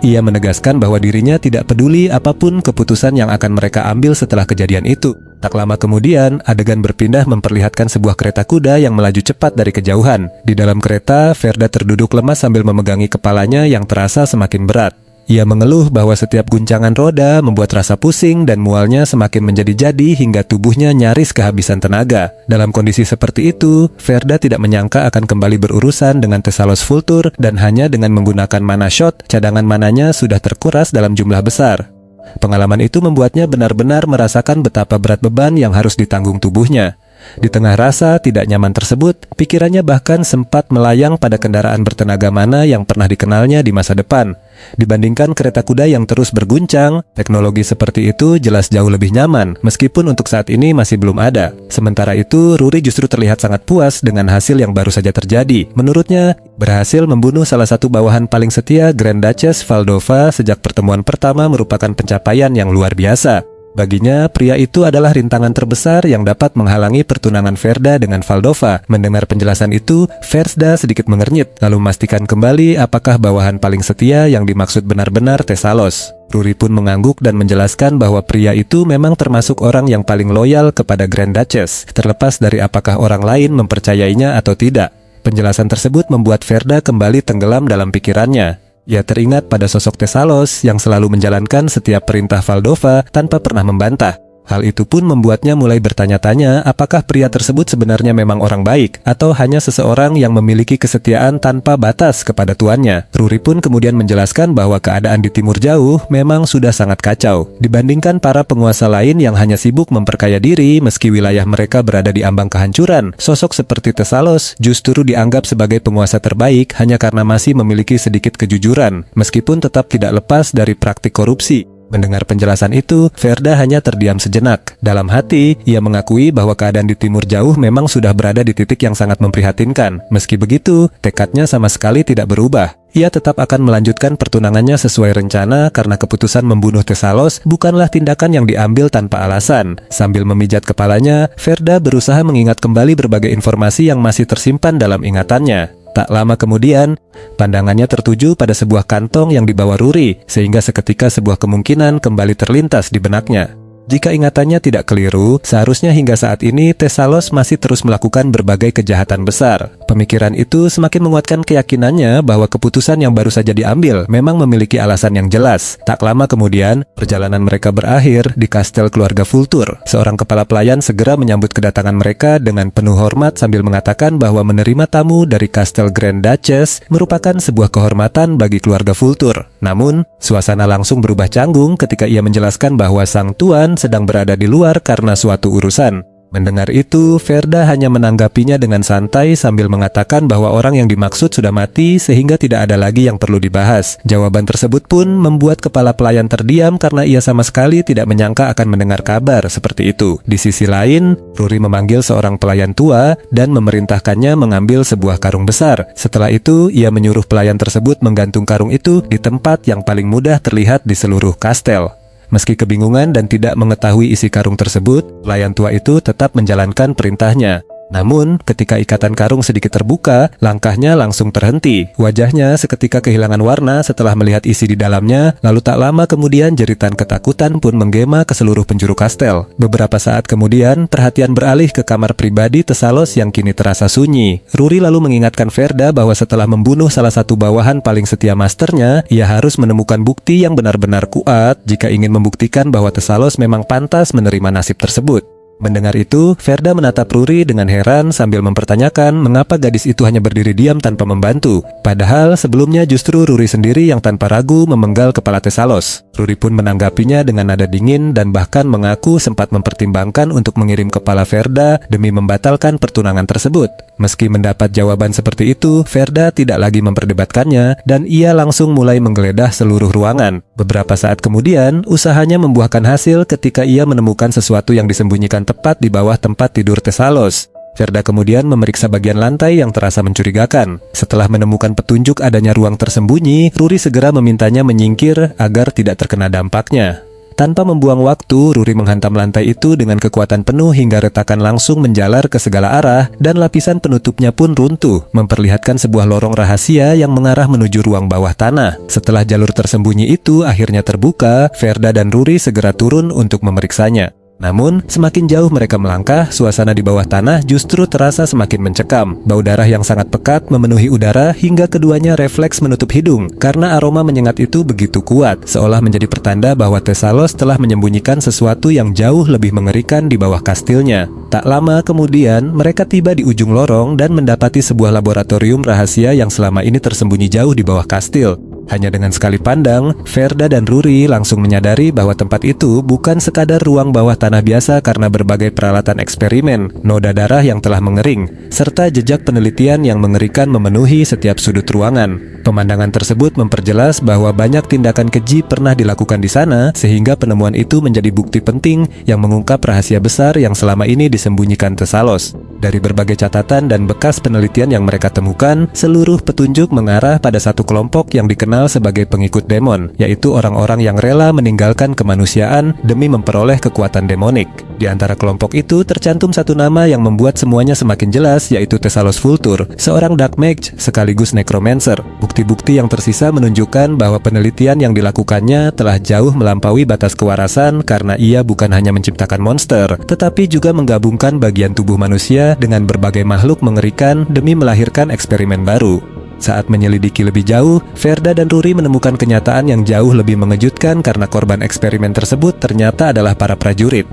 Ia menegaskan bahwa dirinya tidak peduli apapun keputusan yang akan mereka ambil setelah kejadian itu. Tak lama kemudian, adegan berpindah memperlihatkan sebuah kereta kuda yang melaju cepat dari kejauhan. Di dalam kereta, Verda terduduk lemas sambil memegangi kepalanya yang terasa semakin berat. Ia mengeluh bahwa setiap guncangan roda membuat rasa pusing dan mualnya semakin menjadi-jadi hingga tubuhnya nyaris kehabisan tenaga. Dalam kondisi seperti itu, Verda tidak menyangka akan kembali berurusan dengan Thessalos Vultur dan hanya dengan menggunakan mana shot, cadangan mananya sudah terkuras dalam jumlah besar. Pengalaman itu membuatnya benar-benar merasakan betapa berat beban yang harus ditanggung tubuhnya. Di tengah rasa tidak nyaman tersebut, pikirannya bahkan sempat melayang pada kendaraan bertenaga mana yang pernah dikenalnya di masa depan. Dibandingkan kereta kuda yang terus berguncang, teknologi seperti itu jelas jauh lebih nyaman, meskipun untuk saat ini masih belum ada. Sementara itu, Ruri justru terlihat sangat puas dengan hasil yang baru saja terjadi. Menurutnya, berhasil membunuh salah satu bawahan paling setia Grand Duchess Valdova sejak pertemuan pertama merupakan pencapaian yang luar biasa. Baginya, pria itu adalah rintangan terbesar yang dapat menghalangi pertunangan Verda dengan Valdova. Mendengar penjelasan itu, Verda sedikit mengernyit, lalu memastikan kembali apakah bawahan paling setia yang dimaksud benar-benar Thessalos. Ruri pun mengangguk dan menjelaskan bahwa pria itu memang termasuk orang yang paling loyal kepada Grand Duchess, terlepas dari apakah orang lain mempercayainya atau tidak. Penjelasan tersebut membuat Verda kembali tenggelam dalam pikirannya. Ia teringat pada sosok Thessalos yang selalu menjalankan setiap perintah Valdova tanpa pernah membantah. Hal itu pun membuatnya mulai bertanya-tanya apakah pria tersebut sebenarnya memang orang baik atau hanya seseorang yang memiliki kesetiaan tanpa batas kepada tuannya. Ruri pun kemudian menjelaskan bahwa keadaan di Timur Jauh memang sudah sangat kacau. Dibandingkan para penguasa lain yang hanya sibuk memperkaya diri meski wilayah mereka berada di ambang kehancuran, sosok seperti Thessalos justru dianggap sebagai penguasa terbaik hanya karena masih memiliki sedikit kejujuran, meskipun tetap tidak lepas dari praktik korupsi. Mendengar penjelasan itu, Verda hanya terdiam sejenak. Dalam hati, ia mengakui bahwa keadaan di timur jauh memang sudah berada di titik yang sangat memprihatinkan. Meski begitu, tekadnya sama sekali tidak berubah. Ia tetap akan melanjutkan pertunangannya sesuai rencana karena keputusan membunuh Thessalos bukanlah tindakan yang diambil tanpa alasan. Sambil memijat kepalanya, Verda berusaha mengingat kembali berbagai informasi yang masih tersimpan dalam ingatannya. Tak lama kemudian, pandangannya tertuju pada sebuah kantong yang dibawa Ruri, sehingga seketika sebuah kemungkinan kembali terlintas di benaknya. Jika ingatannya tidak keliru, seharusnya hingga saat ini Thessalos masih terus melakukan berbagai kejahatan besar. Pemikiran itu semakin menguatkan keyakinannya bahwa keputusan yang baru saja diambil memang memiliki alasan yang jelas. Tak lama kemudian, perjalanan mereka berakhir di kastel keluarga Vultur. Seorang kepala pelayan segera menyambut kedatangan mereka dengan penuh hormat sambil mengatakan bahwa menerima tamu dari kastel Grand Duchess merupakan sebuah kehormatan bagi keluarga Vultur. Namun, suasana langsung berubah canggung ketika ia menjelaskan bahwa sang tuan sedang berada di luar karena suatu urusan. Mendengar itu, Verda hanya menanggapinya dengan santai sambil mengatakan bahwa orang yang dimaksud sudah mati sehingga tidak ada lagi yang perlu dibahas. Jawaban tersebut pun membuat kepala pelayan terdiam karena ia sama sekali tidak menyangka akan mendengar kabar seperti itu. Di sisi lain, Ruri memanggil seorang pelayan tua dan memerintahkannya mengambil sebuah karung besar. Setelah itu, ia menyuruh pelayan tersebut menggantung karung itu di tempat yang paling mudah terlihat di seluruh kastel. Meski kebingungan dan tidak mengetahui isi karung tersebut, pelayan tua itu tetap menjalankan perintahnya. Namun, ketika ikatan karung sedikit terbuka, langkahnya langsung terhenti. Wajahnya seketika kehilangan warna setelah melihat isi di dalamnya, lalu tak lama kemudian jeritan ketakutan pun menggema ke seluruh penjuru kastel. Beberapa saat kemudian, perhatian beralih ke kamar pribadi Thessalos yang kini terasa sunyi. Ruri lalu mengingatkan Verda bahwa setelah membunuh salah satu bawahan paling setia masternya, ia harus menemukan bukti yang benar-benar kuat jika ingin membuktikan bahwa Thessalos memang pantas menerima nasib tersebut. Mendengar itu, Verda menatap Ruri dengan heran sambil mempertanyakan mengapa gadis itu hanya berdiri diam tanpa membantu. Padahal sebelumnya justru Ruri sendiri yang tanpa ragu memenggal kepala Thessalos. Ruri pun menanggapinya dengan nada dingin dan bahkan mengaku sempat mempertimbangkan untuk mengirim kepala Verda demi membatalkan pertunangan tersebut. Meski mendapat jawaban seperti itu, Verda tidak lagi memperdebatkannya dan ia langsung mulai menggeledah seluruh ruangan. Beberapa saat kemudian, usahanya membuahkan hasil ketika ia menemukan sesuatu yang disembunyikan tepat di bawah tempat tidur Thessalos. Verda kemudian memeriksa bagian lantai yang terasa mencurigakan. Setelah menemukan petunjuk adanya ruang tersembunyi, Ruri segera memintanya menyingkir agar tidak terkena dampaknya. Tanpa membuang waktu, Ruri menghantam lantai itu dengan kekuatan penuh hingga retakan langsung menjalar ke segala arah dan lapisan penutupnya pun runtuh, memperlihatkan sebuah lorong rahasia yang mengarah menuju ruang bawah tanah. Setelah jalur tersembunyi itu akhirnya terbuka, Verda dan Ruri segera turun untuk memeriksanya. Namun, semakin jauh mereka melangkah, suasana di bawah tanah justru terasa semakin mencekam. Bau darah yang sangat pekat memenuhi udara hingga keduanya refleks menutup hidung karena aroma menyengat itu begitu kuat, seolah menjadi pertanda bahwa Thessalos telah menyembunyikan sesuatu yang jauh lebih mengerikan di bawah kastilnya. Tak lama kemudian, mereka tiba di ujung lorong dan mendapati sebuah laboratorium rahasia yang selama ini tersembunyi jauh di bawah kastil. Hanya dengan sekali pandang, Verda dan Ruri langsung menyadari bahwa tempat itu bukan sekadar ruang bawah tanah biasa karena berbagai peralatan eksperimen, noda darah yang telah mengering, serta jejak penelitian yang mengerikan memenuhi setiap sudut ruangan. Pemandangan tersebut memperjelas bahwa banyak tindakan keji pernah dilakukan di sana, sehingga penemuan itu menjadi bukti penting yang mengungkap rahasia besar yang selama ini disembunyikan Thessalos. Dari berbagai catatan dan bekas penelitian yang mereka temukan, seluruh petunjuk mengarah pada satu kelompok yang dikenal sebagai pengikut demon, yaitu orang-orang yang rela meninggalkan kemanusiaan demi memperoleh kekuatan demonik. Di antara kelompok itu tercantum satu nama yang membuat semuanya semakin jelas, yaitu Thessalos Vultur, seorang dark mage sekaligus necromancer. Bukti-bukti yang tersisa menunjukkan bahwa penelitian yang dilakukannya telah jauh melampaui batas kewarasan karena ia bukan hanya menciptakan monster, tetapi juga menggabungkan bagian tubuh manusia dengan berbagai makhluk mengerikan demi melahirkan eksperimen baru. Saat menyelidiki lebih jauh, Verda dan Ruri menemukan kenyataan yang jauh lebih mengejutkan karena korban eksperimen tersebut ternyata adalah para prajurit.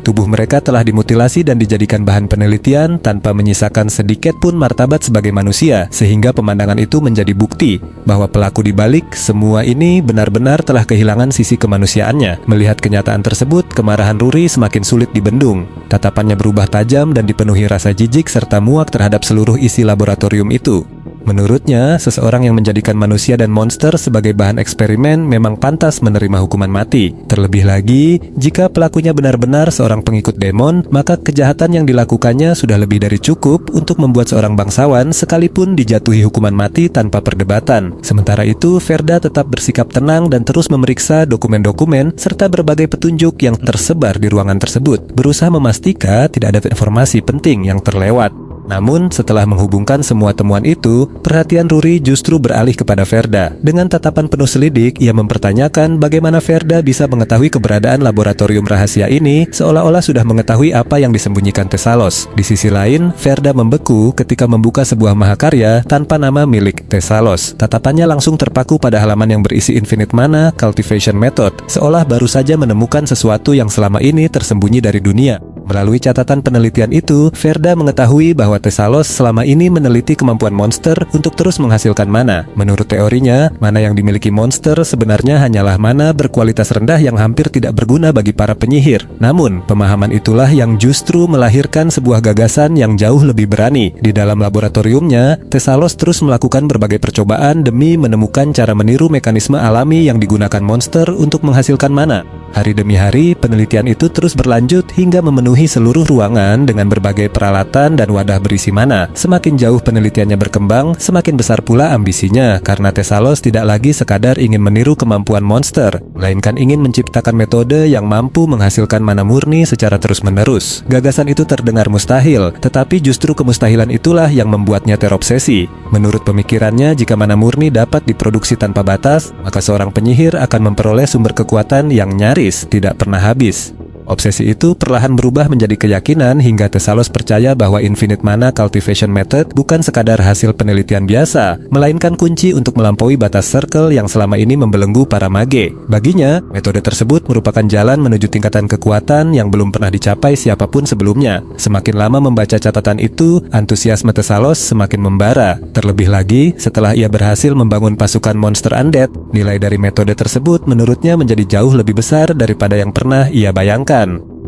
Tubuh mereka telah dimutilasi dan dijadikan bahan penelitian tanpa menyisakan sedikit pun martabat sebagai manusia, sehingga pemandangan itu menjadi bukti bahwa pelaku di balik semua ini benar-benar telah kehilangan sisi kemanusiaannya. Melihat kenyataan tersebut, kemarahan Ruri semakin sulit dibendung. Tatapannya berubah tajam dan dipenuhi rasa jijik serta muak terhadap seluruh isi laboratorium itu. Menurutnya, seseorang yang menjadikan manusia dan monster sebagai bahan eksperimen memang pantas menerima hukuman mati. Terlebih lagi, jika pelakunya benar-benar seorang pengikut demon, maka kejahatan yang dilakukannya sudah lebih dari cukup untuk membuat seorang bangsawan sekalipun dijatuhi hukuman mati tanpa perdebatan. Sementara itu, Verda tetap bersikap tenang dan terus memeriksa dokumen-dokumen serta berbagai petunjuk yang tersebar di ruangan tersebut, berusaha memastikan tidak ada informasi penting yang terlewat. Namun, setelah menghubungkan semua temuan itu, perhatian Ruri justru beralih kepada Verda. Dengan tatapan penuh selidik, ia mempertanyakan bagaimana Verda bisa mengetahui keberadaan laboratorium rahasia ini, seolah-olah sudah mengetahui apa yang disembunyikan Thessalos. Di sisi lain, Verda membeku ketika membuka sebuah mahakarya tanpa nama milik Thessalos. Tatapannya langsung terpaku pada halaman yang berisi Infinite Mana Cultivation Method, seolah baru saja menemukan sesuatu yang selama ini tersembunyi dari dunia. Melalui catatan penelitian itu, Verda mengetahui bahwa Thessalos selama ini meneliti kemampuan monster untuk terus menghasilkan mana. Menurut teorinya, mana yang dimiliki monster sebenarnya hanyalah mana berkualitas rendah yang hampir tidak berguna bagi para penyihir. Namun, pemahaman itulah yang justru melahirkan sebuah gagasan yang jauh lebih berani. Di dalam laboratoriumnya, Thessalos terus melakukan berbagai percobaan demi menemukan cara meniru mekanisme alami yang digunakan monster untuk menghasilkan mana. Hari demi hari, penelitian itu terus berlanjut hingga memenuhi seluruh ruangan dengan berbagai peralatan dan wadah berisi mana. Semakin jauh penelitiannya berkembang, semakin besar pula ambisinya, karena Thessalos tidak lagi sekadar ingin meniru kemampuan monster, melainkan ingin menciptakan metode yang mampu menghasilkan mana murni secara terus-menerus. Gagasan itu terdengar mustahil, tetapi justru kemustahilan itulah yang membuatnya terobsesi. Menurut pemikirannya, jika mana murni dapat diproduksi tanpa batas, maka seorang penyihir akan memperoleh sumber kekuatan yang nyaris tidak pernah habis. Obsesi itu perlahan berubah menjadi keyakinan hingga Thessalos percaya bahwa Infinite Mana Cultivation Method bukan sekadar hasil penelitian biasa, melainkan kunci untuk melampaui batas circle yang selama ini membelenggu para mage. Baginya, metode tersebut merupakan jalan menuju tingkatan kekuatan yang belum pernah dicapai siapapun sebelumnya. Semakin lama membaca catatan itu, antusiasme Thessalos semakin membara. Terlebih lagi, setelah ia berhasil membangun pasukan monster undead, nilai dari metode tersebut menurutnya menjadi jauh lebih besar daripada yang pernah ia bayangkan.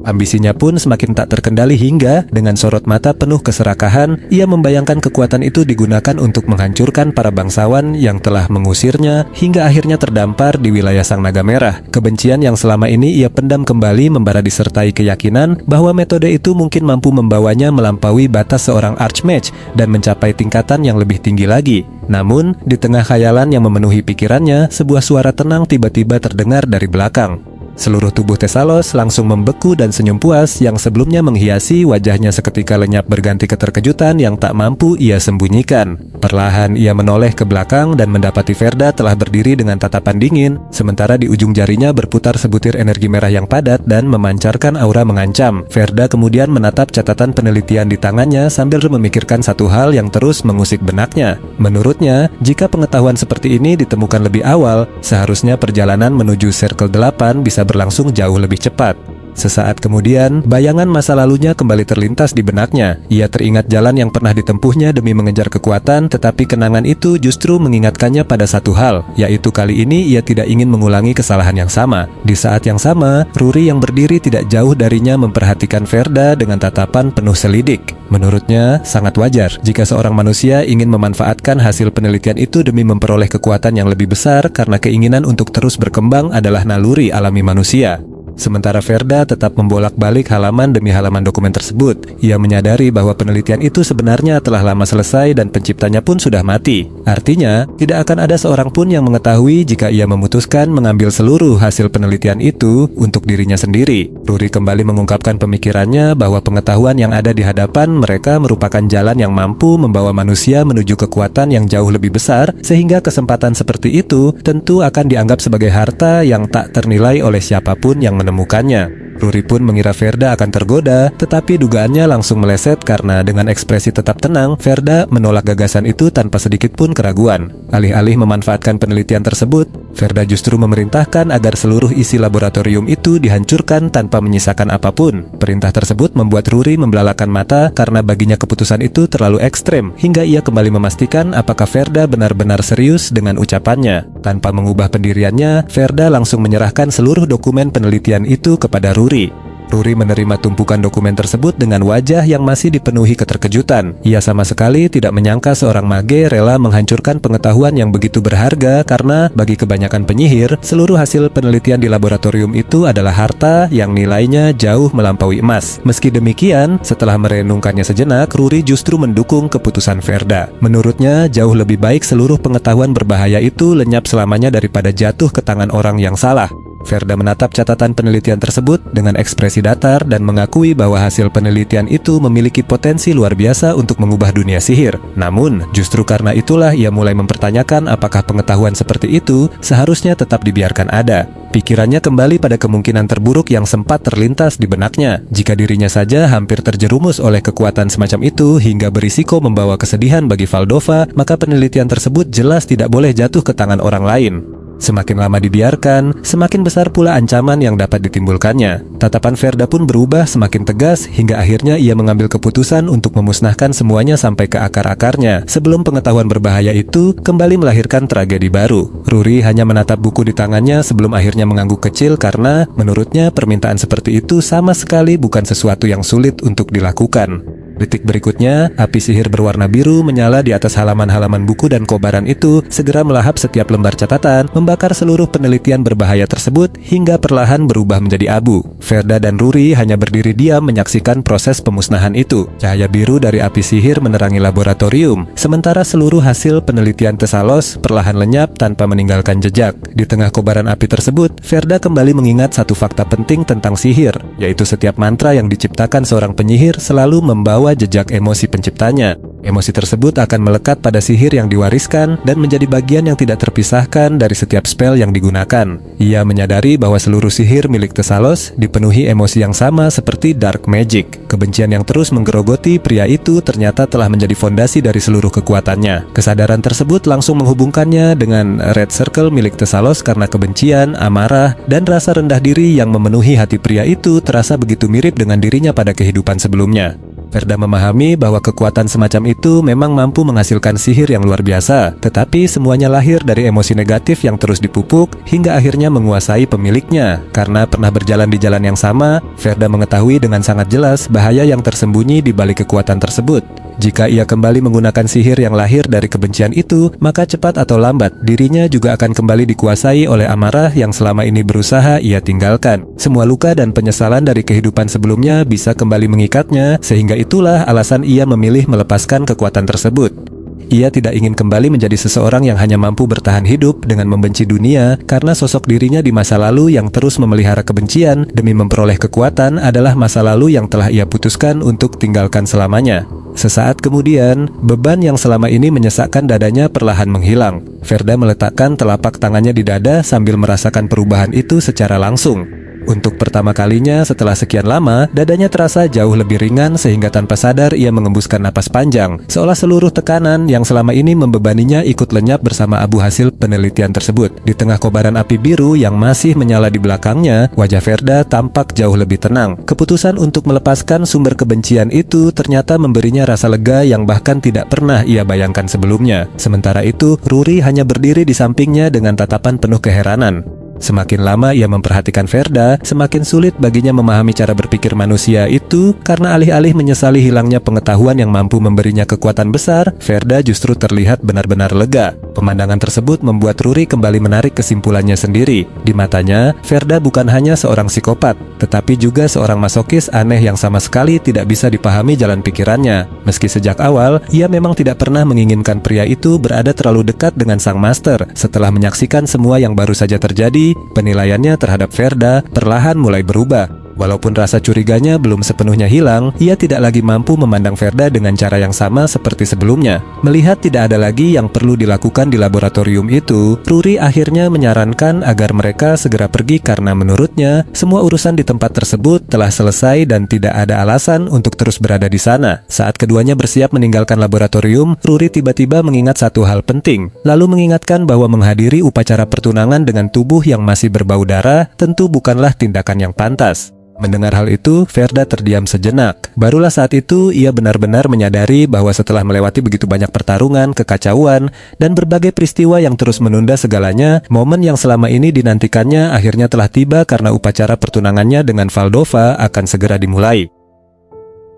Ambisinya pun semakin tak terkendali hingga dengan sorot mata penuh keserakahan, ia membayangkan kekuatan itu digunakan untuk menghancurkan para bangsawan yang telah mengusirnya hingga akhirnya terdampar di wilayah Sang Naga Merah. Kebencian yang selama ini ia pendam kembali membara disertai keyakinan bahwa metode itu mungkin mampu membawanya melampaui batas seorang Archmage dan mencapai tingkatan yang lebih tinggi lagi. Namun, di tengah khayalan yang memenuhi pikirannya, sebuah suara tenang tiba-tiba terdengar dari belakang. Seluruh tubuh Thessalos langsung membeku dan senyum puas yang sebelumnya menghiasi wajahnya seketika lenyap berganti keterkejutan yang tak mampu ia sembunyikan. Perlahan ia menoleh ke belakang dan mendapati Verda telah berdiri dengan tatapan dingin, sementara di ujung jarinya berputar sebutir energi merah yang padat dan memancarkan aura mengancam. Verda kemudian menatap catatan penelitian di tangannya sambil memikirkan satu hal yang terus mengusik benaknya. Menurutnya, jika pengetahuan seperti ini ditemukan lebih awal, seharusnya perjalanan menuju Circle 8 bisa berlangsung jauh lebih cepat. Sesaat kemudian, bayangan masa lalunya kembali terlintas di benaknya. Ia teringat jalan yang pernah ditempuhnya demi mengejar kekuatan, tetapi kenangan itu justru mengingatkannya pada satu hal, yaitu kali ini ia tidak ingin mengulangi kesalahan yang sama. Di saat yang sama, Ruri yang berdiri tidak jauh darinya memperhatikan Verda dengan tatapan penuh selidik. Menurutnya, sangat wajar jika seorang manusia ingin memanfaatkan hasil penelitian itu demi memperoleh kekuatan yang lebih besar karena keinginan untuk terus berkembang adalah naluri alami manusia. Sementara Verda tetap membolak-balik halaman demi halaman dokumen tersebut. Ia menyadari bahwa penelitian itu sebenarnya telah lama selesai dan penciptanya pun sudah mati. Artinya, tidak akan ada seorang pun yang mengetahui jika ia memutuskan mengambil seluruh hasil penelitian itu untuk dirinya sendiri. Ruri kembali mengungkapkan pemikirannya bahwa pengetahuan yang ada di hadapan mereka merupakan jalan yang mampu membawa manusia menuju kekuatan yang jauh lebih besar, sehingga kesempatan seperti itu tentu akan dianggap sebagai harta yang tak ternilai oleh siapapun yang menemukannya. Ruri pun mengira Verda akan tergoda, tetapi dugaannya langsung meleset karena dengan ekspresi tetap tenang, Verda menolak gagasan itu tanpa sedikit pun keraguan. Alih-alih memanfaatkan penelitian tersebut, Verda justru memerintahkan agar seluruh isi laboratorium itu dihancurkan tanpa menyisakan apapun. Perintah tersebut membuat Ruri membelalakan mata karena baginya keputusan itu terlalu ekstrem, hingga ia kembali memastikan apakah Verda benar-benar serius dengan ucapannya. Tanpa mengubah pendiriannya, Verda langsung menyerahkan seluruh dokumen penelitian itu kepada Ruri. Ruri menerima tumpukan dokumen tersebut dengan wajah yang masih dipenuhi keterkejutan. Ia sama sekali tidak menyangka seorang mage rela menghancurkan pengetahuan yang begitu berharga karena bagi kebanyakan penyihir, seluruh hasil penelitian di laboratorium itu adalah harta yang nilainya jauh melampaui emas. Meski demikian, setelah merenungkannya sejenak, Ruri justru mendukung keputusan Verda. Menurutnya, jauh lebih baik seluruh pengetahuan berbahaya itu lenyap selamanya daripada jatuh ke tangan orang yang salah. Verda menatap catatan penelitian tersebut dengan ekspresi datar dan mengakui bahwa hasil penelitian itu memiliki potensi luar biasa untuk mengubah dunia sihir. Namun, justru karena itulah ia mulai mempertanyakan apakah pengetahuan seperti itu seharusnya tetap dibiarkan ada. Pikirannya kembali pada kemungkinan terburuk yang sempat terlintas di benaknya. Jika dirinya saja hampir terjerumus oleh kekuatan semacam itu hingga berisiko membawa kesedihan bagi Valdova, maka penelitian tersebut jelas tidak boleh jatuh ke tangan orang lain. Semakin lama dibiarkan, semakin besar pula ancaman yang dapat ditimbulkannya. Tatapan Verda pun berubah semakin tegas hingga akhirnya ia mengambil keputusan untuk memusnahkan semuanya sampai ke akar-akarnya sebelum pengetahuan berbahaya itu kembali melahirkan tragedi baru. Ruri hanya menatap buku di tangannya sebelum akhirnya mengangguk kecil karena menurutnya permintaan seperti itu sama sekali bukan sesuatu yang sulit untuk dilakukan. Detik berikutnya, api sihir berwarna biru menyala di atas halaman-halaman buku dan kobaran itu segera melahap setiap lembar catatan, membakar seluruh penelitian berbahaya tersebut hingga perlahan berubah menjadi abu. Verda dan Ruri hanya berdiri diam menyaksikan proses pemusnahan itu. Cahaya biru dari api sihir menerangi laboratorium, sementara seluruh hasil penelitian Tesalos perlahan lenyap tanpa meninggalkan jejak. Di tengah kobaran api tersebut, Verda kembali mengingat satu fakta penting tentang sihir, yaitu setiap mantra yang diciptakan seorang penyihir selalu membawa jejak emosi penciptanya. Emosi tersebut akan melekat pada sihir yang diwariskan dan menjadi bagian yang tidak terpisahkan dari setiap spell yang digunakan. Ia menyadari bahwa seluruh sihir milik Tesalos dipenuhi emosi yang sama seperti dark magic. Kebencian yang terus menggerogoti pria itu ternyata telah menjadi fondasi dari seluruh kekuatannya. Kesadaran tersebut langsung menghubungkannya dengan red circle milik Tesalos karena kebencian, amarah, dan rasa rendah diri yang memenuhi hati pria itu terasa begitu mirip dengan dirinya pada kehidupan sebelumnya. Verda memahami bahwa kekuatan semacam itu memang mampu menghasilkan sihir yang luar biasa, tetapi semuanya lahir dari emosi negatif yang terus dipupuk hingga akhirnya menguasai pemiliknya. Karena pernah berjalan di jalan yang sama, Verda mengetahui dengan sangat jelas bahaya yang tersembunyi di balik kekuatan tersebut. Jika ia kembali menggunakan sihir yang lahir dari kebencian itu, maka cepat atau lambat dirinya juga akan kembali dikuasai oleh amarah yang selama ini berusaha ia tinggalkan. Semua luka dan penyesalan dari kehidupan sebelumnya bisa kembali mengikatnya, sehingga itulah alasan ia memilih melepaskan kekuatan tersebut. Ia tidak ingin kembali menjadi seseorang yang hanya mampu bertahan hidup dengan membenci dunia karena sosok dirinya di masa lalu yang terus memelihara kebencian demi memperoleh kekuatan adalah masa lalu yang telah ia putuskan untuk tinggalkan selamanya. Sesaat kemudian, beban yang selama ini menyesakkan dadanya perlahan menghilang. Verda meletakkan telapak tangannya di dada sambil merasakan perubahan itu secara langsung. Untuk pertama kalinya setelah sekian lama, dadanya terasa jauh lebih ringan sehingga tanpa sadar ia mengembuskan napas panjang, seolah seluruh tekanan yang selama ini membebaninya ikut lenyap bersama abu hasil penelitian tersebut. Di tengah kobaran api biru yang masih menyala di belakangnya, wajah Verda tampak jauh lebih tenang. Keputusan untuk melepaskan sumber kebencian itu ternyata memberinya rasa lega yang bahkan tidak pernah ia bayangkan sebelumnya. Sementara itu, Ruri hanya berdiri di sampingnya dengan tatapan penuh keheranan. Semakin lama ia memperhatikan Verda, semakin sulit baginya memahami cara berpikir manusia itu karena alih-alih menyesali hilangnya pengetahuan yang mampu memberinya kekuatan besar, Verda justru terlihat benar-benar lega. Pemandangan tersebut membuat Ruri kembali menarik kesimpulannya sendiri. Di matanya, Verda bukan hanya seorang psikopat, tetapi juga seorang masokis aneh yang sama sekali tidak bisa dipahami jalan pikirannya. Meski sejak awal, ia memang tidak pernah menginginkan pria itu berada terlalu dekat dengan sang master. Setelah menyaksikan semua yang baru saja terjadi, penilaiannya terhadap Verda perlahan mulai berubah. Walaupun rasa curiganya belum sepenuhnya hilang, ia tidak lagi mampu memandang Verda dengan cara yang sama seperti sebelumnya. Melihat tidak ada lagi yang perlu dilakukan di laboratorium itu, Ruri akhirnya menyarankan agar mereka segera pergi karena menurutnya, semua urusan di tempat tersebut telah selesai dan tidak ada alasan untuk terus berada di sana. Saat keduanya bersiap meninggalkan laboratorium, Ruri tiba-tiba mengingat satu hal penting, lalu mengingatkan bahwa menghadiri upacara pertunangan dengan tubuh yang masih berbau darah tentu bukanlah tindakan yang pantas. Mendengar hal itu, Verda terdiam sejenak. Barulah saat itu ia benar-benar menyadari bahwa setelah melewati begitu banyak pertarungan, kekacauan, dan berbagai peristiwa yang terus menunda segalanya, momen yang selama ini dinantikannya akhirnya telah tiba karena upacara pertunangannya dengan Valdova akan segera dimulai.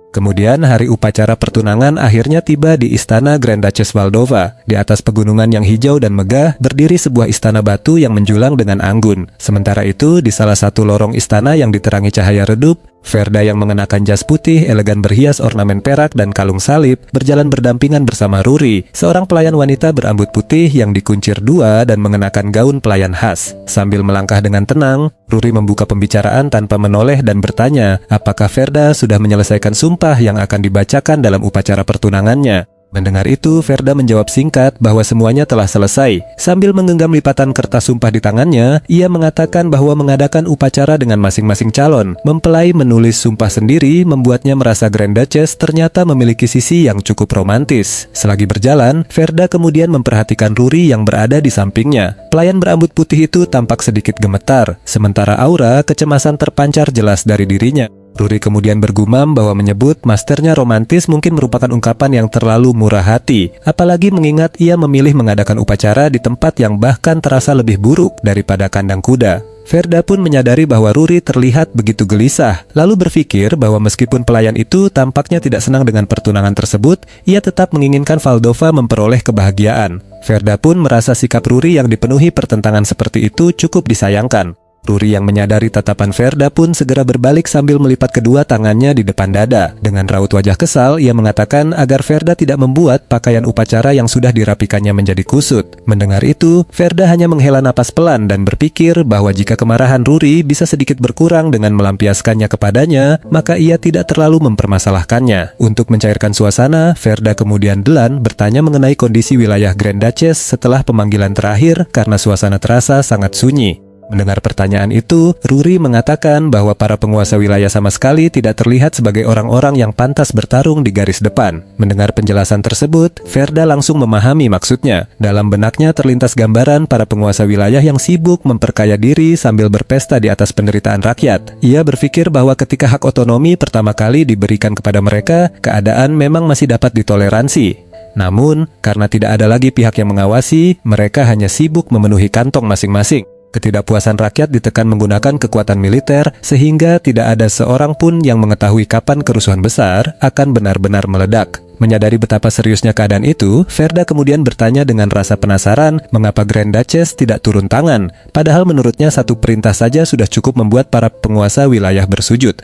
Kemudian hari upacara pertunangan akhirnya tiba di istana Grand Duchess Valdova. Di atas pegunungan yang hijau dan megah berdiri sebuah istana batu yang menjulang dengan anggun. Sementara itu di salah satu lorong istana yang diterangi cahaya redup, Verda yang mengenakan jas putih elegan berhias ornamen perak dan kalung salib berjalan berdampingan bersama Ruri, seorang pelayan wanita berambut putih yang dikuncir dua dan mengenakan gaun pelayan khas. Sambil melangkah dengan tenang, Ruri membuka pembicaraan tanpa menoleh dan bertanya apakah Verda sudah menyelesaikan sumpah yang akan dibacakan dalam upacara pertunangannya. Mendengar itu, Verda menjawab singkat bahwa semuanya telah selesai. Sambil menggenggam lipatan kertas sumpah di tangannya, ia mengatakan bahwa mengadakan upacara dengan masing-masing calon, mempelai menulis sumpah sendiri membuatnya merasa Grand Duchess ternyata memiliki sisi yang cukup romantis. Selagi berjalan, Verda kemudian memperhatikan Ruri yang berada di sampingnya. Pelayan berambut putih itu tampak sedikit gemetar, sementara aura kecemasan terpancar jelas dari dirinya. Ruri kemudian bergumam bahwa menyebut masternya romantis mungkin merupakan ungkapan yang terlalu murah hati, apalagi mengingat ia memilih mengadakan upacara di tempat yang bahkan terasa lebih buruk daripada kandang kuda. Verda pun menyadari bahwa Ruri terlihat begitu gelisah, lalu berpikir bahwa meskipun pelayan itu tampaknya tidak senang dengan pertunangan tersebut, ia tetap menginginkan Valdova memperoleh kebahagiaan. Verda pun merasa sikap Ruri yang dipenuhi pertentangan seperti itu cukup disayangkan. Ruri yang menyadari tatapan Verda pun segera berbalik sambil melipat kedua tangannya di depan dada. Dengan raut wajah kesal, ia mengatakan agar Verda tidak membuat pakaian upacara yang sudah dirapikannya menjadi kusut. Mendengar itu, Verda hanya menghela napas pelan dan berpikir bahwa jika kemarahan Ruri bisa sedikit berkurang dengan melampiaskannya kepadanya, maka ia tidak terlalu mempermasalahkannya. Untuk mencairkan suasana, Verda kemudian Delan bertanya mengenai kondisi wilayah Grand Duchess setelah pemanggilan terakhir karena suasana terasa sangat sunyi. Mendengar pertanyaan itu, Ruri mengatakan bahwa para penguasa wilayah sama sekali tidak terlihat sebagai orang-orang yang pantas bertarung di garis depan. Mendengar penjelasan tersebut, Verda langsung memahami maksudnya. Dalam benaknya terlintas gambaran para penguasa wilayah yang sibuk memperkaya diri sambil berpesta di atas penderitaan rakyat. Ia berpikir bahwa ketika hak otonomi pertama kali diberikan kepada mereka, keadaan memang masih dapat ditoleransi. Namun, karena tidak ada lagi pihak yang mengawasi, mereka hanya sibuk memenuhi kantong masing-masing. Ketidakpuasan rakyat ditekan menggunakan kekuatan militer sehingga tidak ada seorang pun yang mengetahui kapan kerusuhan besar akan benar-benar meledak. Menyadari betapa seriusnya keadaan itu, Verda kemudian bertanya dengan rasa penasaran mengapa Grand Duchess tidak turun tangan, padahal menurutnya satu perintah saja sudah cukup membuat para penguasa wilayah bersujud.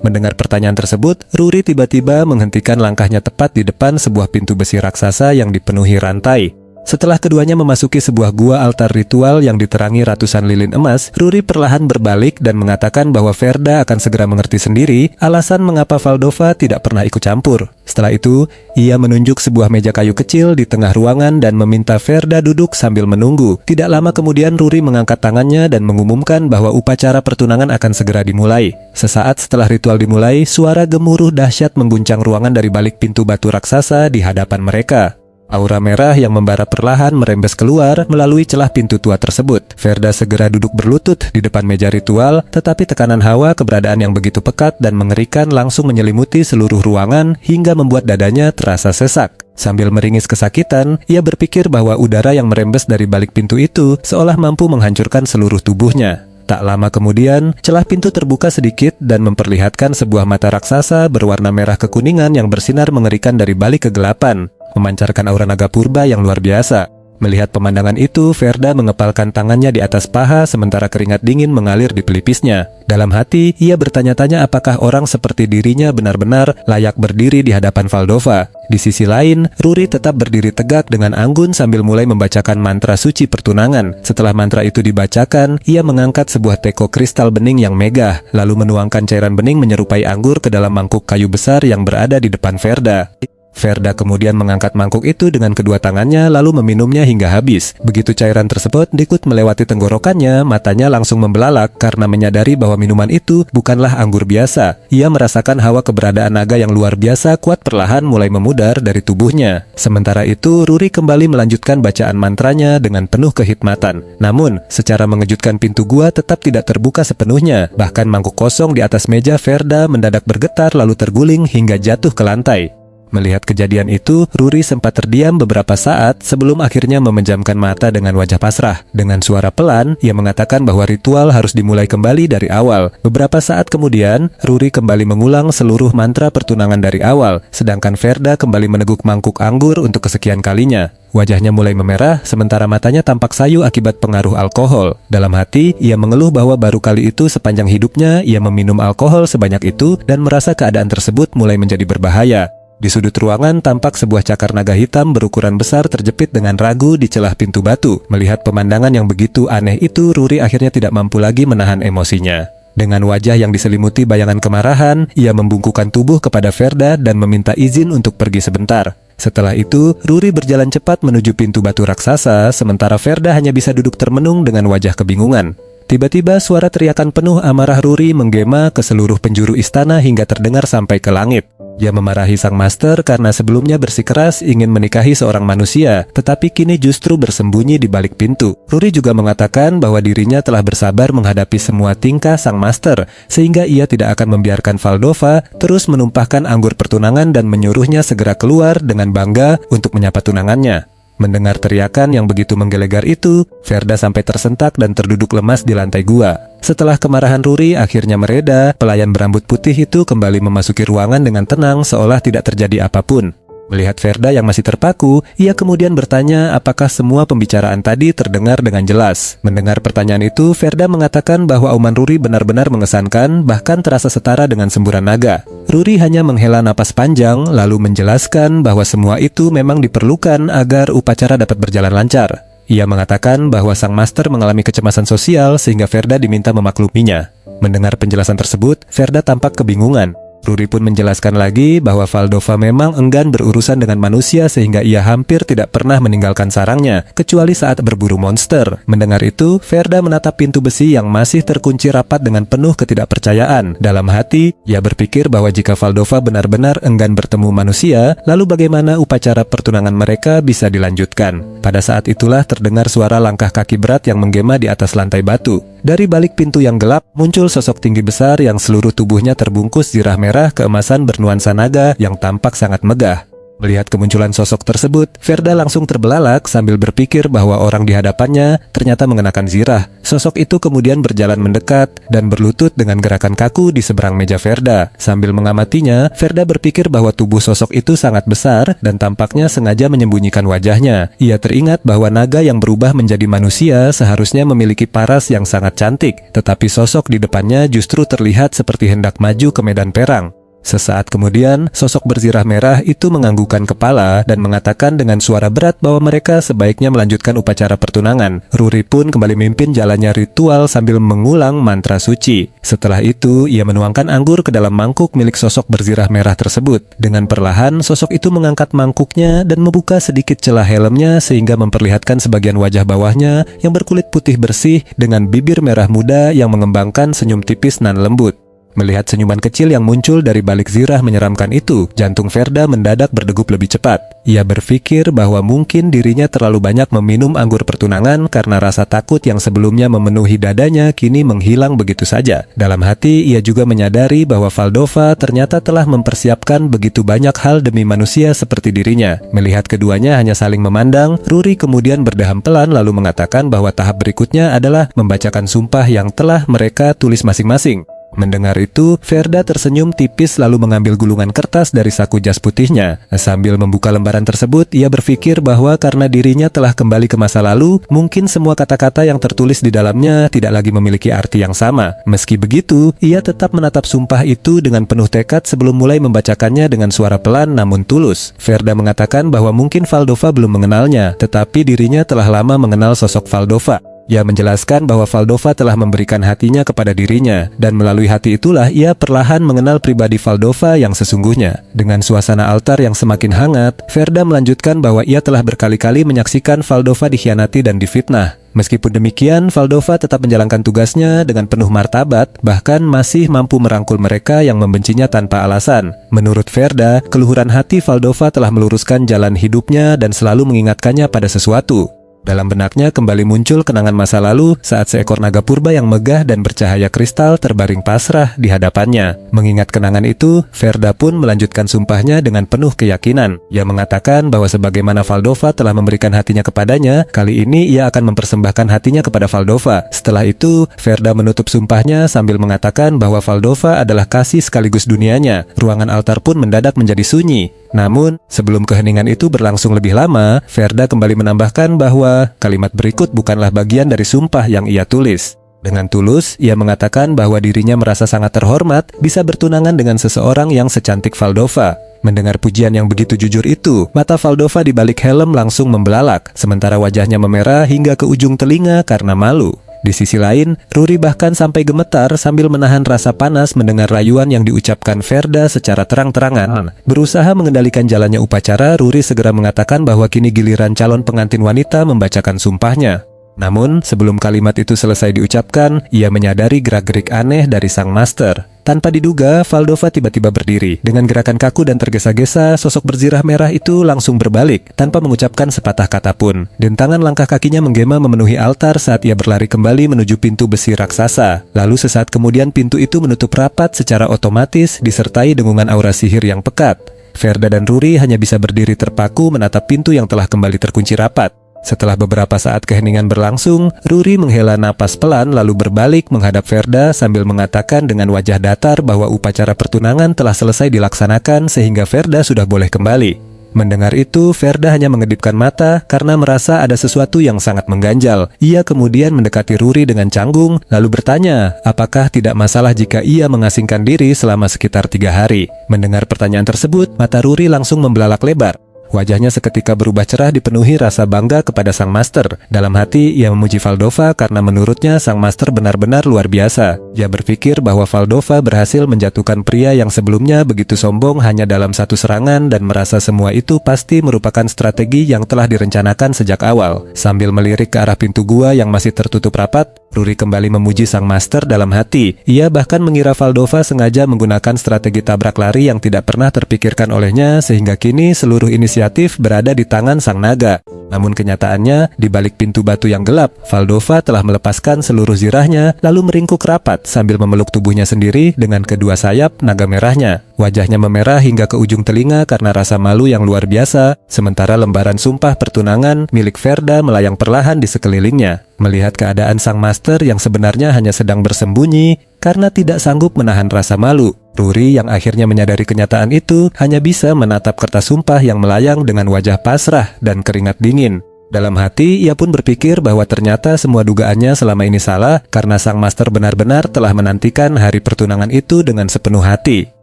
Mendengar pertanyaan tersebut, Ruri tiba-tiba menghentikan langkahnya tepat di depan sebuah pintu besi raksasa yang dipenuhi rantai. Setelah keduanya memasuki sebuah gua altar ritual yang diterangi ratusan lilin emas, Ruri perlahan berbalik dan mengatakan bahwa Verda akan segera mengerti sendiri alasan mengapa Valdova tidak pernah ikut campur. Setelah itu, ia menunjuk sebuah meja kayu kecil di tengah ruangan dan meminta Verda duduk sambil menunggu. Tidak lama kemudian Ruri mengangkat tangannya dan mengumumkan bahwa upacara pertunangan akan segera dimulai. Sesaat setelah ritual dimulai, suara gemuruh dahsyat mengguncang ruangan dari balik pintu batu raksasa di hadapan mereka. Aura merah yang membara perlahan merembes keluar melalui celah pintu tua tersebut. Verda segera duduk berlutut di depan meja ritual, tetapi tekanan hawa keberadaan yang begitu pekat dan mengerikan langsung menyelimuti seluruh ruangan hingga membuat dadanya terasa sesak. Sambil meringis kesakitan, ia berpikir bahwa udara yang merembes dari balik pintu itu seolah mampu menghancurkan seluruh tubuhnya. Tak lama kemudian, celah pintu terbuka sedikit dan memperlihatkan sebuah mata raksasa berwarna merah kekuningan yang bersinar mengerikan dari balik kegelapan, memancarkan aura naga purba yang luar biasa. Melihat pemandangan itu, Verda mengepalkan tangannya di atas paha sementara keringat dingin mengalir di pelipisnya. Dalam hati, ia bertanya-tanya apakah orang seperti dirinya benar-benar layak berdiri di hadapan Valdova. Di sisi lain, Ruri tetap berdiri tegak dengan anggun sambil mulai membacakan mantra suci pertunangan. Setelah mantra itu dibacakan, ia mengangkat sebuah teko kristal bening yang megah, lalu menuangkan cairan bening menyerupai anggur ke dalam mangkuk kayu besar yang berada di depan Verda. Verda kemudian mengangkat mangkuk itu dengan kedua tangannya lalu meminumnya hingga habis. Begitu cairan tersebut ikut melewati tenggorokannya, matanya langsung membelalak karena menyadari bahwa minuman itu bukanlah anggur biasa. Ia merasakan hawa keberadaan naga yang luar biasa kuat perlahan mulai memudar dari tubuhnya. Sementara itu, Ruri kembali melanjutkan bacaan mantranya dengan penuh kehikmatan. Namun, secara mengejutkan pintu gua tetap tidak terbuka sepenuhnya. Bahkan mangkuk kosong di atas meja Verda mendadak bergetar lalu terguling hingga jatuh ke lantai. Melihat kejadian itu, Ruri sempat terdiam beberapa saat sebelum akhirnya memejamkan mata dengan wajah pasrah. Dengan suara pelan, ia mengatakan bahwa ritual harus dimulai kembali dari awal. Beberapa saat kemudian, Ruri kembali mengulang seluruh mantra pertunangan dari awal, sedangkan Verda kembali meneguk mangkuk anggur untuk kesekian kalinya. Wajahnya mulai memerah, sementara matanya tampak sayu akibat pengaruh alkohol. Dalam hati, ia mengeluh bahwa baru kali itu sepanjang hidupnya ia meminum alkohol sebanyak itu dan merasa keadaan tersebut mulai menjadi berbahaya. Di sudut ruangan tampak sebuah cakar naga hitam berukuran besar terjepit dengan ragu di celah pintu batu. Melihat pemandangan yang begitu aneh itu, Ruri akhirnya tidak mampu lagi menahan emosinya. Dengan wajah yang diselimuti bayangan kemarahan, ia membungkukkan tubuh kepada Verda dan meminta izin untuk pergi sebentar. Setelah itu, Ruri berjalan cepat menuju pintu batu raksasa, sementara Verda hanya bisa duduk termenung dengan wajah kebingungan. Tiba-tiba suara teriakan penuh amarah Ruri menggema ke seluruh penjuru istana hingga terdengar sampai ke langit. Ia memarahi sang master karena sebelumnya bersikeras ingin menikahi seorang manusia, tetapi kini justru bersembunyi di balik pintu. Ruri juga mengatakan bahwa dirinya telah bersabar menghadapi semua tingkah sang master, sehingga ia tidak akan membiarkan Valdova terus menumpahkan anggur pertunangan dan menyuruhnya segera keluar dengan bangga untuk menyapa tunangannya. Mendengar teriakan yang begitu menggelegar itu, Verda sampai tersentak dan terduduk lemas di lantai gua. Setelah kemarahan Ruri akhirnya mereda, pelayan berambut putih itu kembali memasuki ruangan dengan tenang seolah tidak terjadi apapun. Melihat Verda yang masih terpaku, ia kemudian bertanya apakah semua pembicaraan tadi terdengar dengan jelas. Mendengar pertanyaan itu, Verda mengatakan bahwa auman Ruri benar-benar mengesankan, bahkan terasa setara dengan semburan naga. Ruri hanya menghela napas panjang, lalu menjelaskan bahwa semua itu memang diperlukan agar upacara dapat berjalan lancar. Ia mengatakan bahwa sang master mengalami kecemasan sosial sehingga Verda diminta memakluminya. Mendengar penjelasan tersebut, Verda tampak kebingungan. Ruri pun menjelaskan lagi bahwa Valdova memang enggan berurusan dengan manusia sehingga ia hampir tidak pernah meninggalkan sarangnya, kecuali saat berburu monster. Mendengar itu, Verda menatap pintu besi yang masih terkunci rapat dengan penuh ketidakpercayaan. Dalam hati, ia berpikir bahwa jika Valdova benar-benar enggan bertemu manusia, lalu bagaimana upacara pertunangan mereka bisa dilanjutkan. Pada saat itulah terdengar suara langkah kaki berat yang menggema di atas lantai batu. Dari balik pintu yang gelap, muncul sosok tinggi besar yang seluruh tubuhnya terbungkus zirah merah keemasan bernuansa naga yang tampak sangat megah. Melihat kemunculan sosok tersebut, Verda langsung terbelalak sambil berpikir bahwa orang di hadapannya ternyata mengenakan zirah. Sosok itu kemudian berjalan mendekat dan berlutut dengan gerakan kaku di seberang meja Verda. Sambil mengamatinya, Verda berpikir bahwa tubuh sosok itu sangat besar dan tampaknya sengaja menyembunyikan wajahnya. Ia teringat bahwa naga yang berubah menjadi manusia seharusnya memiliki paras yang sangat cantik, tetapi sosok di depannya justru terlihat seperti hendak maju ke medan perang. Sesaat kemudian, sosok berzirah merah itu menganggukkan kepala dan mengatakan dengan suara berat bahwa mereka sebaiknya melanjutkan upacara pertunangan. Ruri pun kembali memimpin jalannya ritual sambil mengulang mantra suci. Setelah itu, ia menuangkan anggur ke dalam mangkuk milik sosok berzirah merah tersebut. Dengan perlahan, sosok itu mengangkat mangkuknya dan membuka sedikit celah helmnya sehingga memperlihatkan sebagian wajah bawahnya yang berkulit putih bersih dengan bibir merah muda yang mengembangkan senyum tipis nan lembut. Melihat senyuman kecil yang muncul dari balik zirah menyeramkan itu, jantung Verda mendadak berdegup lebih cepat. Ia berpikir bahwa mungkin dirinya terlalu banyak meminum anggur pertunangan karena rasa takut yang sebelumnya memenuhi dadanya kini menghilang begitu saja. Dalam hati, ia juga menyadari bahwa Valdova ternyata telah mempersiapkan begitu banyak hal demi manusia seperti dirinya. Melihat keduanya hanya saling memandang, Ruri kemudian berdeham pelan lalu mengatakan bahwa tahap berikutnya adalah membacakan sumpah yang telah mereka tulis masing-masing. Mendengar itu, Verda tersenyum tipis lalu mengambil gulungan kertas dari saku jas putihnya. Sambil membuka lembaran tersebut, ia berpikir bahwa karena dirinya telah kembali ke masa lalu, mungkin semua kata-kata yang tertulis di dalamnya tidak lagi memiliki arti yang sama. Meski begitu, ia tetap menatap sumpah itu dengan penuh tekad sebelum mulai membacakannya dengan suara pelan namun tulus. Verda mengatakan bahwa mungkin Valdova belum mengenalnya, tetapi dirinya telah lama mengenal sosok Valdova. Ia menjelaskan bahwa Valdova telah memberikan hatinya kepada dirinya, dan melalui hati itulah ia perlahan mengenal pribadi Valdova yang sesungguhnya. Dengan suasana altar yang semakin hangat, Verda melanjutkan bahwa ia telah berkali-kali menyaksikan Valdova dikhianati dan difitnah. Meskipun demikian, Valdova tetap menjalankan tugasnya dengan penuh martabat, bahkan masih mampu merangkul mereka yang membencinya tanpa alasan. Menurut Verda, keluhuran hati Valdova telah meluruskan jalan hidupnya dan selalu mengingatkannya pada sesuatu. Dalam benaknya kembali muncul kenangan masa lalu saat seekor naga purba yang megah dan bercahaya kristal terbaring pasrah di hadapannya. Mengingat kenangan itu, Verda pun melanjutkan sumpahnya dengan penuh keyakinan. Ia mengatakan bahwa sebagaimana Valdova telah memberikan hatinya kepadanya, kali ini ia akan mempersembahkan hatinya kepada Valdova. Setelah itu, Verda menutup sumpahnya sambil mengatakan bahwa Valdova adalah kasih sekaligus dunianya. Ruangan altar pun mendadak menjadi sunyi. Namun, sebelum keheningan itu berlangsung lebih lama, Verda kembali menambahkan bahwa kalimat berikut bukanlah bagian dari sumpah yang ia tulis. Dengan tulus, ia mengatakan bahwa dirinya merasa sangat terhormat bisa bertunangan dengan seseorang yang secantik Valdova. Mendengar pujian yang begitu jujur itu, mata Valdova di balik helm langsung membelalak, sementara wajahnya memerah hingga ke ujung telinga karena malu. Di sisi lain, Ruri bahkan sampai gemetar sambil menahan rasa panas mendengar rayuan yang diucapkan Verda secara terang-terangan. Berusaha mengendalikan jalannya upacara, Ruri segera mengatakan bahwa kini giliran calon pengantin wanita membacakan sumpahnya. Namun, sebelum kalimat itu selesai diucapkan, ia menyadari gerak-gerik aneh dari sang master. Tanpa diduga, Valdova tiba-tiba berdiri. Dengan gerakan kaku dan tergesa-gesa, sosok berzirah merah itu langsung berbalik, tanpa mengucapkan sepatah kata pun. Dentangan langkah kakinya menggema memenuhi altar saat ia berlari kembali menuju pintu besi raksasa. Lalu sesaat kemudian pintu itu menutup rapat secara otomatis, disertai dengungan aura sihir yang pekat. Verda dan Ruri hanya bisa berdiri terpaku menatap pintu yang telah kembali terkunci rapat. Setelah beberapa saat keheningan berlangsung, Ruri menghela napas pelan lalu berbalik menghadap Verda sambil mengatakan dengan wajah datar bahwa upacara pertunangan telah selesai dilaksanakan sehingga Verda sudah boleh kembali. Mendengar itu, Verda hanya mengedipkan mata karena merasa ada sesuatu yang sangat mengganjal. Ia kemudian mendekati Ruri dengan canggung lalu bertanya, apakah tidak masalah jika ia mengasingkan diri selama sekitar 3 hari. Mendengar pertanyaan tersebut, mata Ruri langsung membelalak lebar. Wajahnya seketika berubah cerah dipenuhi rasa bangga kepada sang master. Dalam hati, ia memuji Valdova karena menurutnya sang master benar-benar luar biasa. Ia berpikir bahwa Valdova berhasil menjatuhkan pria yang sebelumnya begitu sombong hanya dalam satu serangan dan merasa semua itu pasti merupakan strategi yang telah direncanakan sejak awal. Sambil melirik ke arah pintu gua yang masih tertutup rapat, Ruri kembali memuji sang master dalam hati. Ia bahkan mengira Valdova sengaja menggunakan strategi tabrak lari yang tidak pernah terpikirkan olehnya sehingga kini seluruh inisiatif berada di tangan sang naga. Namun kenyataannya, di balik pintu batu yang gelap, Valdova telah melepaskan seluruh zirahnya lalu meringkuk rapat sambil memeluk tubuhnya sendiri dengan kedua sayap naga merahnya. Wajahnya memerah hingga ke ujung telinga karena rasa malu yang luar biasa, sementara lembaran sumpah pertunangan milik Verda melayang perlahan di sekelilingnya. Melihat keadaan sang master yang sebenarnya hanya sedang bersembunyi karena tidak sanggup menahan rasa malu, Ruri yang akhirnya menyadari kenyataan itu hanya bisa menatap kertas sumpah yang melayang dengan wajah pasrah dan keringat dingin. Dalam hati, ia pun berpikir bahwa ternyata semua dugaannya selama ini salah karena sang master benar-benar telah menantikan hari pertunangan itu dengan sepenuh hati.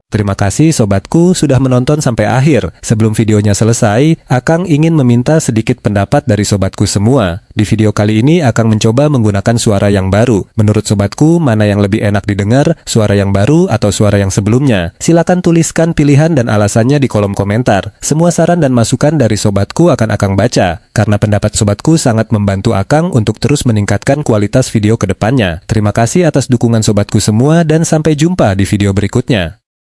Terima kasih sobatku sudah menonton sampai akhir. Sebelum videonya selesai, Akang ingin meminta sedikit pendapat dari sobatku semua. Di video kali ini Akang mencoba menggunakan suara yang baru. Menurut sobatku, mana yang lebih enak didengar, suara yang baru atau suara yang sebelumnya? Silakan tuliskan pilihan dan alasannya di kolom komentar. Semua saran dan masukan dari sobatku akan Akang baca, karena pendapat sobatku sangat membantu Akang untuk terus meningkatkan kualitas video ke depannya. Terima kasih atas dukungan sobatku semua dan sampai jumpa di video berikutnya.